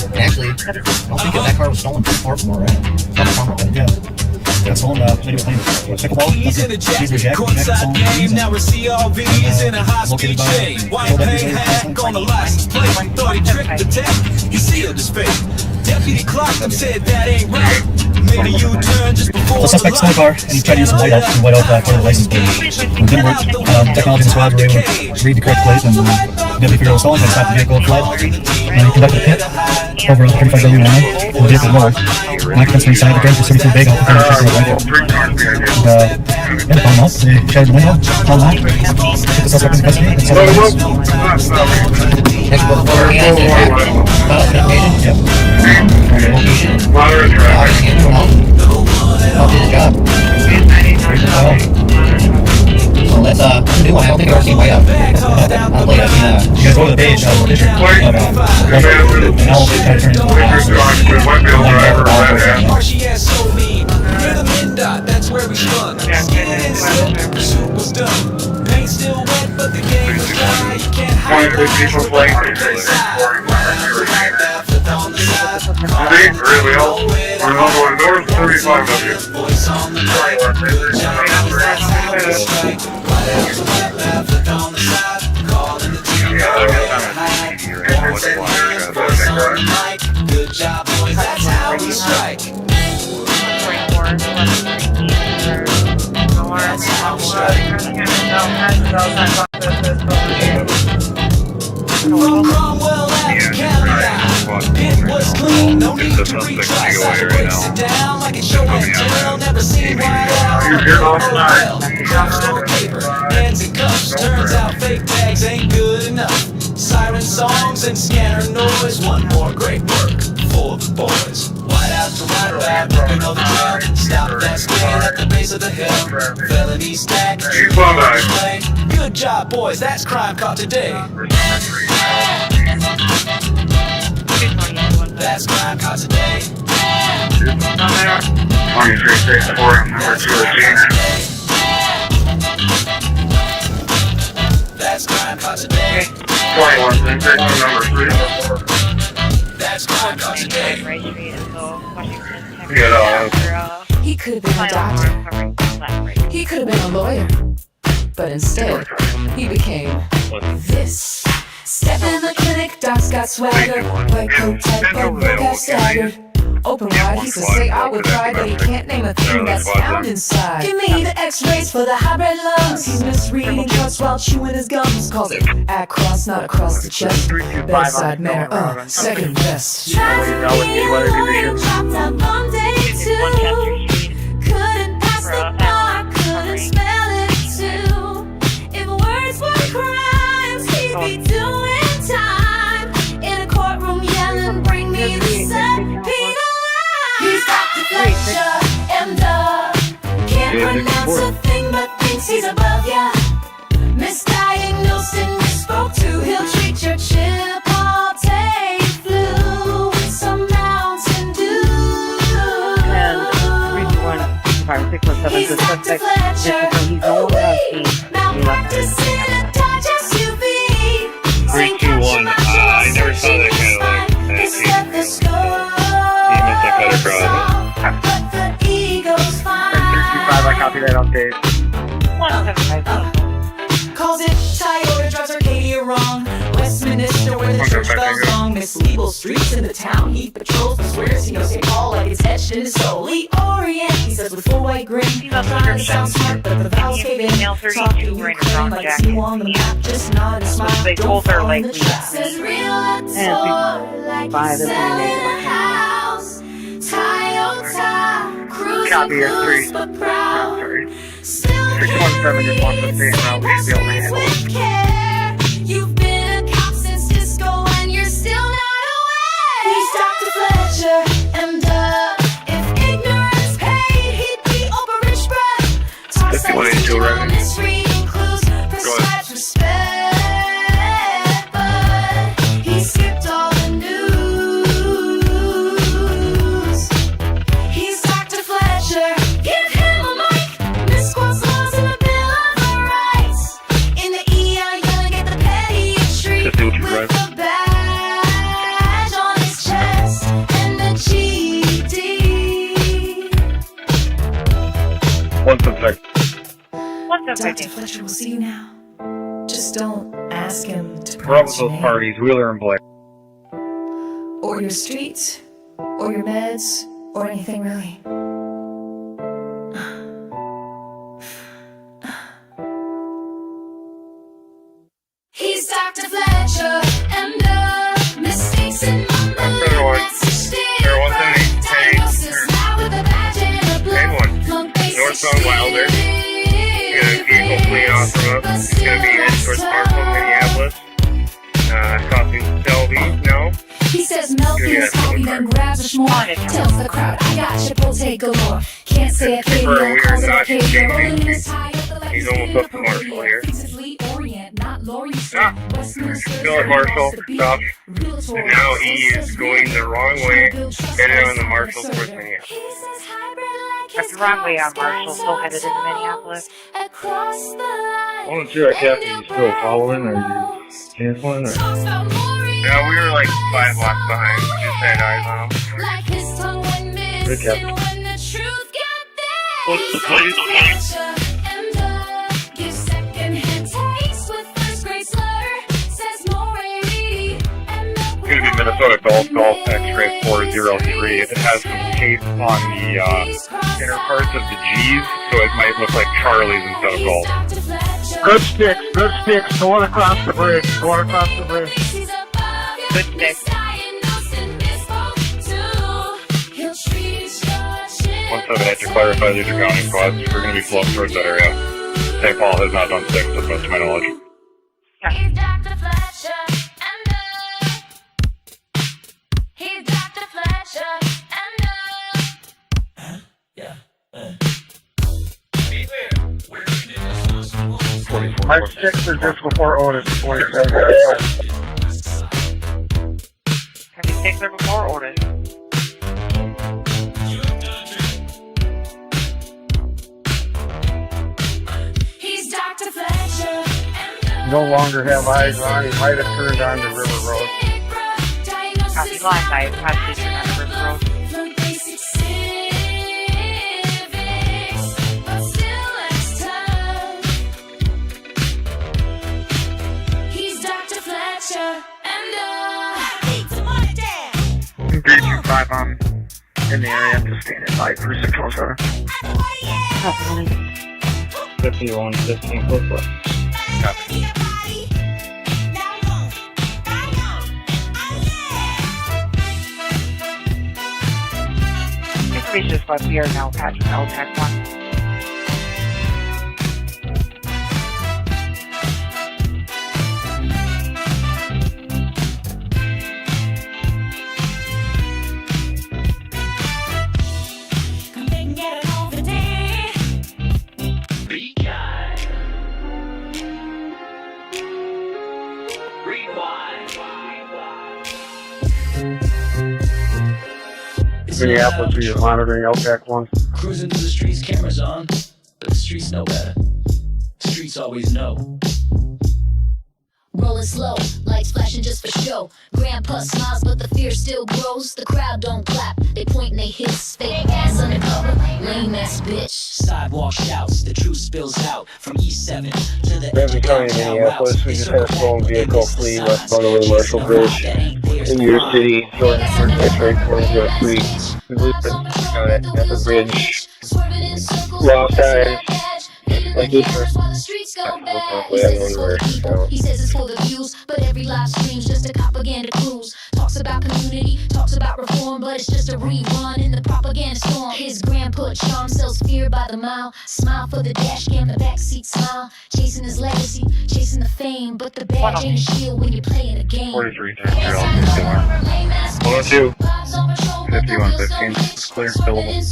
And actually, I don't think that car was stolen from yeah. Got stolen, maybe pickleball. He's in a jacket, courtside game, now a CRV's in a high-speed chain. White paint hat on a license plate, thought he tricked the tech, he sealed his fate. Deputy clocked him, said that ain't right. Made a U-turn just before the suspect stole a car, and he tried to use some whiteout for the license plate. It didn't work. Technology and squads were able to read the correct plate, and Deputy figured it was stolen, so he stopped the vehicle and fled. And he conducted a pit over $35 million an hour, and the vehicle rolled. Occupants were inside the car for 32 big off the car and found out. They shattered the window, found out, took the suspect into custody, and sold the house. Next book for hands and location. Moderate traffic. I'll do the job. So let's do one. I don't think I've ever seen white out. I'll play that. You guys go to the page of the picture. And I'll try to turn it into that's where we run. Skin and silk, suit was done. Paint still wet, but the game was dry. You can't hide the people playing on the really all. We're not going north 35 of you. Voice on the mic, good job, good job, boys, that's how we strike. That's how we strike. From Cromwell and Cali, it was clean, no need to retry. Side breaks it down like it show and tell, never seen white out. Oh well, drugstore paper, hands and cuffs, turns out fake tags ain't good enough. Siren songs and scanner noise, one more great work for the boys. White out to white back, looking over the jail. Stop that square at the base of the hill. Felony stack, display. Good job, boys, that's crime caught today. That's crime caught today. 2364, number 218. That's crime caught today. 21, number 304. That's crime caught today. He could have been a doctor. He could have been a lawyer. But instead, he became this. Step in the clinic, doc's got swagger. White coat, tight belt, got staggered. Open wide, he says say I would cry, but he can't name a thing that's found inside. Give me the x-rays for the high-bred lungs. He's misreading charts while chewing his gums. Calls it across, not across the chest. Bedside manner, second best. Tried to be a lawyer, dropped out on day 2. Couldn't pass the bar, couldn't spell it too. If words were crimes, he'd be doing time. In a courtroom yelling, bring me the subpoena. He's Dr. Fletcher, M-Dub. Can't pronounce a thing but thinks he's above ya. Misdiagnosed. the suspect is he's no longer on scene. He left the scene. 321. I never saw that kind of like scene. He must have cut across. 325, I copy that update. 175. Calls it Toyota, drives Arcadia wrong. Westminster, where the church bells long. Misleadable streets in the town. He patrols but swears he knows St. Paul like it's etched in his soul. He Orient, he says with full white grin. Trying to sound smart, but the vowels cave in. Talking Ukraine like Sue on the map. Just nod and smile. They Don't both are fall in like the trap. and by the house. Copy is 3. Sorry. 617 just wants to stay in route. We should be able to handle it. You've been a cop since Cisco and you're still not aware. He's Dr. Fletcher, and if ignorance paid, he'd be over rich bread. Talks like he's honest, reading clues, prescribes respect, but he skipped all the news. He's Dr. Fletcher, give him a mic, misquotes laws and a bill of rights. In the EI, gonna get the pediatry with the badge on his chest and the GD. What's the fact? Dr. Fletcher will see you now. Just don't ask him to We're up pronounce with your those name, parties, Wheeler and Blair. or your street, or your meds, or anything really. He's Dr. Fletcher, and mistakes in my mood. Diagnosis now with a badge and a blood. Northbound Wilder. Gonna vehicle clean off from us. It's gonna be heading towards Parkland, Minneapolis. Crossing Selby, no. He says milk in his coffee, then grabs a s'more. Tells the crowd, I got Chipotle galore. Can't say a thing, no calls it okay. They're rolling in his tie up the lights. He's almost up to Marshall here. Still at Marshall, stop. And now he is going the wrong way, headed on the Marshall towards Minneapolis. That's the wrong way on Marshall, still headed into Minneapolis. I wasn't sure if you still following or you canceling or... Yeah, we were like 5 blocks behind. We just had eyes on him. Good Captain. What's the place? It's going to be Minnesota Golf X-Ray 403. It has some tape on the inner parts of the G's, so it might look like Charlie's instead of Golf. Good sticks, going across the bridge, Good sticks. Once I've had to clarify these are county squads, we're going to be floating towards that area. St. Paul has not done 6, to the best of my knowledge. My 6 are just before Otis, 47. Can we take there before Otis? He's Dr. Fletcher. No longer have eyes on. He might have turned on to River Road. Copy line by probably turned on to River Road. He's Dr. Fletcher, and 325, I'm in the area. I'm just standing by for 617. 51, 15, close left. Copy. Increases, but we are now patching LTAC 1. Minneapolis, we are monitoring LTAC 1. Cruising through the streets, cameras on. streets know better. Streets always know. Rolling slow, lights flashing just for show. Grandpa smiles, but the fear still grows. The crowd don't clap, they point and they hiss. Fake ass undercover, lame ass bitch. Sidewalk shouts, the truth spills out from E7 to the Ramsey County, Minneapolis. We just had a stolen vehicle flee westbound over the Marshall Bridge in your city. Short X-ray 403. We believe that at the bridge. Lost eyes. Like this. He says it's for the views, but every live stream's just a propaganda cruise. Talks about community, talks about reform, but it's just a rerun in the propaganda storm. His grandpa charm sells fear by the mile. Smile for the dash cam, the backseat smile. Chasing his legacy, chasing the fame, but the badge ain't a shield when you're playing a game. 43, 102, 5115, it's clear, billable.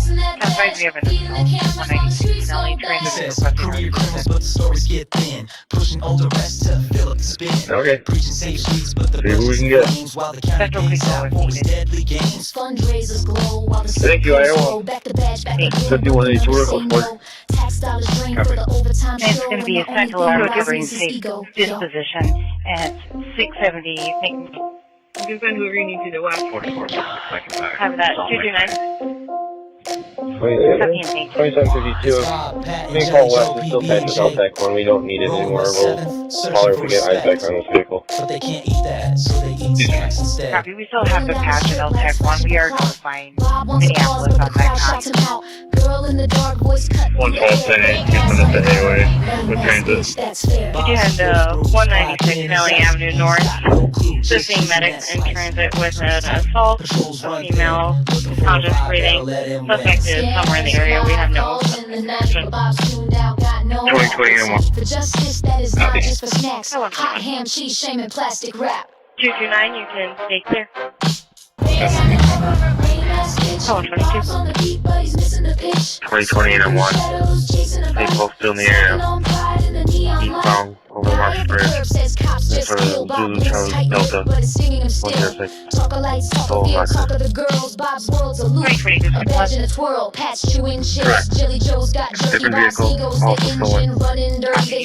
Sometimes we have an 196 LA train that says career criminals, but the stories get thin. Pushing older rest to fill up the spin. Okay. Preaching safe streets, but the we can get. while the county gains out for his deadly games. Fundraisers glow while the Thank you, Iowa. back to badge, back to 5182 report. Tax dollars drain for the overtime It's show. going to be a central artery disposition at 670. You can send whoever you need to the west. 44, Have that 229. 2752. Main call west is still patches out that one. We don't need it anymore. We'll call her if we get eyes back on this vehicle. But they can't eat that, so they eat snacks instead. Copy. We still have the patch at LTAC 1. We are notifying Minneapolis on that count. Girl in the dark voice cut. 112, get them at the highway with transit. We do have the 196 Valley Avenue North. Assisting medics in transit with an assault, a female, conscious breathing. Suspect is somewhere in the area. We have no information. 2020 and 1. For justice that is not just for snacks. Hot ham, cheese, shame, and plastic wrap. 229, you can stay clear. Oh, 2020 and 1. Stay posted in the area. Eastbound over Marsh Bridge. For Zulu Charlie Delta. 106. Soul Rocker. Different vehicle, also stolen. You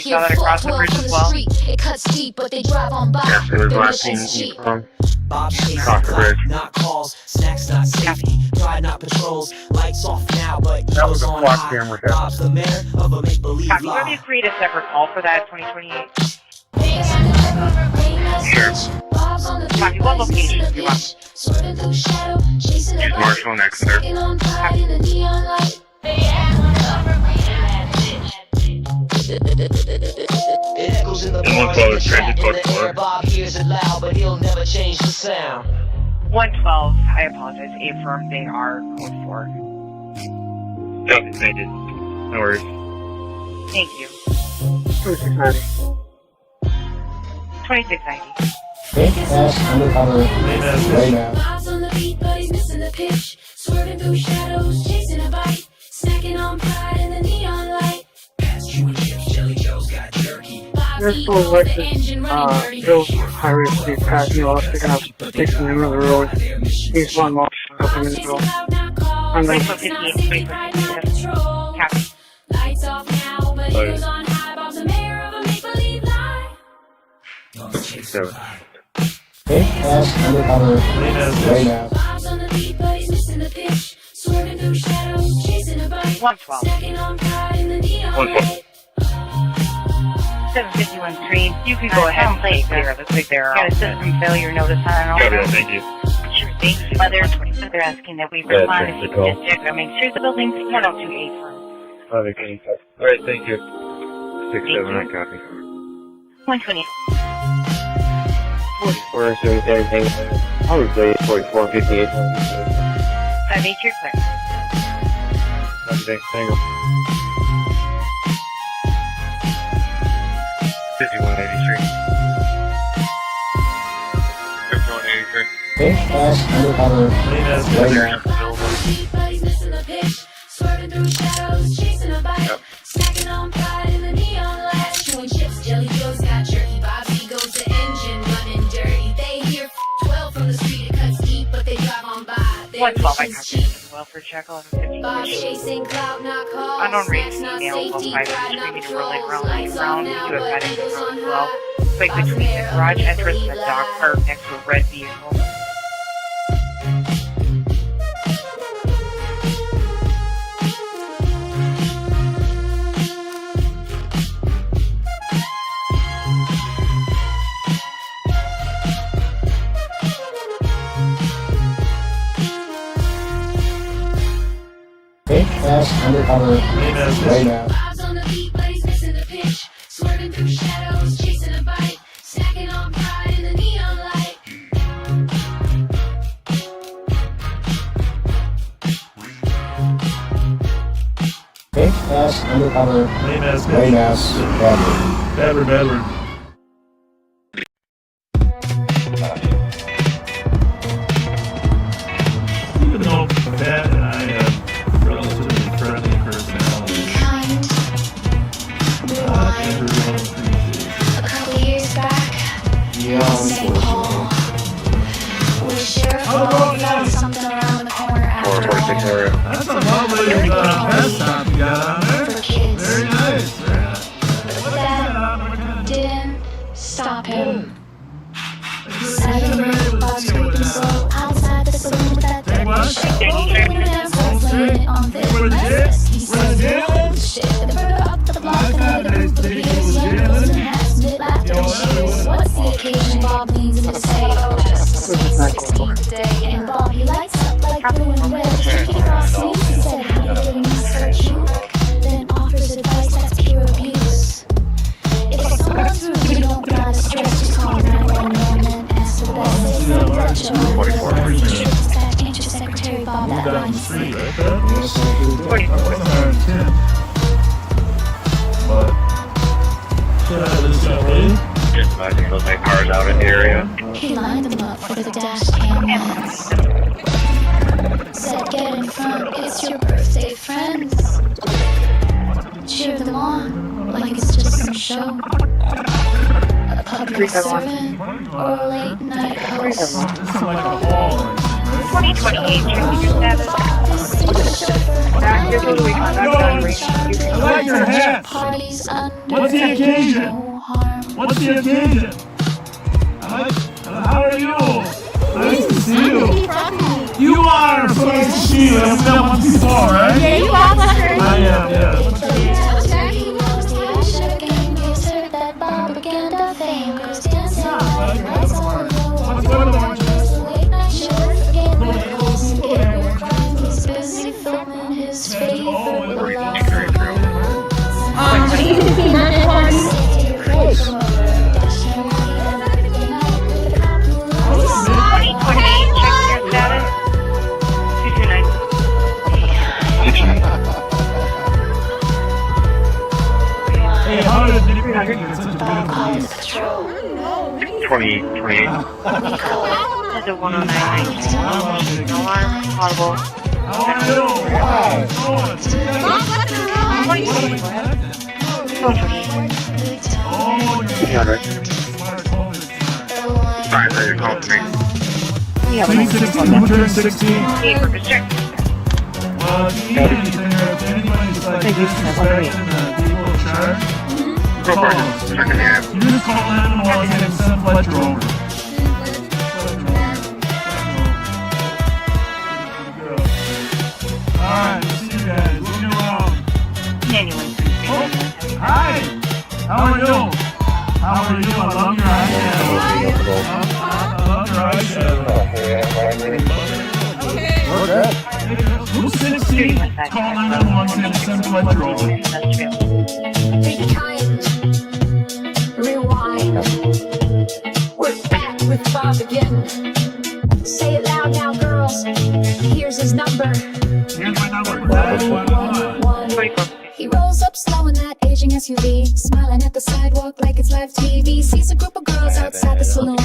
saw that across the bridge as well? It cuts deep, but they drive on by. Yes, it was last seen eastbound. Across the bridge. Not calls, snacks not safety, pride not patrols, lights off now, but That was a on squad high. camera. Rob's the mayor of a make-believe Copy. Why don't lie. you create a separate call for that 2028? Sure. Copy. What location do you want? Use Marshall and Exeter. It echoes in the And 112 is transit code 4. Bob hears it loud, but he'll never change the sound. 112. I apologize. Affirm. They are code 4. Yep, they did. No worries. Thank you. 2690. 2690. Fake ass undercover right now. Bob's on the beat, but he's missing the pitch. Swerving through shadows, chasing a bite. Snacking on pride in the neon light. There's full Lexus, Bill's Highway Street passing off, picking up 6 in the middle of the road. Eastbound Marshall, up in the middle. I'm like, 58. Copy. Lights off now, but he goes on high. Bob's the mayor of a make-believe lie. 67. Fake ass undercover right now. Bob's on the beat, but he's missing the pitch. Swerving through shadows, chasing a bite. 112. Snacking on pride in the neon 112. 751 Street. You can go ahead and stay clear. Looks like there got a system failure notice on it. Copy that, thank you. Sure, thank you. They're asking that we respond to the district. I mean, through the buildings, 1028 firm. Alright, thank you. 67, I copy. 120. 44, 77, I would say 44, 58. 58, you're clear. Okay, tango. 5183. 5183. Fake ass undercover right now. but he's missing the pitch. Swerving through shadows, chasing a bite. Snacking on pride in the neon light. Chewing chips, Jelly Joe's got jerky. Bobby goes the engine running dirty. They hear 12 from the street, it cuts deep, but they drive on by. They 112, I copied as well for check 1150. Unknown rating email, both by screaming and rolling around the ground to a medic as well. Right between the garage entrance and the dog park next to a red vehicle. Fake fast undercover right now. Bob's on the beat, but he's missing the pitch. Swerving through shadows, chasing a bite. Snacking on pride in the neon light. Fake fast undercover right ass Bedward. Even though Pat and I have relatively friendly personalities, A couple years back, St. Paul. We sure found something around the corner after all. That's a lovely desktop you got on there. For kids. Very nice. But that didn't stop him. Celebrate Bob squeaking slow outside the saloon with that dead shit. Rolling down, starts laying it on thick. He said, "Oh shit, the bird up the block, the videos, young girls and hats, mid laughter and shit. What's the occasion?" Bob leans in to say, "Oh, just a sweet 16 today." And Bob, he lights up like blue and red. He crossed me, he said, "How you doing, Mr. Q?" Then offers advice that's pure abuse. If someone's rude, you don't gotta stress, just call 911 and ask for the best. Ain't your secretary Bob that Down the nice? street, right there? Yes, I do. But, this young lady? Just imagine those make cars out in the area. He lined them up for the dash cam lights. Said, "Get in front, it's your birthday, friends." Cheer them on like it's just some show. A public servant or a late night host. This is like a hall. 2028, I like your hat. Parties under What's the occasion? What's the occasion? How are you? Nice to see you. You are supposed to see you. I've done once before, right? Yeah, you are. I am, yeah. He loves the Asher game, gives her that Bobaganda fame. Goes dancing like lights on low. Late night show, forget the rules. We're crying, he's busy filming his favorite love. Hey, how did you get such a big 2028. That's a 109. Alarm, audible. How are you? Sorry for your call, please. 16. Well, if anybody's like disrespecting people in charge, call us. You just call 911 and send Fletcher over. Alright, see you guys. Look around. Hi! How are you? How are you? I love your eyeshadow. I love your eyeshadow. Who's 16? Call 911 and send Fletcher over. Be kind. Rewind. We're back with Bob again. Say it loud now, girls. Here's his number. Here's my number. 911. He rolls up slow in that aging SUV, smiling at the sidewalk like it's live TV. Sees a group of girls outside the saloon.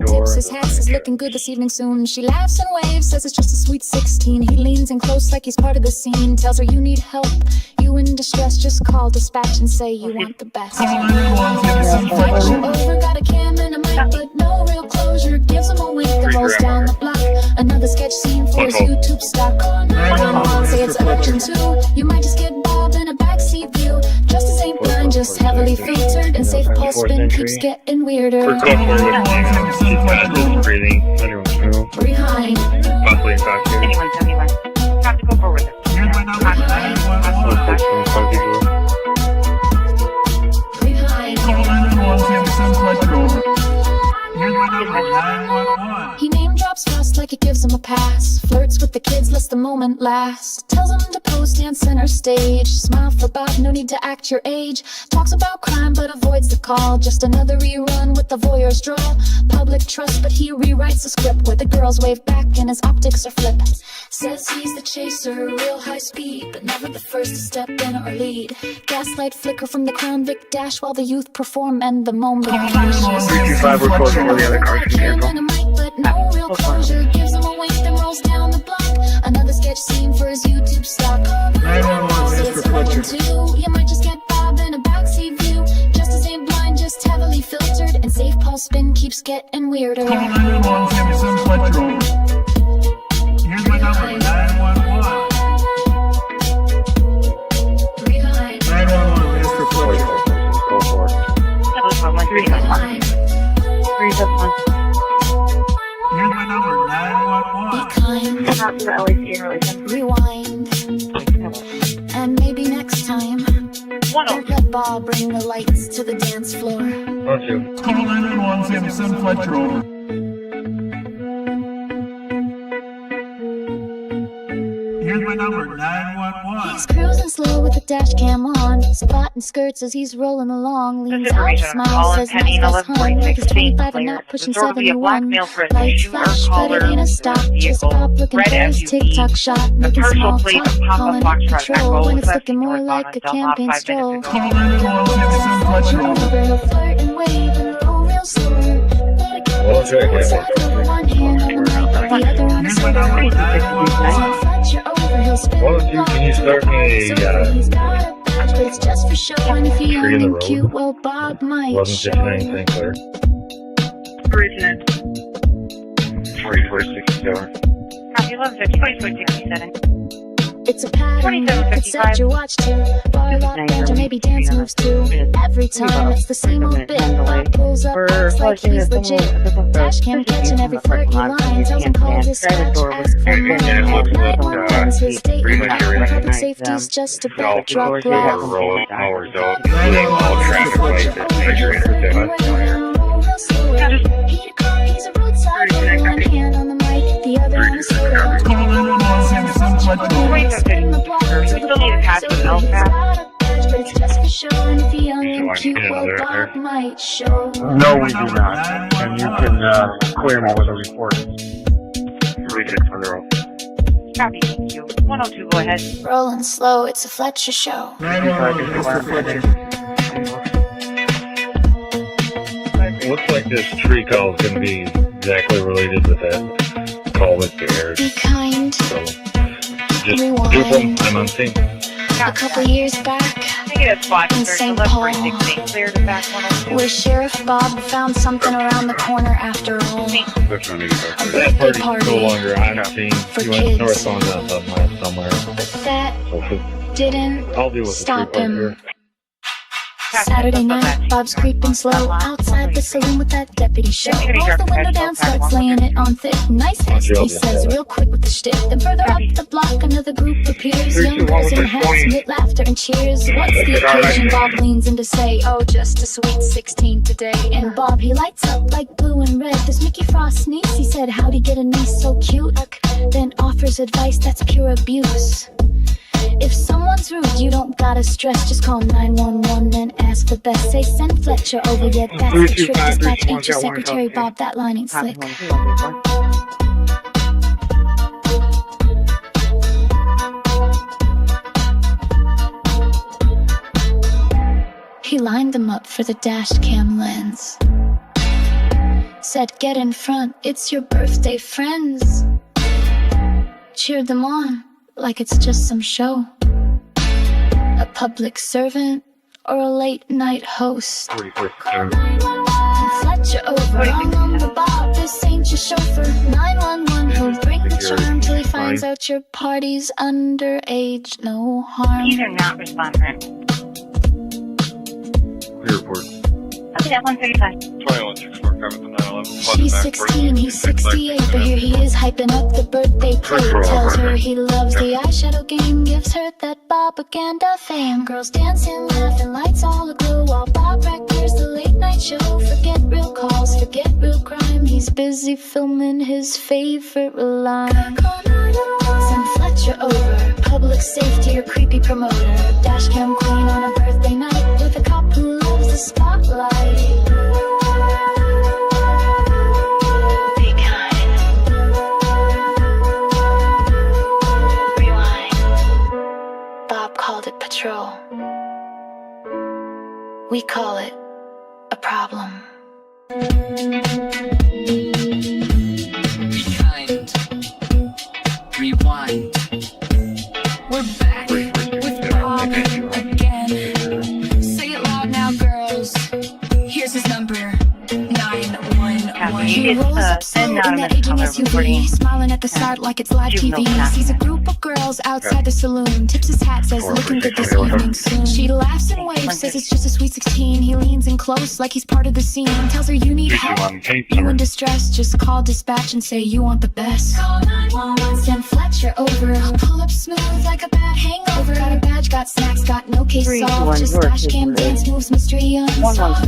Tips his hat, says looking good this evening soon. She laughs and waves, says it's just a sweet 16. He leans in close like he's part of the scene. Tells her you need help, you in distress. Just call dispatch and say you want the best. Fletcher over, got a cam and a mic, but no real closure. Gives him a wink and rolls down the block. Another sketch scene for there's YouTube stock. Say it's urgent too. You might just get Bob in a backseat view. Just the same blind, just heavily filtered, and safe pulse spin keeps getting weirder. We're going forward with you. Just breathing. Behind. Possibly in fact. Anyone. Have to go forward with it. He name drops fast like it gives him a pass. Flirts with the kids, lets the moment last. Tells him to pose, stand center stage. Smile for Bob, no need to act your age. Talks about crime but avoids the call. Just another rerun with the voyeur's drawl. Public trust but he rewrites the script where the girls wave back and his optics are flip. Says he's the chaser, real high speed, but never the first to step in or lead. Gaslight flicker from the Crown Vic dash while the youth perform and the moment crashes. 325, we're close to where the other cars can cancel. But no real closure. Gives him a wink, then rolls down the block. Another sketch scene for his YouTube stock. It's urgent too. You might just get Bob in a backseat view. Just as ain't blind, just heavily filtered, and safe pulse spin keeps getting weirder. Here's my number, 911. 911 is for FLETCHER. Go for it. Here's my number, 911. Be kind. Rewind. And maybe next time, don't let Bob bring the lights to the dance floor. Call 911, send FLETCHER over. Here's my number, 911. He's cruising slow with the dash cam on, spotting skirts as he's rolling along. Leans out, smiles, says nice guys hung, like he's 25 and not pushing 71. Lights flash, but it ain't a stop. Just Bob looking for his TikTok shot, making small talk, calling it patrol when it's looking more like a campaign stroll. Call 911, send FLETCHER over. He'll flirt and wave and roll real slow. One hand on the mic, the other on the shoulder. Can you start me But it's just for show, and if you're young and cute, well, Bob might show. 1159 St. Clair. 4467. Copy 1150, 4467. It's a pattern you could set your watch to. Bar lock band or maybe dance moves too. Every time it's the same old bit. Bob pulls up, acts like he's legit. Dash cam catching every flirty line. Tells him call this sketch, ask for money. At night one runs his date with public safety's just a backdrop laugh. He's a roadside with one hand on the mic, the other on the shoulder. Call 911, send FLETCHER over. We still need to pass the LFAS. But it's just for show, and if you're young and cute, well, Bob might show. No, we do not. And you can clear me with a report. 3600. Copy, thank you. 102, go ahead. Rolling slow, it's a FLETCHER show. 911 is for FLETCHER. Looks like this tree call is going to be exactly related with that call that you aired. Be kind. So, just do them. I'm on scene. A couple years back, in St. Paul, where Sheriff Bob found something around the corner after all. A birthday party no longer on scene. for You went kids. north on that mile somewhere. But that So, didn't I'll deal with stop the tree him. here. Saturday night, Bob's creeping slow outside the saloon with that deputy show. Rolls the window down, starts laying it on thick. Nice hits, he says, real quick with the shtick. Then further up the block, another group appears. Young girls in hats, lit laughter and cheers. What's the occasion? Bob leans in to say, oh, just a sweet 16 today. And Bob, he lights up like blue and red. Does Mickey Frost sneeze? He said, how'd he get a niece so cute? Then offers advice that's pure abuse. If someone's rude, you don't gotta stress. Just call 911 and ask for best. Say send FLETCHER over, yeah, that's the trick. Dispatch ain't your secretary, Bob, that line ain't slick. He lined them up for the dash cam lens. Said get in front, it's your birthday friends. Cheered them on like it's just some show. A public servant or a late night host. FLETCHER over, I'm on the Bob, this ain't your chauffeur. 911, he'll bring the charm till he finds Turns out your party's underage, no harm. These are not responding. Clear report. Okay, that 135. 2164, cover the 911. She's 16, he's 68, but here he is hyping up the birthday cake. Tells her he loves the eyeshadow game, gives her that Bobaganda fame. Girls dancing, laughing, lights all aglow, while Bob records the late night show. Forget real calls, forget real crime, he's busy filming his favorite line. Send Fletcher over, public safety or creepy promoter, dash cam queen on a birthday night with a cop who loves the spotlight. Be kind. Rewind. Bob called it patrol. We call it a problem. Be kind. Rewind. We're back with Bob again. Say it loud now, girls. Here's his number. 911. He rolls up slow in that aging SUV, smiling at the start like it's live TV. Sees a group of girls outside the saloon, tips his hat, says looking good this evening soon. She laughs and waves, says it's just a sweet 16. He leans in close like he's part of the scene, tells her you need help, you in distress, just call dispatch and say you want the best. Call 911, send Fletcher over, he'll pull up smooth like a bad hangover. Got a badge, got snacks, got no case solved, just dash cam dance moves, mystery unsolved.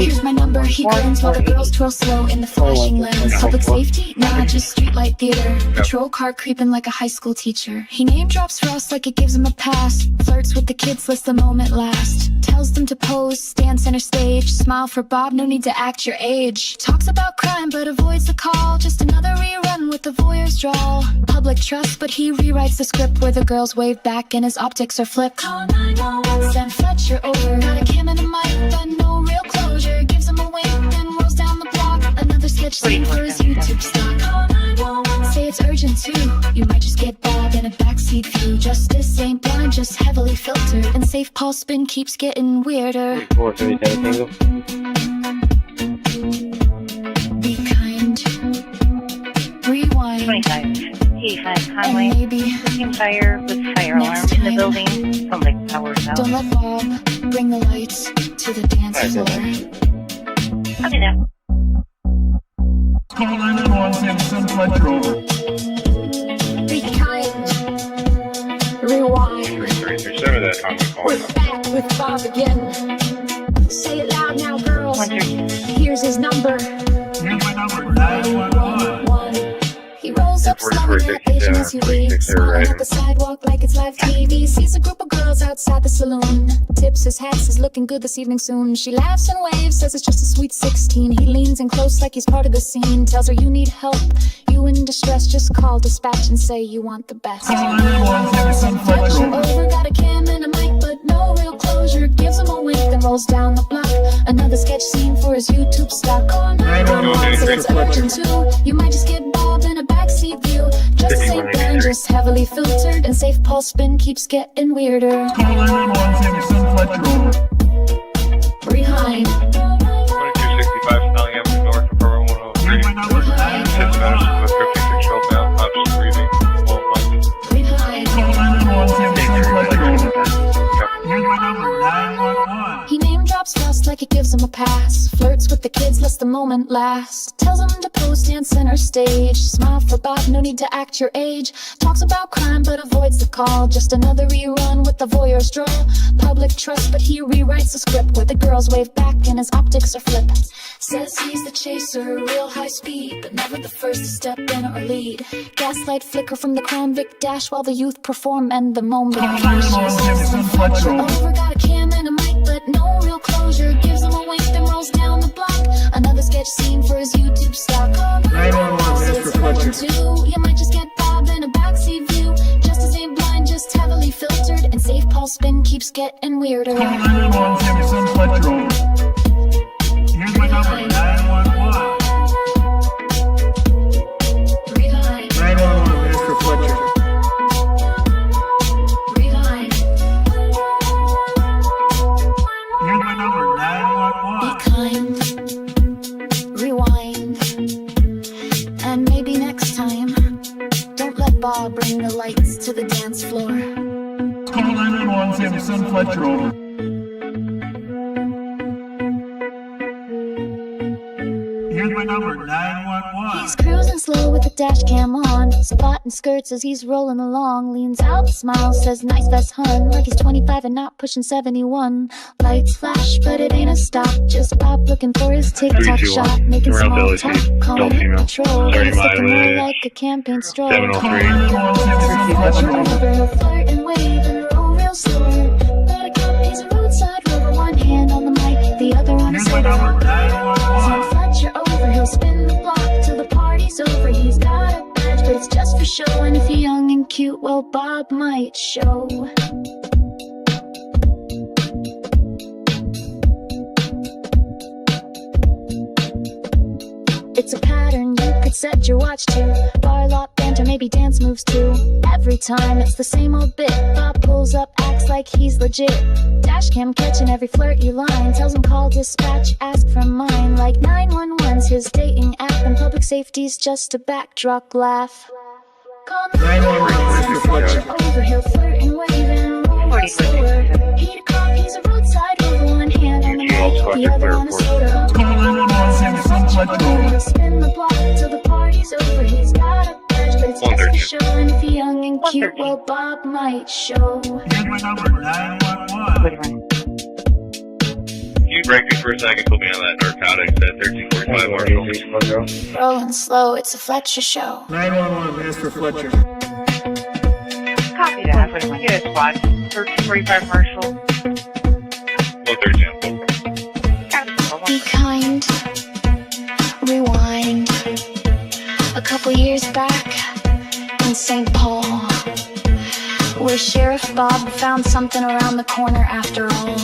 Here's my number, he grins while the girls twirl slow in the flashing lens. Public safety? Nah, just streetlight theater. Patrol car creeping like a high school teacher. He name drops for us like it gives him a pass. Flirts with the kids, lets the moment last. Tells them to pose, stand center stage. Smile for Bob, no need to act your age. Talks about crime but avoids the call. Just another rerun with the voyeur's drawl. Public trust but he rewrites the script where the girls wave back and his optics are flipped. Call 911, send Fletcher over. Got a cam and a mic but no real closure. Gives him a wink then rolls down the block. Another sketch scene for his YouTube stock. Say it's urgent too. You might just get Bob in a backseat view. Justice ain't blind, just heavily filtered. And safe pulse spin keeps getting weirder. Be kind. Rewind. 25. 85 Conway. And maybe Looking fire with fire alarm in the building. Sounds like power's out. don't let Bob bring the lights to the dance floor. Okay, now. Call 911, send Fletcher over. Be kind. Rewind. 3337, that Conway call. We're back with Bob again. Say it loud now, girls. Here's his number. Here's my number, 911. He rolls up slow in that Asian SUV, smiling at the sidewalk like it's live TV. Sees a group of girls outside the saloon, tips his hat, says looking good this evening soon. She laughs and waves, says it's just a sweet 16. He leans in close like he's part of the scene, tells her you need help, you in distress, just call dispatch and say you want the best. Fletcher over, got a cam and a mic but no real closure. Gives him a wink then rolls down the block. Another sketch scene for his YouTube stock. Call 911, say it's urgent too. You might just get Bob in a backseat view. Just ain't blind, just heavily filtered. And safe pulse spin keeps getting weirder. Call 911, send Fletcher over. Rewind. 2265, Snelling Avenue North, apartment 103. Here's my number, 911. With 56 Showbound, Pops breathing. Rewind. Call 911, send Fletcher over. Here's my number, 911. He name drops fast like it gives him a pass. Flirts with the kids, lets the moment last. Tells them to pose, stand center stage. Smile for Bob, no need to act your age. Talks about crime but avoids the call. Just another rerun with the voyeur's drawl. Public trust but he rewrites the script where the girls wave back and his optics are flipped. Says he's the chaser, real high speed, but never the first to step in or lead. Gaslight flicker from the Crown Vic dash while the youth perform and the moment flashes. Fletcher over, got a cam and a mic but no real closure. Gives him a wink then rolls down the block. Another sketch scene for his YouTube stock. 911, Mr. Fletcher. You might just get Bob in a backseat view. Justice ain't blind, just heavily filtered. And safe pulse spin keeps getting weirder. Call 911, send Fletcher over. Here's my number, 911. Rewind. 911, Mr. Fletcher. Rewind. Here's my number, 911. Be kind. Rewind. And maybe next time, don't let Bob, bring the lights to the dance floor. Call 911, send Fletcher over. Here's my number, 911. He's cruising slow with the dash cam on, spotting skirts as he's rolling along. Leans out, smiles, says nice vest hun, like he's 25 and not pushing 71. Lights flash, but it ain't a stop. Just Bob looking for his TikTok shot, making small talk, calling it patrol. He's looking more like a campaign stroll. 703. Flirt and wave and roll real slow. But a cop, he's a roadside rover. One hand on the mic, the other on his shoulder. Send Fletcher over, he'll spin the block till the party's over. He's got a badge, but it's just for show. And if you're young and cute, well, Bob might show. It's a pattern you could set your watch to. Bar lot banter, maybe dance moves too. Every time it's the same old bit. Bob pulls up, acts like he's legit. Dashcam catching every flirty line. Tells him call dispatch, ask for mine. Like 911's his dating app, and public safety's just a backdrop laugh. Call 911, Fletcher over, he'll flirt and wave and roll slower. He'd a cop, he's a roadside rover. One hand on the mic, the other on a soda. He'll spin the block till the party's over. He's got a badge, but it's just for show. And if you're young and cute, well, Bob might show. Here's my number, 911. Can you break me for a second? Put me on that narcotics at 1345 Marshall. Rolling slow, it's a Fletcher show. 911, Master Fletcher. Copy that. Get a squad. 1345 Marshall. 113. Be kind. Rewind. A couple years back in St. Paul, where Sheriff Bob found something around the corner after all.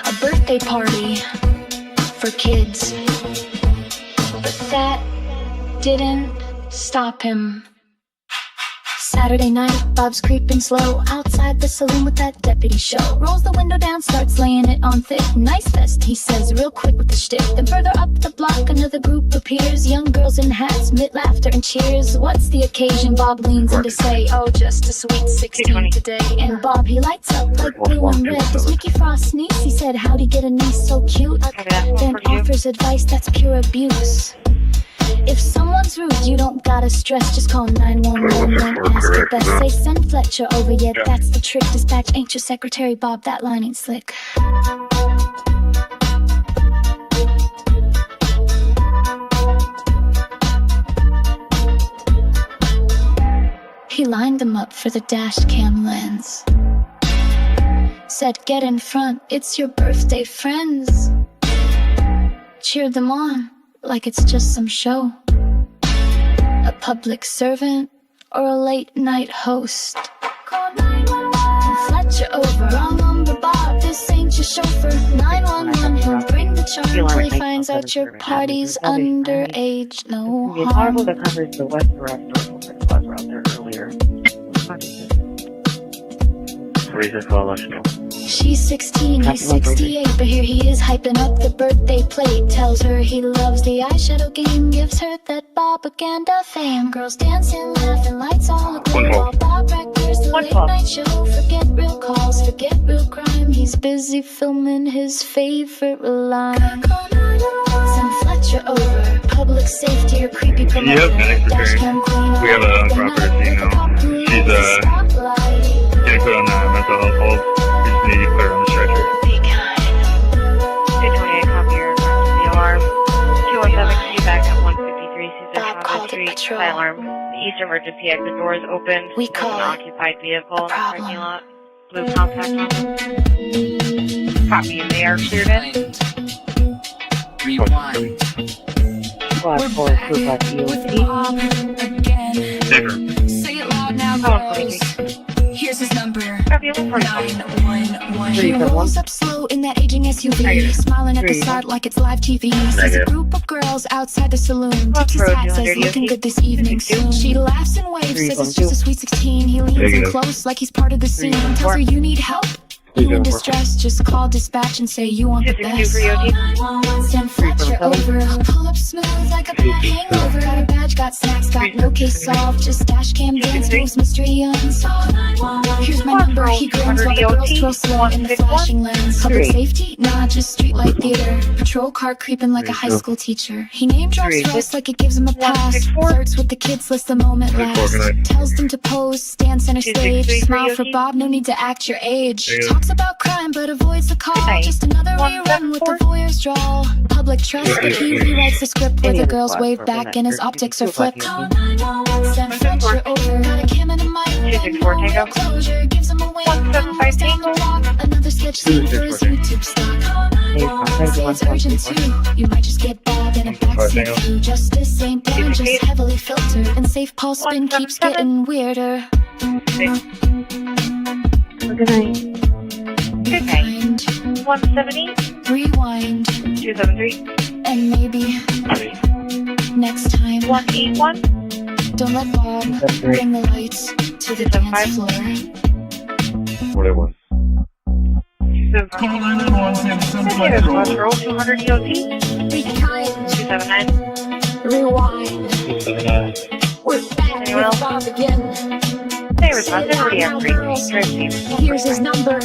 A birthday party for kids. But that didn't stop him. Saturday night, Bob's creeping slow outside the saloon with that deputy show. Rolls the window down, starts laying it on thick. Nice vest, he says, real quick with the shtick. Then further up the block, another group appears. Young girls in hats, mid laughter and cheers. What's the occasion? Bob leans in to say, oh, just a sweet 16 today. And Bob, he lights up like blue and red. Does Mickey Frost sneeze? He said, how'd he get a niece so cute? Then offers advice that's pure abuse. If someone's rude, you don't gotta stress. Just call 911, don't ask your best. Say send Fletcher over, yeah, that's the trick. Dispatch ain't your secretary, Bob, that line ain't slick. He lined them up for the dash cam lens. Said get in front, it's your birthday friends. Cheered them on like it's just some show. A public servant or a late night host. Call 911, Fletcher over, wrong number Bob, this ain't your chauffeur. 911, he'll bring the charm till he finds out your party's underage. No harm. The article that covers the West Arrest was out there earlier. She's 16, he's 68, but here he is hyping up the birthday plate. Tells her he loves the eyeshadow game, gives her that Bobaganda fame. Girls dancing, laughing, lights all aglow. While Bob records the late night show. Forget real calls, forget real crime. He's busy filming his favorite line. Send Fletcher over, public safety or creepy promoter. Dashcam queen. We have a proper team now. She's getting put on mental health hold. We just need to put her on the stretcher. 228, copy your the alarm. 217, feedback at 153 Cesar Street. High alarm. The east emergency exit door is open. We call an occupied vehicle in the parking lot. Blue compact on them. Copy, they are cleared in. Rewind. Squad 4, proof like EOC. Say it loud now, girls. Here's his number, 911. He rolls up slow in that aging SUV, smiling at the side like it's live TV. Sees a group of girls outside the saloon. Takes his hat, says looking good this evening soon. She laughs and waves, says it's just a sweet 16. He leans in close like he's part of the scene. Tells her you need help. You in distress, just call dispatch and say you want the best. Send Fletcher over, pull up smooth like a bad hangover. Got a bad badge, got snacks, got no case solved. Just dash cam dance moves, mystery unsolved. Here's my number, he grins while the girls twirl slow in the flashing lens. Public safety? Nah, just streetlight theater. Patrol car creeping like a high school teacher. He name drops for us like it gives him a pass. Flirts with the kids, lets the moment last. Tells them to pose, stand center stage. Smile for Bob, no need to act your age. Talks about crime but avoids the call. Just another rerun with the voyeur's drawl. Public trust, but he rewrites the script where the girls wave back and his optics are flipped. Send FLETCHER over, got a cam and a mic, no closure, gives him a wing. Down the block, another sketch scene for his YouTube stock. Say it's urgent too, you might just get Bob in a backseat view. Justice ain't done, just heavily filtered, and safe pulse spin keeps getting weirder. Good night. Good night. 170. Rewind. 273. And maybe next time. 181. Don't let Bob bring the lights to the dance floor. Whatever. 200 EOT. 279. Rewind. 279. We're back with Bob again. Here's his number.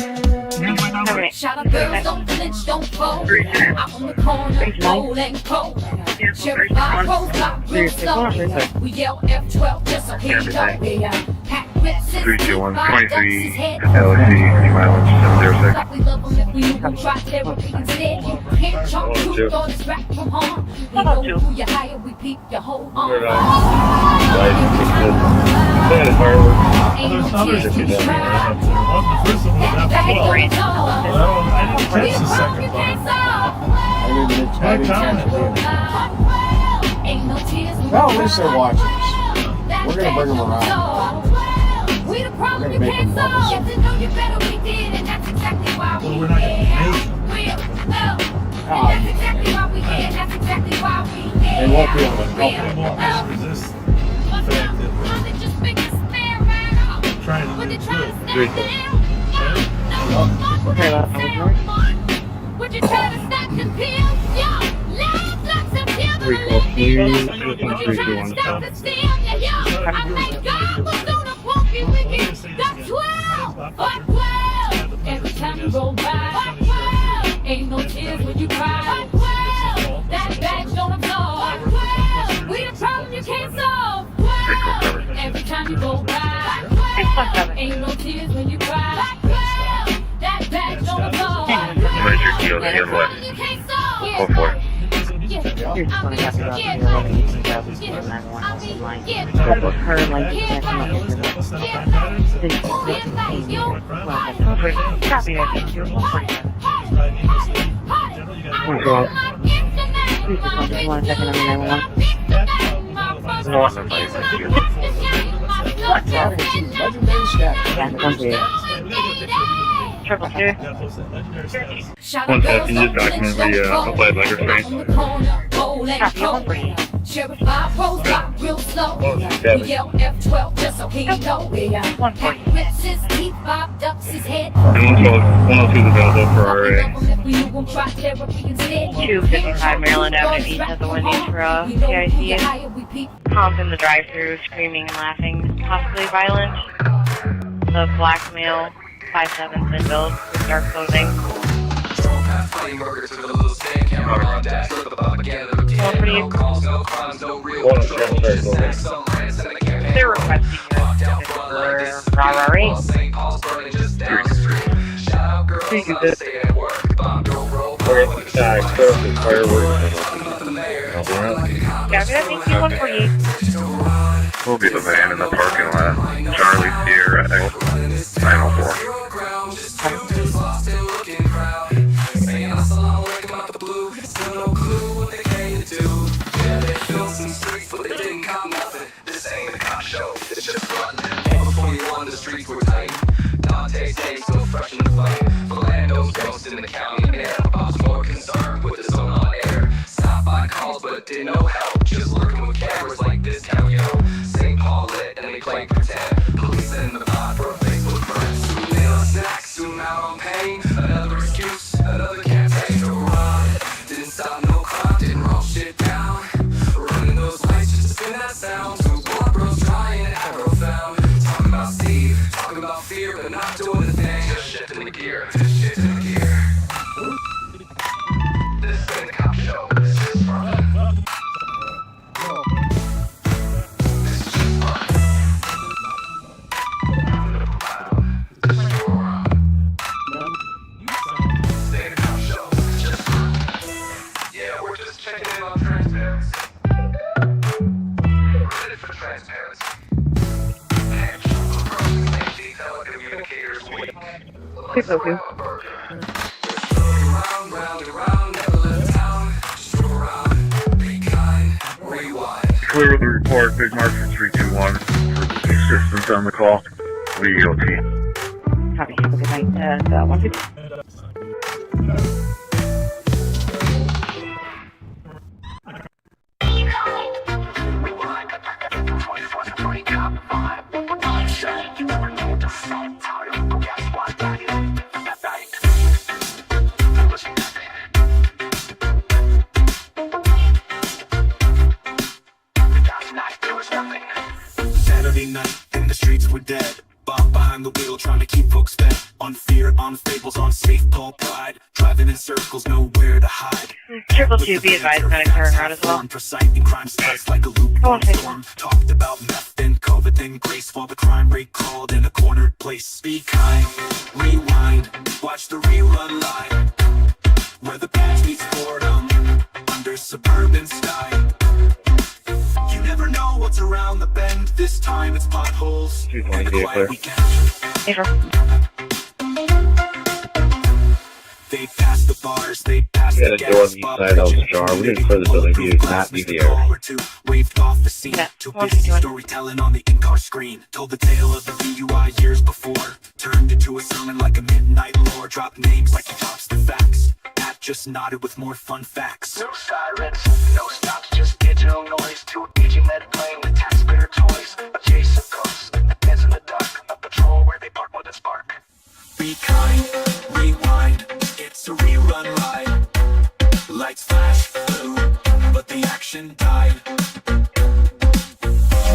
Shout out girls, don't flinch, don't fold. Out on the corner, roll and cold. Sheriff by pros, got real slow. We yell F12 just so he know. Pack whips, 321 23 LC, mileage 706. we love them if we knew we try therapy instead. You can't chunk you, don't distract from harm. We know who you hire, we peep your whole arm. There's others if you don't. The first one was that I didn't catch the second one. I commented. Well, at least they're watching us. We're going to bring them around. We're going to make them love us. Well, we're not going to make them. They won't be able to help They them. won't resist the fact that we're trying to do good. Would you try to stack the pills? Yo, last blocks of pills. 321. I thank God for doing a funky wicked. Got 12. Fuck 12. Every time you roll by, 12. Ain't no tears when you cry. 12. That badge don't absorb. 12. We the problem you can't solve. 12. Every time you roll by, 12. Ain't no tears when you cry. 12. That badge don't absorb. Where's your deal? The other way. Go for it. You're just going to have to go out there and you can grab this one and I want to line. But with her, like, you can't come up with it. Then you can take the pain. Copy that. 147. 1 second, I'm in 911. No, I'm not thank you. Legendary staff. Yeah, 138. 222. One second, just document the applied letter train. Sheriff by pros, got real slow. We yell F12 just so he know. Pack whips his teeth, Bob ducks his head. And 102 is available for RA. 255 Maryland Avenue East has a Wendy's for PIC. Honk in the drive-thru, screaming and laughing, possibly violent. The black male, 5'7" thin build, with dark clothing. They're requesting for robbery. We'll be the van in the parking lot. Charlie Sierra, 904. It's just fun. Over 41, the streets were tight. Dante's day still fresh in the fight. Philando's ghost in the county air. Bob's more concerned with his own on air. Stop by calls, but didn't know help. Just lurking with cameras like this town, yo. St. Paul lit and they play pretend. Police in the pod for a Facebook friend. Soon in on snacks, soon out on pain. Another excuse, another campaign to run. Didn't stop no crime, didn't roll shit down. Running those lights just to spin that 602. Clear the report, Big Mark 321 for assistance on the call. VOT. Copy. Have a good night. 150. Saturday night and the streets were dead. Bob behind the wheel trying to keep folks fed. On fear, on fables, on safe Paul pride. Driving in circles, nowhere to hide. 222, be advised, medic turn around as well. Precisely, crime slice like a lukewarm storm. Talked about meth, then COVID, then grace. While the crime rate called in a cornered place. Be kind, rewind, watch the rerun live. Where the patch meets boredom, under suburban sky. You never know what's around the bend. This time it's potholes and a quiet weekend. They pass the bars, they pass We the got a door on gas. the east side of the jar. We're going to clear the building. He does not need the air. Waved off the scene, too busy storytelling on the in-car screen. Told the tale of the DUI years before. Turned into a sermon like a midnight lore. Dropped names like he drops the facts. Pat just nodded with more fun facts. No sirens, no stops, just digital noise. To a aging lead plane with taxpayer toys. A chase of ghosts, a dance in the dark. A patrol where they park more than spark. Be kind, rewind, it's a rerun ride. Lights flash, blue, but the action died. You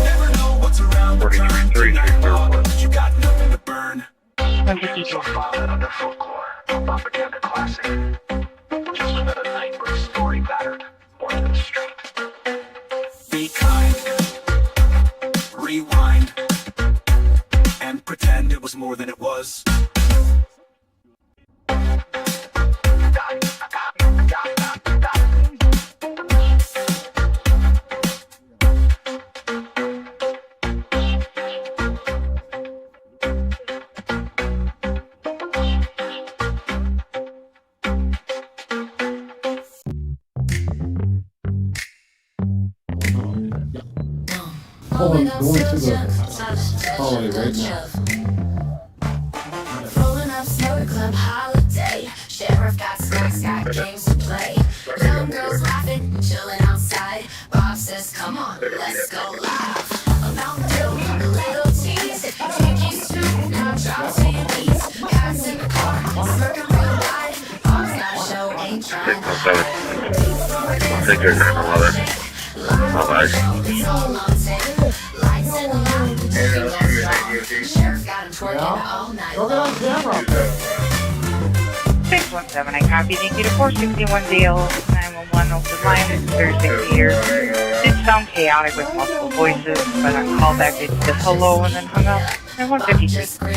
never know what's around the turn. Tonight, Bob, you got nothing to burn. 152. Under folklore, Bobaganda classic. Just another night where the story mattered more than the street. Be kind, rewind, and pretend it was more than it was. Going to the holiday right now. Rolling up snow club holiday. Sheriff got snacks, got games to play. Young girls laughing, chilling outside. Bob says, come on, let's go live. A Mountain Dew, little teas, Dickies too, now drop to your knees. Cats in the car, smirking real wide. Bob's got a show, ain't trying to hide. I think they're 9/11. Not nice. Lights in the line, Sheriff got him twerking all night. 617, I copy. Thank you to 461DL 911 open line. It's Thursday here. Did sound chaotic with multiple voices, but on callback they said hello and then hung up. And 153.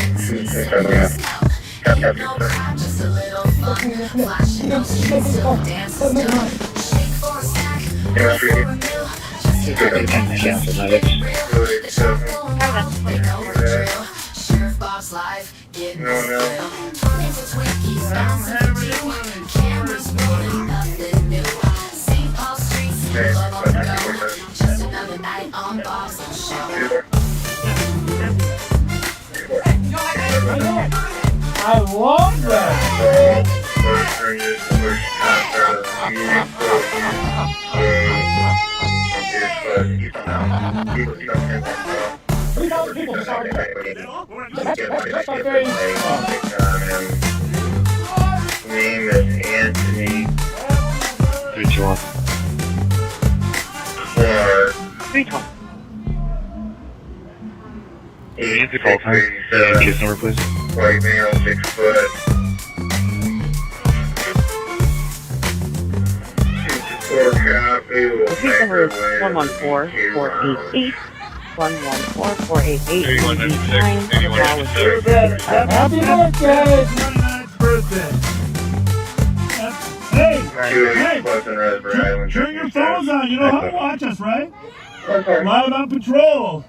Just a little fun, flashing those streets, still dancing, shake for a snack, for a meal. Sheriff Bob's live, getting this thrill. It's a Twinkies, bouncing the deal. Cameras rolling, nothing new. St. Paul streets, love on the go. Just another night on Bob's show. I love that. Name is Anthony. 321. 312. Case number, please. White male, 6 foot. Case number is 114-488. 114-488. Happy birthday! It's my 99th birthday. Hey, turn your phones on. You know how to watch us, right? Live on patrol.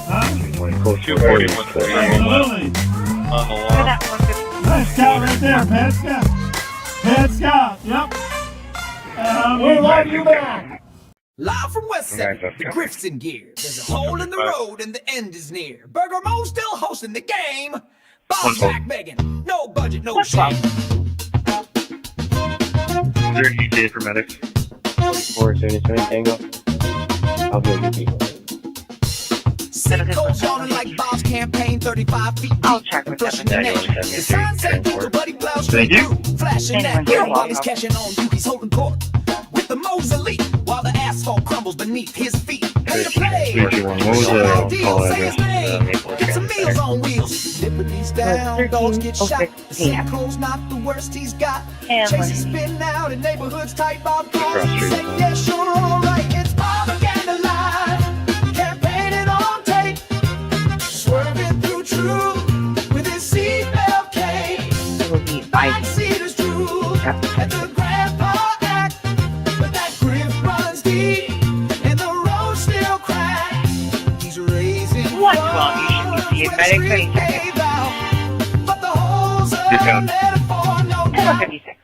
Huh? Close to 40. Absolutely. On the lawn. Nice scout right there, Pet Scout. Pet Scout, yep. We love you back. Live from West 7, the Griff's in gear. There's a hole in the road and the end is near. Burger Mo still hosting the game. Bob's back begging. No budget, no shame. Is there an ETA for medics? 477 Tango. I'll go get you. Cisco's yawning like Bob's campaign, 35 feet deep. I'll check with Flushing the name. The sign said the buddy plows straight through. Flashing that everybody's cashing on you. He's holding court with the Mo's elite while the asphalt crumbles beneath his feet. Pay to play. What was the call address? Get some meals on wheels. Liberty's down, dogs get shot. The Cisco's not the worst he's got. Chases spin out in neighborhoods tight. Bob calls and say, yeah, sure, all right. It's Bobaganda live. Campaigning on tape. Swerving through truth with his seatbelt cane. Backseaters drool at the grandpa act. But that grip runs deep and the road still cracks. He's raising What's wrong? You should be seeing medics any second. but the holes are metaphor, no doubt. 56.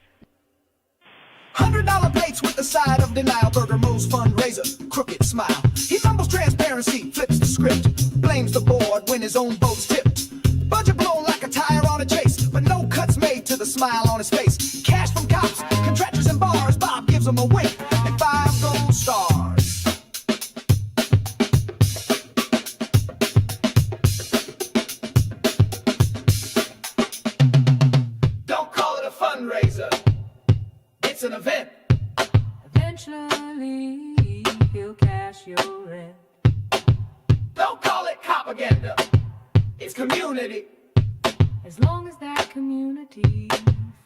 $100 plates with the side of denial. Burger Mo's fundraiser, crooked smile. He mumbles transparency, flips the script, blames the board when his own boat's tipped. Budget blown like a tire on a chase, but no cuts made to the smile on his face. Cash from cops, contractors and bars. Bob gives him a wink and 5 gold stars. Don't call it a fundraiser. It's an event. Eventually, he'll cash your rent. Don't call it propaganda. It's community. As long as that community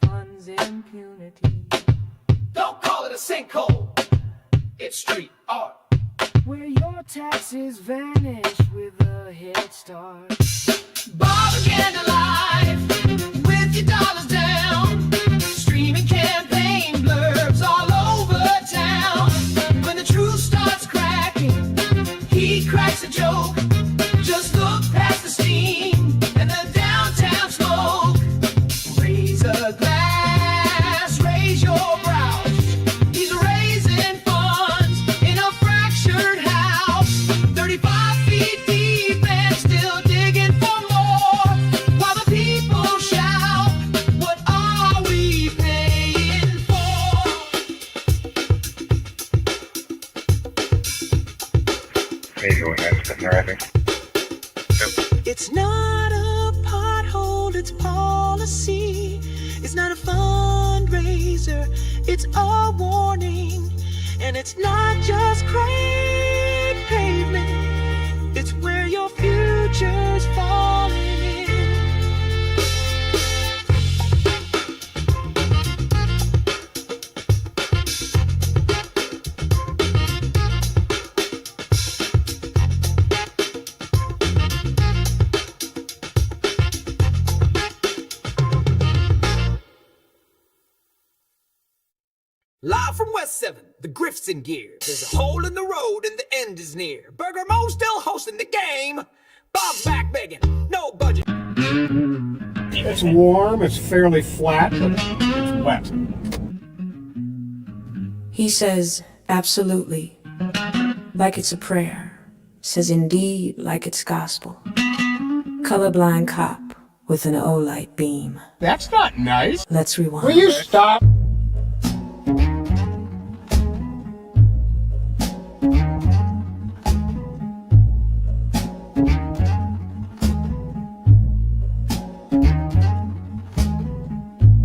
funds impunity. Don't call it a sinkhole. It's street art. Where your taxes vanish with a head start. Bobaganda live with your dollars down. Streaming campaign blurbs all over town. When the truth starts cracking, he cracks a joke. Just look past the steam and the downtown smoke. Raise a glass, raise your brows. He's raising funds in a fractured house. 35 feet deep and still digging for more. While the people shout, what are we paying for? Maybe we're next in there, I think. It's not a pothole, it's policy. It's not a fundraiser, it's a warning. And it's not just great pavement, it's where your future's falling in. Live from West 7, the Griff's in gear. There's a hole in the road and the end is near. Burger Mo still hosting the game. Bob's back begging, no budget. It's warm, it's fairly flat, but it's wet. He says, absolutely, like it's a prayer. Says indeed, like it's gospel. Colorblind cop with an O-light beam. That's not nice. Let's rewind. Will you stop?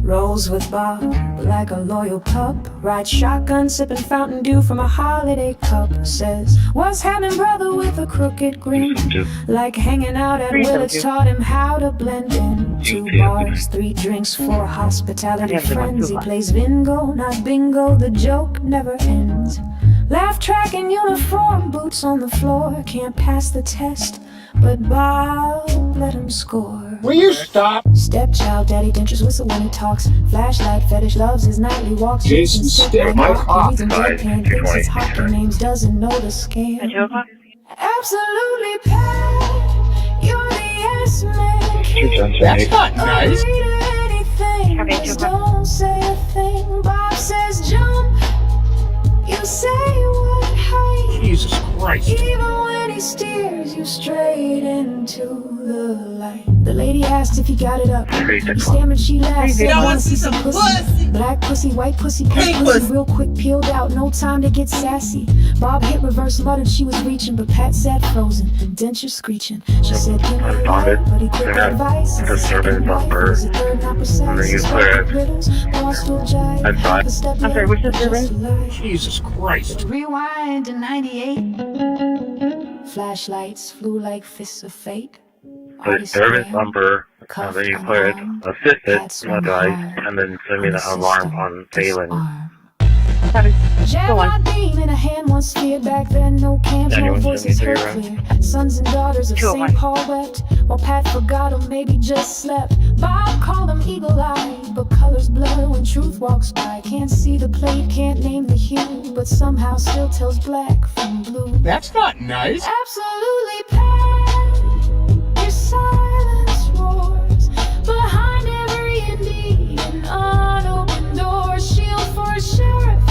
Rolls with Bob like a loyal pup. Rides shotgun, sipping Fountain Dew from a holiday cup. Says, what's happening, brother, with a crooked grin? Like hanging out at Willet's taught him how to blend in. 2 bars, 3 drinks, 4 hospitality friends. He plays bingo, not bingo, the joke never ends. Laugh track in uniform, boots on the floor. Can't pass the test, but Bob let him score. Will you stop? Stepchild, daddy dentures whistle when he talks. Flashlight fetish loves his nightly walks. Jason Stick, my clock Deadpan thinks it's hockey names, doesn't know the scam. Absolutely, Pat, you're the yes man. That's not nice. Anything, don't say a thing. Bob says jump, you say what height. Jesus Christ. Even when he steers you straight into the light. The lady asked if he got it up. He stammered, she laughed. Said, "I want to see some pussy." Black pussy, white pussy, pink pussy. Real quick, peeled out, no time to get sassy. Bob hit reverse, muttered she was reaching, but Pat sat frozen, denture screeching. She said, "Give me a light," but he took advice. The service number. And then you put I'm sorry, what's the service? Jesus Christ. Rewind to 98. Flashlights flew like fists of fate. the service number, and then you put assisted device, and then send me the alarm on Phelan. Jab my beam in a hand once feared back then. No cams, no voices heard clear. Sons and daughters of St. Paul wept, while Pat forgot or maybe just slept. Bob called them eagle-eyed, but colors blur when truth walks by. Can't see the plate, can't name the hue, but somehow still tells black from blue. That's not nice. Absolutely, Pat. Your silence roars behind every indeed an unopened door. Shield for a sheriff.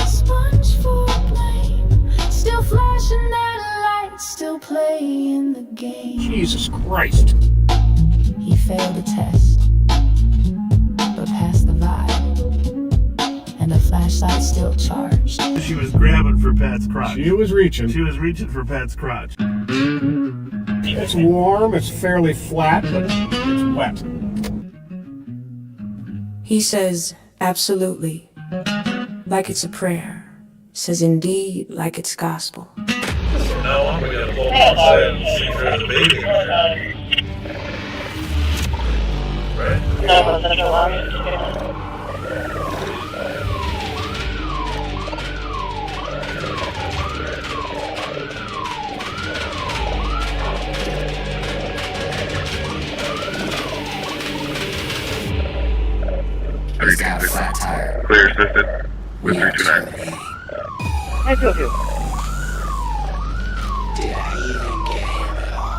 Sponge for blame, still flashing that light, still playing the game. Jesus Christ. He failed the test, but passed the vibe, and the flashlight still charged. She was grabbing for Pat's crotch. She was reaching. She was reaching for Pat's crotch. It's warm, it's fairly flat, but it's wet. He says, absolutely. Like it's a prayer, says indeed like it's gospel. So now on, we gotta pull outside and see if there's a baby in there. Right? He's got a flat tire. Clear assisted. With 329. I feel you. Did I even get him at all?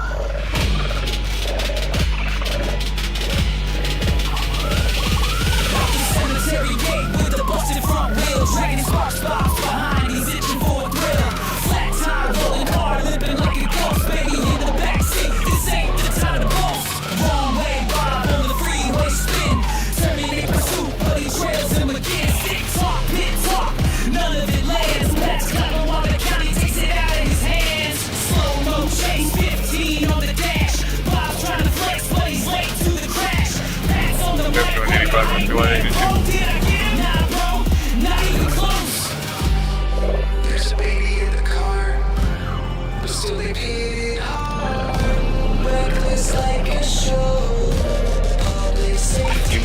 Cemetery gate with the busted front wheel, dragging sparks behind. He's itching for a thrill. Flat tire rolling hard, limping like a ghost, baby in the backseat. This ain't the time to boast. Wrong way, Bob on the freeway spin. Terminate pursuit, but he trails him again. Stick talk, pit talk, none of it lands. Pat's got no one, the county takes it out of his hands. Slow mo chase, 15 on the dash. Bob's trying to flex, but he's late to the crash. Pat's on the right. There's a baby in the car, but still they beat it hard. Reckless like a show. Public safety.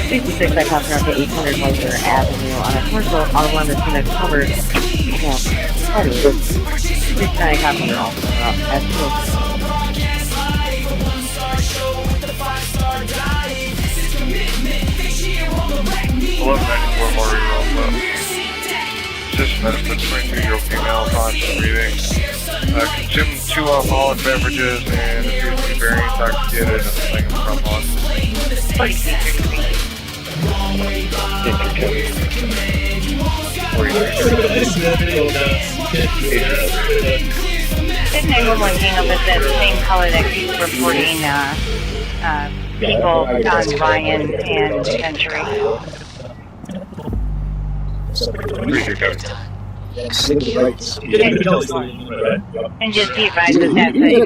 66, I passed around to 800 Moser Avenue on a commercial autobahn that's been covered. Party. 69 passing also as well. Just medicine, 22-year-old female, constant breathing. Consumed 2 alcoholic beverages and appears to be very intoxicated and playing from on. Didn't 911 hang up at that same color that keeps reporting people on Ryan and Century? And just be advised that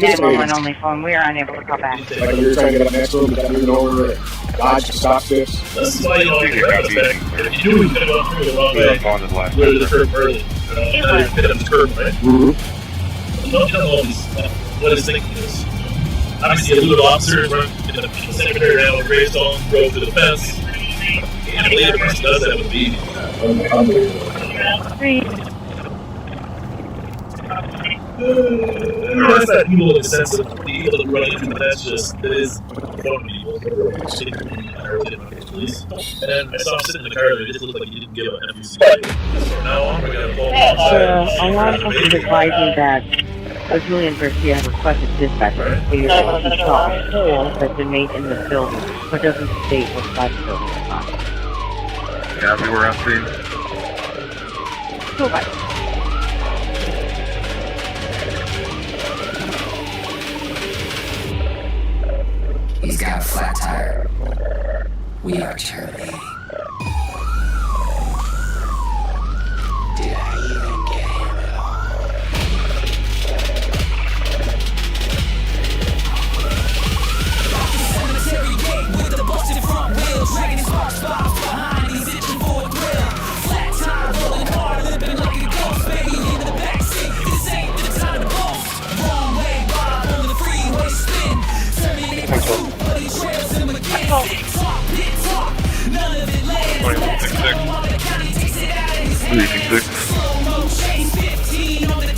that's a 911 only phone. We are unable to call back. Like we were trying to get up next to him, we got moving over, dodge to stop this. This is why you don't get back. If you knew he was going to go through the wrong way, go to the curb early. Hit him the curb, right? Mm-hmm. Don't tell all these, what his thinking is. Obviously, a little officer in the secretary down with gravestone, drove to the fence. I believe the person does that with a baby. That's that people in the sense of the people that run into that's just, it is fun people. Police. And I saw him sitting in the car and it just looked like he didn't give a FUC. From now on, we're going to pull A lot of folks is advising that Julian Garcia has requested dispatch to clear that he saw a hole that's been made in the building, but doesn't state what side of the building it's on. Yeah, we were on scene. Go back. He's got a flat tire. We are Charlie. Did I even get him at all? Cemetery gate with the busted front wheels, dragging sparks behind. He's itching for a thrill. Flat tire rolling hard, limping like a ghost. Baby into the backseat. This ain't the time to boast. Wrong way, Bob on the freeway spin. Terminating pursuit, but he trails him again. Tick tock, pit talk. None of it lands.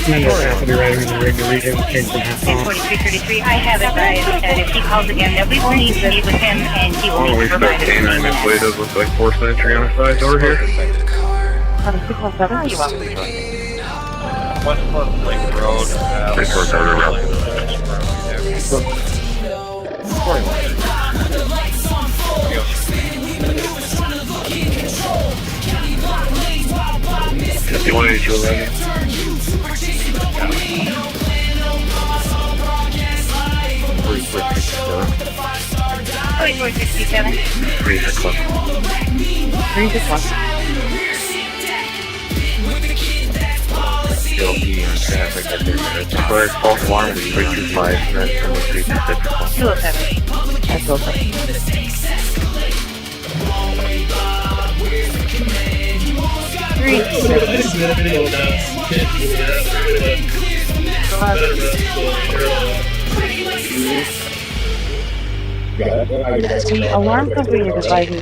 Happy riding in the rig to region, change the half off. 4333, I have it right. And if he calls again, that we will need to meet with him and he will need to provide it. Canine midway does look like force entry on the side door here. 617? You're welcome. West Plus Lake Road. False alarm is 325, and that's from the 326. 207. That's okay. The alarm company is advising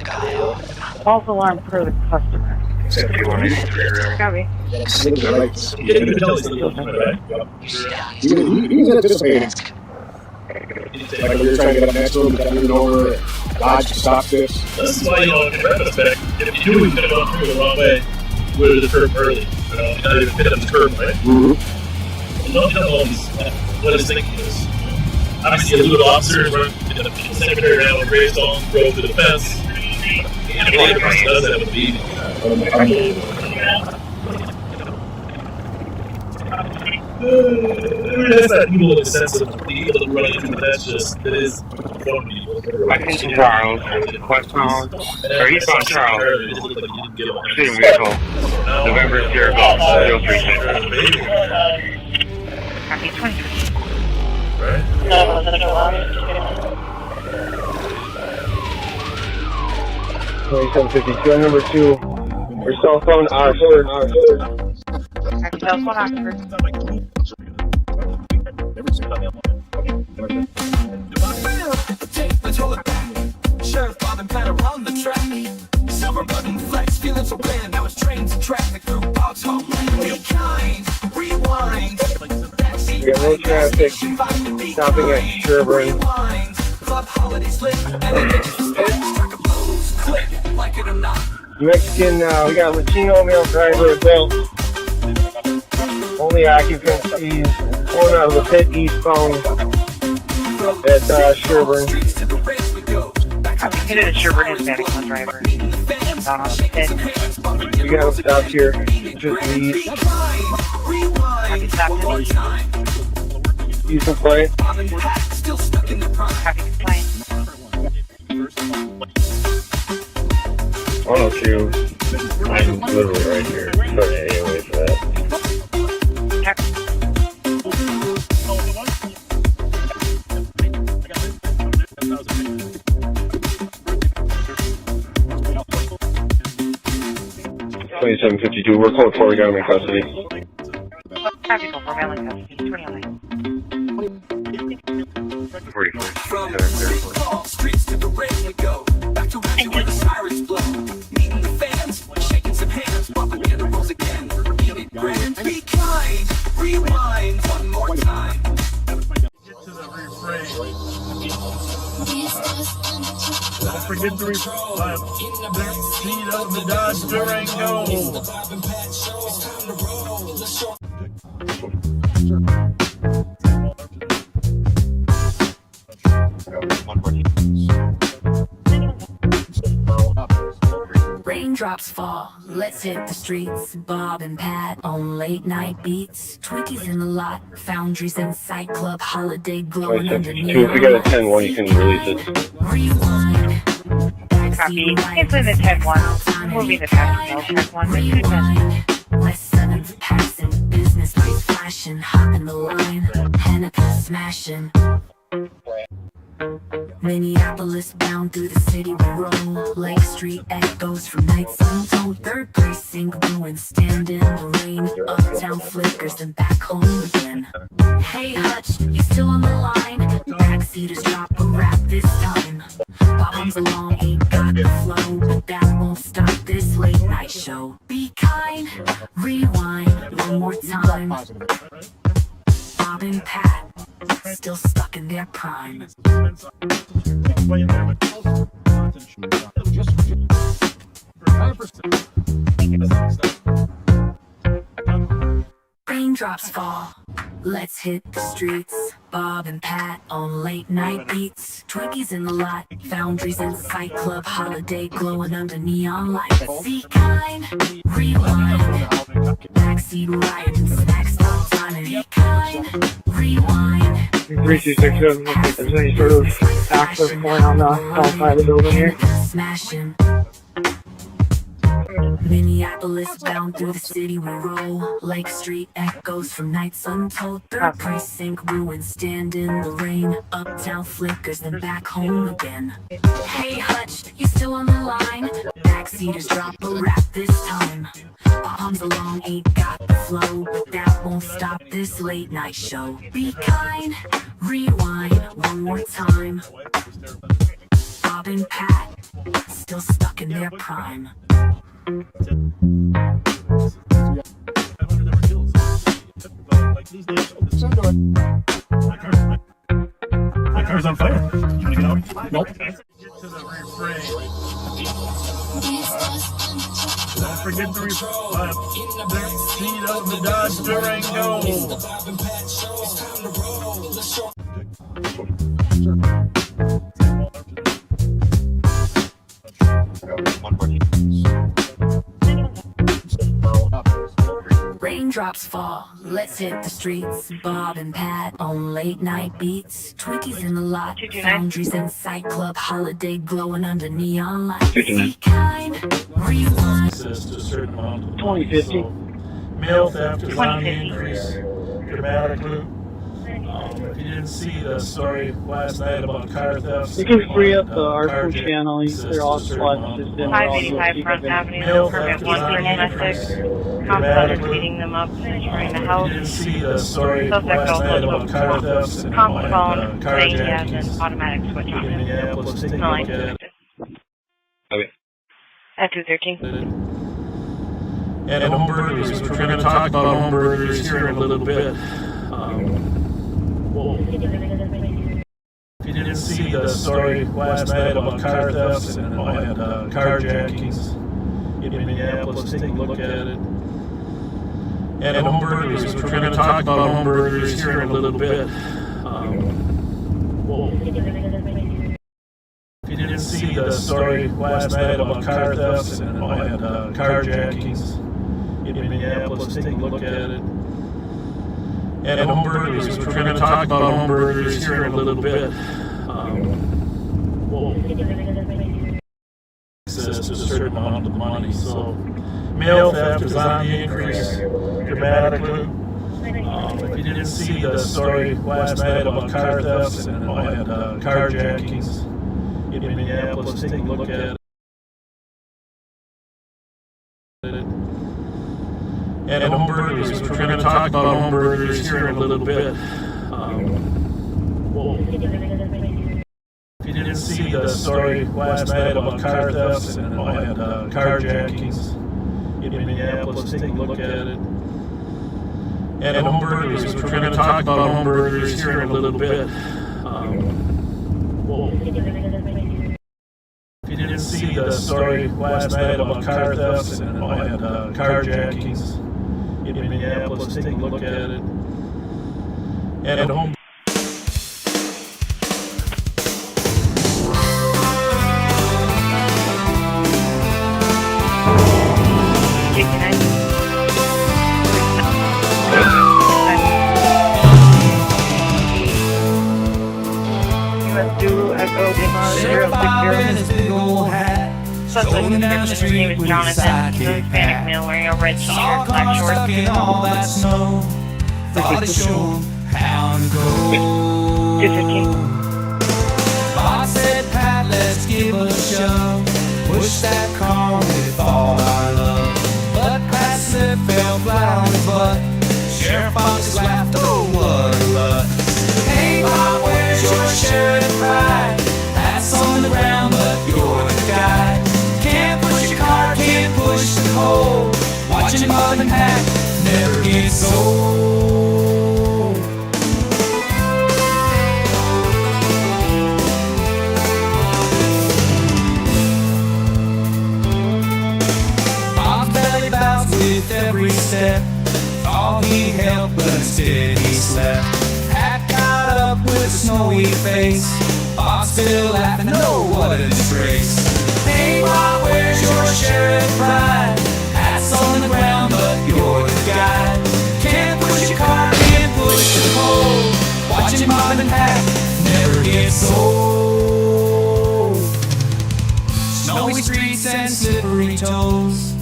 false alarm per the customer. Copy. He's anticipating. Like we were trying to get up next to him, got moved over, dodge to stop this. This is why you want to reference back. If you knew he could have gone through the wrong way, would have the curve early. Not even fit on the curve, right? Mm-hmm. You don't know what his thinking is. Obviously, a little officer running in the secretary around with gravestone, drove to the fence. And the other person does that with the evening. That's that evil in the sense of being able to run into, but that's just, it is from evil. I think Charles, westbound, or eastbound Charles, shooting vehicle, November Sierra Golf, 036. Copy 20. Right? 2752, number 2. Your cell phone, Oxford. Copy cell phone, Oxford. Sheriff Bob and Pat are on the track. Silver button flex, feeling so bland. Now it's trains and traffic through Bob's homeland. Be kind, rewind. We got no traffic stopping at Sherburne. Club holidays lit, and it gets you track of blues. Click, like it or not. Mexican, we got Latino male driver belt. Only occupancy pulling out of the pit eastbound at Sherburne. Copy. Hit it at Sherburne, Hispanic, one driver. Down on the pit. We got him stopped here. Just leave. Copy, stop to the east. Use compliant. Copy, compliant. 102. I'm literally right here. Sorry, anyway for that. Copy. $27.52. We're calling for. We got him in custody. Copy, go for mail in custody. 29. 44. Streets to the radio go. Back to where the sirens blow. Meeting the fans, shaking some hands. Bobaganda rolls again. Eat it grand. Be kind. Rewind one more time. Get to the refrain. Don't forget the refrain. The seat of the Dodge Durango. Raindrops fall, let's hit the streets. Bob and Pat on late night beats. Twinkies in the lot, foundries in sight club. Holiday glowing underneath. If we got a 10-1, you can release it. Rewind. Copy. It's in the 10-1. We'll be the fastest one. Rewind. West 7's passing. Business lights flashing. Hop in the line. Hanukkah smashing. Minneapolis bound through the city we roll. Lake Street echoes from nights untold. Third precinct ruin, stand in the rain. Uptown flickers, then back home again. Hey Hutch, you still on the line? Backseaters drop a rap this time. Bombs along, ain't got the flow, but that won't stop this late night show. Be kind, rewind one more time. Bob and Pat, still stuck in their prime. Raindrops fall, let's hit the streets. Bob and Pat on late night beats. Twinkies in the lot, foundries in sight club. Holiday glowing under neon lights. Be kind, rewind. Backseat riding, snacks all time. Be kind, rewind. 3267, looks like there's any sort of access point on the outside of the building here. Smashing. Minneapolis bound through the city we roll. Lake Street echoes from nights untold. Third precinct ruins, stand in the rain. Uptown flickers, then back home again. Hey Hutch, you still on the line? Backseaters drop a rap this time. Bombs along, ain't got the flow, but that won't stop this late night show. Be kind, rewind one more time. Bob and Pat, still stuck in their prime. My car's on fire. You want to get out? Nope. Get to the refrain. Don't forget the seat of the Dodge Durango. Raindrops fall, let's hit the streets. Bob and Pat on late night beats. Twinkies in the lot, foundries in sight club. Holiday glowing under neon lights. Be kind, rewind. 2050. Mail theft is on the increase dramatically. If you didn't see the story last night about car thefts, You can free up the ARPU channel. They're all slots just in 585 Front Avenue, permit 136. Comp beating them up, destroying the house. you didn't see the story last night about car thefts and Comp phone, carjacking. saying he has an automatic switch In on. Minneapolis, take a No, look at it. Okay. At 213. And home burglaries. We're going to talk about home burglaries here in a little bit. If you didn't see the story last night about car thefts and carjackings in Minneapolis, take a look at it. And home burglaries. We're going to talk about home burglaries here in a little bit. If you didn't see the story last night about car thefts and carjackings in Minneapolis, take a look at it. And home burglaries. We're going to talk about home burglaries here in a little bit. Access to a certain amount of money. So, mail theft is on the increase dramatically. If you didn't see the story last night about car thefts and carjackings in Minneapolis, take a look at it. And home burglaries. We're going to talk about home burglaries here in a little bit. If you didn't see the story last night about car thefts and carjackings in Minneapolis, take a look at it. And home burglaries. We're going to talk about home burglaries here in a little bit. If you didn't see the story last night about car thefts and carjackings in Minneapolis, take a look at it. And home. Going down the street with your sidekick Pat. Male wearing a red t-shirt, Saw black cars shorts. stuck in all that snow. Thought I'd show 'em how to go. 215. Bob said, Pat, let's give it a shove. Push that car with all our love. But Pat said, fell flat on his butt. Sheriff Fox laughed, oh, what a luck. Hey, Bob, where's your shirt and pride? Pat's on the ground, but you're the guy. Can't push your car, can't push the coal. Watching Bob and Pat never gets old. Bob's belly bounced with every step. Thought he'd help, but instead he slept. Pat got up with a snowy face. Bob still laughing, oh, what a disgrace. Hey, Bob, where's your sheriff pride? Pat's on the ground, but you're the guy. Can't push your car, can't push the pole. Watching Bob and Pat never gets old. Snowy streets and slippery toes.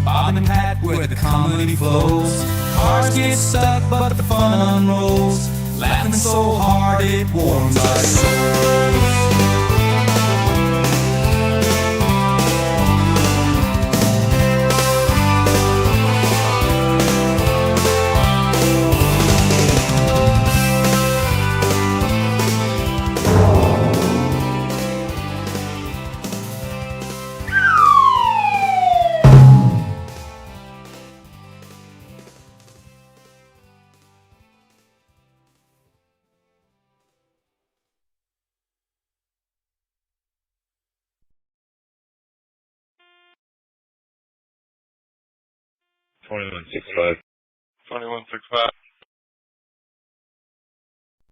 Bob and Pat where the comedy flows. Cars get stuck, but the fun unrolls. Laughing so hard it warms our souls. $21.65. $21.65.